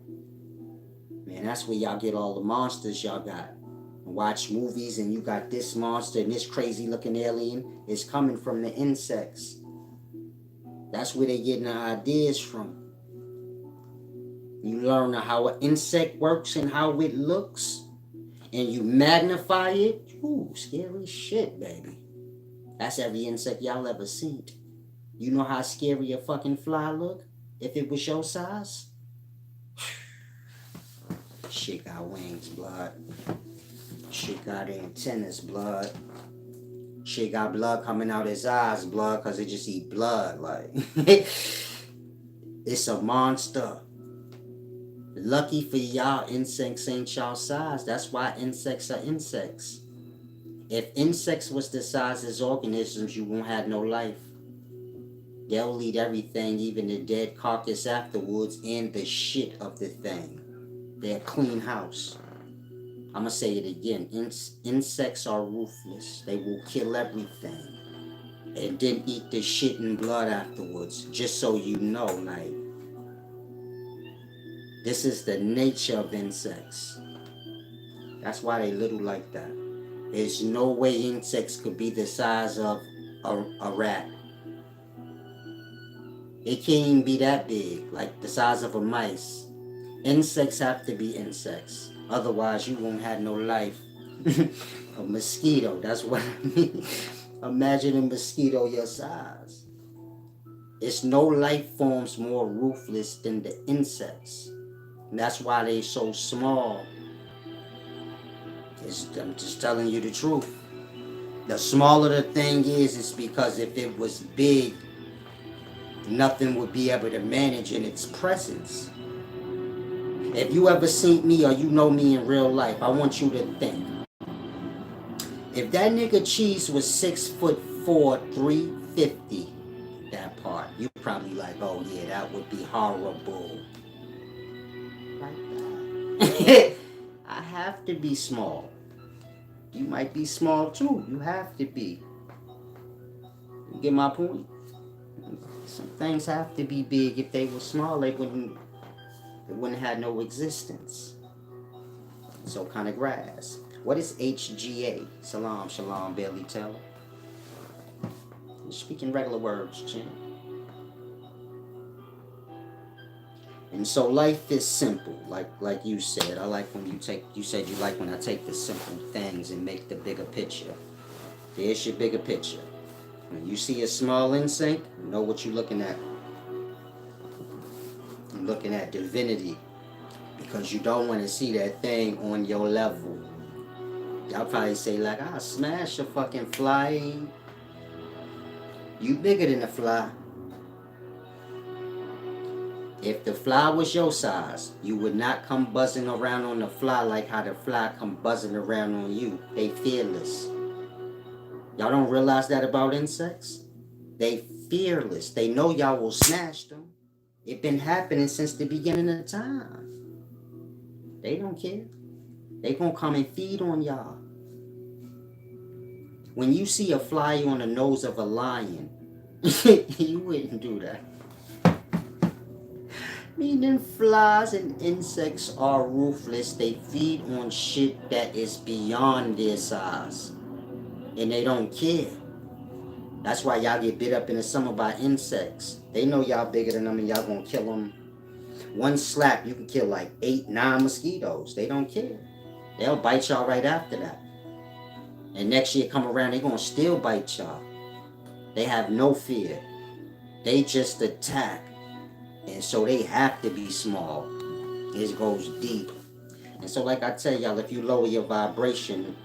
man, that's where y'all get all the monsters y'all got. Watch movies and you got this monster and this crazy looking alien is coming from the insects. That's where they getting the ideas from. You learn how an insect works and how it looks, and you magnify it. Ooh, scary shit, baby. That's every insect y'all ever seen. You know how scary a fucking fly look? If it was your size? Shit got wings, blood. Shit got antennas, blood. Shit got blood coming out his eyes, blood, because it just eat blood. Like, it's a monster. Lucky for y'all, insects ain't y'all size. That's why insects are insects. If insects was the size as organisms, you won't have no life. They'll eat everything, even the dead carcass afterwards, and the shit of the thing. They're a clean house. I'm gonna say it again. Insects are ruthless. They will kill everything and then eat the shit and blood afterwards. Just so you know, like, this is the nature of insects. That's why they little like that. There's no way insects could be the size of a rat. It can't even be that big, like the size of a mice. Insects have to be insects. Otherwise, you won't have no life. A mosquito, that's what I mean. Imagine a mosquito your size. It's no life forms more ruthless than the insects. And that's why they so small. I'm just telling you the truth. The smaller the thing is, it's because if it was big, nothing would be able to manage in its presence. If you ever seen me or you know me in real life, I want you to think. If that nigga Cheese was 6'4", 350, that part, you probably like, oh yeah, that would be horrible. Like that. I have to be small. You might be small too. You have to be. You get my point? Some things have to be big. If they were small, they wouldn't have no existence. So kind of grass. What is HGA? Salam, shalom, Bailey Taylor. You're speaking regular words, Jim. And so life is simple, like you said. I like when you said you like when I take the simple things and make the bigger picture. There's your bigger picture. When you see a small insect, you know what you're looking at. You're looking at divinity. Because you don't want to see that thing on your level. Y'all probably say like, I'll smash a fucking fly. You bigger than the fly. If the fly was your size, you would not come buzzing around on the fly like how the fly come buzzing around on you. They fearless. Y'all don't realize that about insects? They fearless. They know y'all will smash them. It been happening since the beginning of time. They don't care. They gonna come and feed on y'all. When you see a fly on the nose of a lion, you wouldn't do that. Meaning flies and insects are ruthless. They feed on shit that is beyond their size. And they don't care. That's why y'all get bit up in the summer by insects. They know y'all bigger than them and y'all gonna kill them. One slap, you can kill like 8, 9 mosquitoes. They don't care. They'll bite y'all right after that. And next year come around, they gonna still bite y'all. They have no fear. They just attack. And so they have to be small. It goes deep. And so like I tell y'all, if you lower your vibration,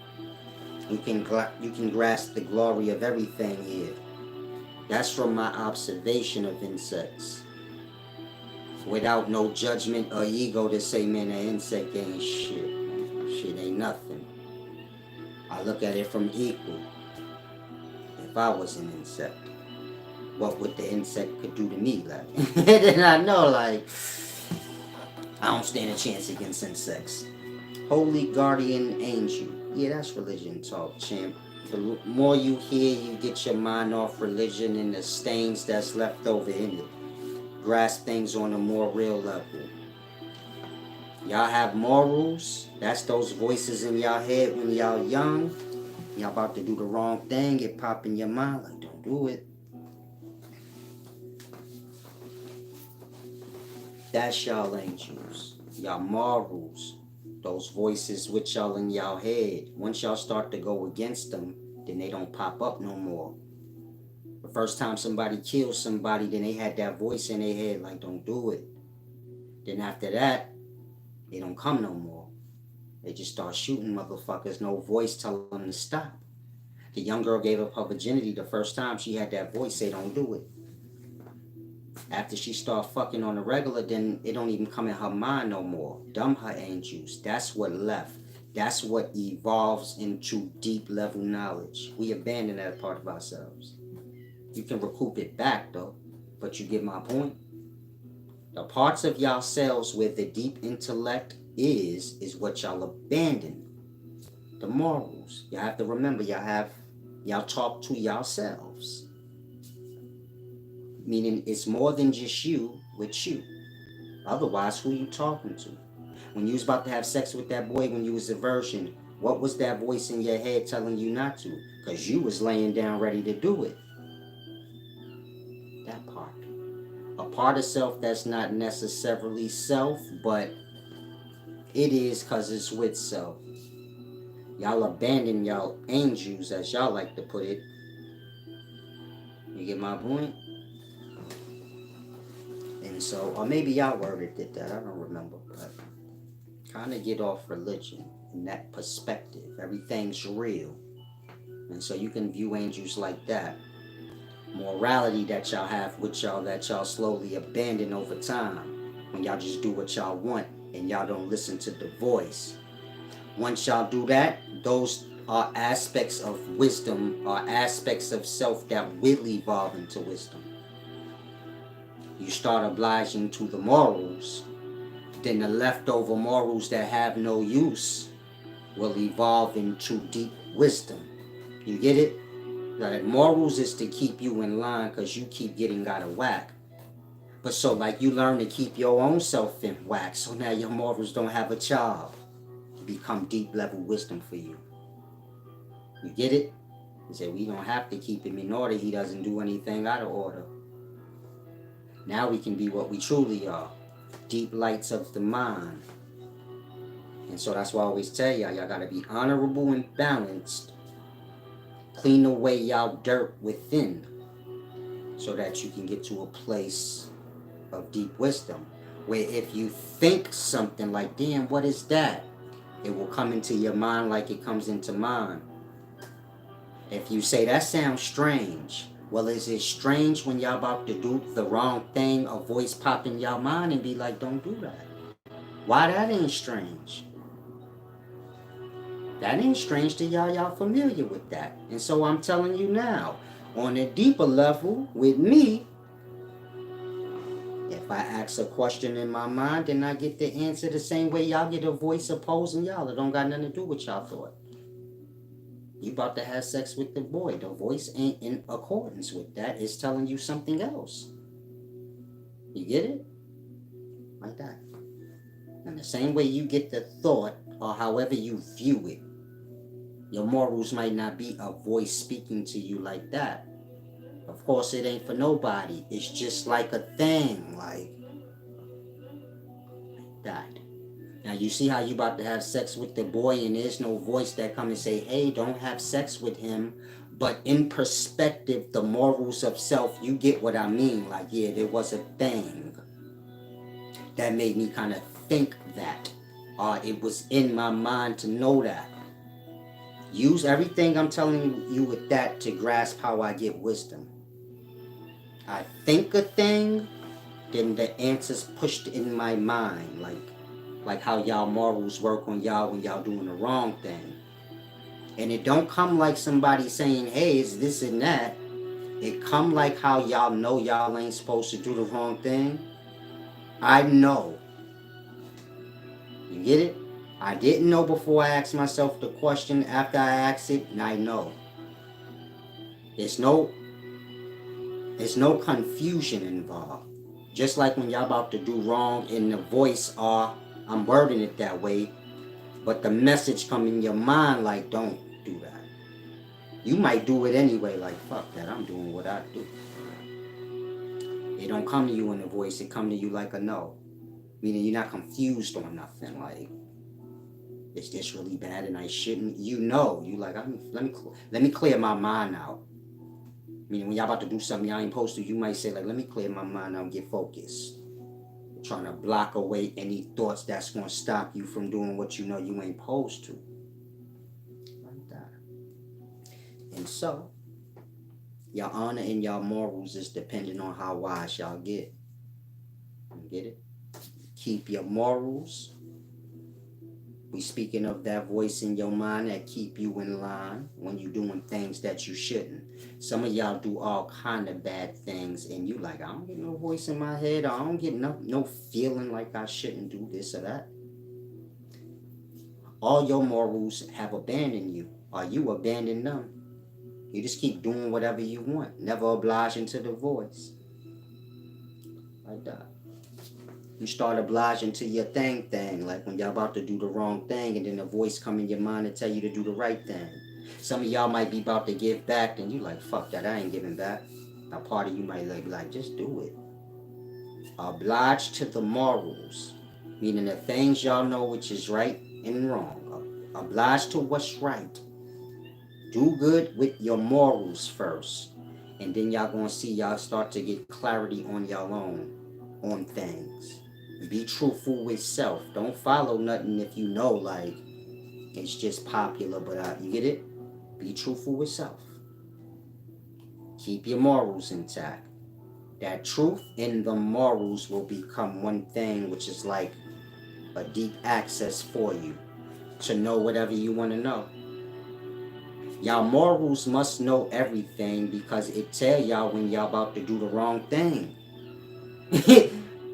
you can grasp the glory of everything here. That's from my observation of insects. Without no judgment or ego to say, man, that insect ain't shit. Shit ain't nothing. I look at it from equal. If I was an insect, what would the insect could do to me? Like, then I know, like, I don't stand a chance against insects. Holy guardian angel. Yeah, that's religion talk, champ. The more you hear, you get your mind off religion and the stains that's left over in it. Grasp things on a more real level. Y'all have morals. That's those voices in y'all head when y'all young. Y'all about to do the wrong thing. It pop in your mind like, don't do it. That's y'all angels. Y'all morals. Those voices with y'all in y'all head. Once y'all start to go against them, then they don't pop up no more. The first time somebody kills somebody, then they had that voice in their head like, don't do it. Then after that, they don't come no more. They just start shooting motherfuckers. No voice telling them to stop. The young girl gave up her virginity the first time. She had that voice say, don't do it. After she start fucking on the regular, then it don't even come in her mind no more. Dumb her angels. That's what left. That's what evolves into deep level knowledge. We abandon that part of ourselves. You can recoup it back though, but you get my point. The parts of y'all selves where the deep intellect is what y'all abandon. The morals. Y'all have to remember y'all talk to yourselves. Meaning it's more than just you with you. Otherwise, who you talking to? When you was about to have sex with that boy when you was a virgin, what was that voice in your head telling you not to? Because you was laying down ready to do it. That part. A part of self that's not necessarily self, but it is because it's with self. Y'all abandon y'all angels, as y'all like to put it. You get my point? And so, or maybe y'all worded it that, I don't remember, but kind of get off religion in that perspective. Everything's real. And so you can view angels like that. Morality that y'all have with y'all that y'all slowly abandon over time. When y'all just do what y'all want and y'all don't listen to the voice. Once y'all do that, those are aspects of wisdom, are aspects of self that will evolve into wisdom. You start obliging to the morals, then the leftover morals that have no use will evolve into deep wisdom. You get it? Like morals is to keep you in line because you keep getting out of whack. But so like you learn to keep your own self in whack, so now your morals don't have a job. Become deep level wisdom for you. You get it? He said we don't have to keep him in order. He doesn't do anything out of order. Now we can be what we truly are. Deep lights of the mind. And so that's why I always tell y'all gotta be honorable and balanced. Clean away y'all dirt within so that you can get to a place of deep wisdom. Where if you think something like, damn, what is that? It will come into your mind like it comes into mine. If you say, that sounds strange, Well, is it strange when y'all about to do the wrong thing, a voice pop in y'all mind and be like, don't do that? Why that ain't strange? That ain't strange to y'all. Y'all familiar with that. And so I'm telling you now, on a deeper level, with me, if I ask a question in my mind, then I get the answer the same way y'all get a voice opposing y'all. It don't got nothing to do with y'all thought. You about to have sex with the boy. The voice ain't in accordance with that. It's telling you something else. You get it? Like that. And the same way you get the thought, or however you view it, your morals might not be a voice speaking to you like that. Of course, it ain't for nobody. It's just like a thing, like that. Now you see how you about to have sex with the boy, and there's no voice that come and say, "Hey, don't have sex with him." But in perspective, the morals of self, you get what I mean. Like, yeah, there was a thing that made me kind of think that. It was in my mind to know that. Use everything I'm telling you with that to grasp how I get wisdom. I think a thing, then the answer's pushed in my mind, like how y'all morals work on y'all when y'all doing the wrong thing. And it don't come like somebody saying, "Hey, it's this and that." It come like how y'all know y'all ain't supposed to do the wrong thing. I know. You get it? I didn't know before I asked myself the question. After I asked it, and I know. There's no confusion involved. Just like when y'all about to do wrong in the voice, I'm wording it that way, but the message come in your mind like, don't do that. You might do it anyway, like, fuck that, I'm doing what I do. It don't come to you in the voice, it come to you like a no. Meaning you're not confused on nothing, like, is this really bad and I shouldn't? You know, you like, let me clear my mind out. Meaning when y'all about to do something y'all ain't supposed to, you might say like, let me clear my mind out and get focused. Trying to block away any thoughts that's going to stop you from doing what you know you ain't supposed to. Like that. And so, your honor and your morals is dependent on how wise y'all get. You get it? Keep your morals. We speaking of that voice in your mind that keep you in line when you doing things that you shouldn't. Some of y'all do all kind of bad things and you like, I don't get no voice in my head, or I don't get no feeling like I shouldn't do this or that. All your morals have abandoned you, or you abandon them. You just keep doing whatever you want, never obliging to the voice. Like that. You start obliging to your thing, like when y'all about to do the wrong thing and then a voice come in your mind and tell you to do the right thing. Some of y'all might be about to give back and you like, fuck that, I ain't giving back. Now part of you might like, just do it. Oblige to the morals, meaning the things y'all know which is right and wrong. Oblige to what's right. Do good with your morals first. And then y'all gonna see y'all start to get clarity on y'all own, on things. Be truthful with self. Don't follow nothing if you know like it's just popular, but you get it? Be truthful with self. Keep your morals intact. That truth and the morals will become one thing, which is like a deep access for you to know whatever you want to know. Y'all morals must know everything because it tell y'all when y'all about to do the wrong thing.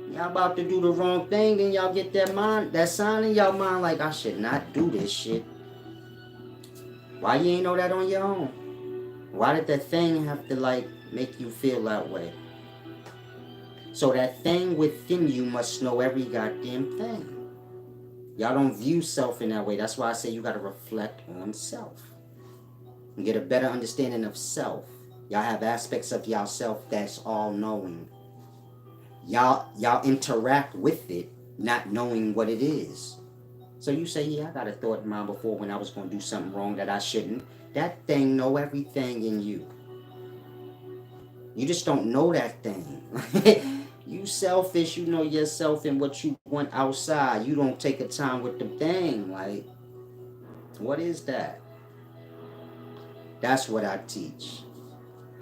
Y'all about to do the wrong thing, then y'all get that sign in y'all mind like, I should not do this shit. Why you ain't know that on your own? Why did that thing have to like make you feel that way? So that thing within you must know every goddamn thing. Y'all don't view self in that way. That's why I say you gotta reflect on self. And get a better understanding of self. Y'all have aspects of y'all self that's all knowing. Y'all interact with it, not knowing what it is. So you say, yeah, I got a thought in mind before when I was going to do something wrong that I shouldn't. That thing know everything in you. You just don't know that thing. You selfish, you know yourself and what you want outside. You don't take a time with the thing. Like, what is that? That's what I teach.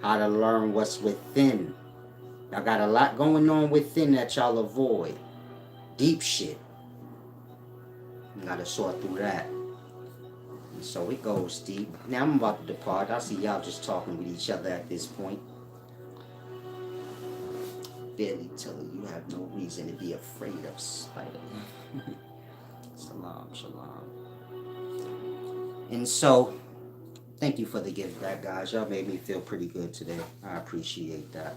how to learn what's within. Y'all got a lot going on within that y'all avoid. Deep shit. You gotta sort through that. And so it goes deep. Now I'm about to depart. I see y'all just talking with each other at this point. Barely telling you have no reason to be afraid of spider. Salam, shalom. And so, thank you for the gift back, guys. Y'all made me feel pretty good today. I appreciate that.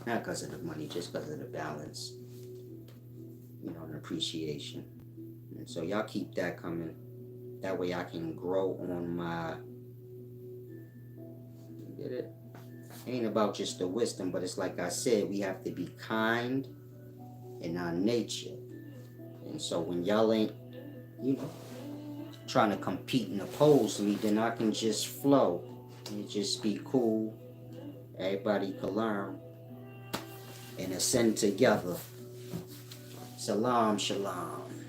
Not because of the money, just because of the balance. You know, and appreciation. And so y'all keep that coming. That way I can grow on my... You get it? Ain't about just the wisdom, but it's like I said, we have to be kind in our nature. And so when y'all ain't, you know, trying to compete and oppose me, then I can just flow and just be cool. Everybody can learn and ascend together. Salam, shalom.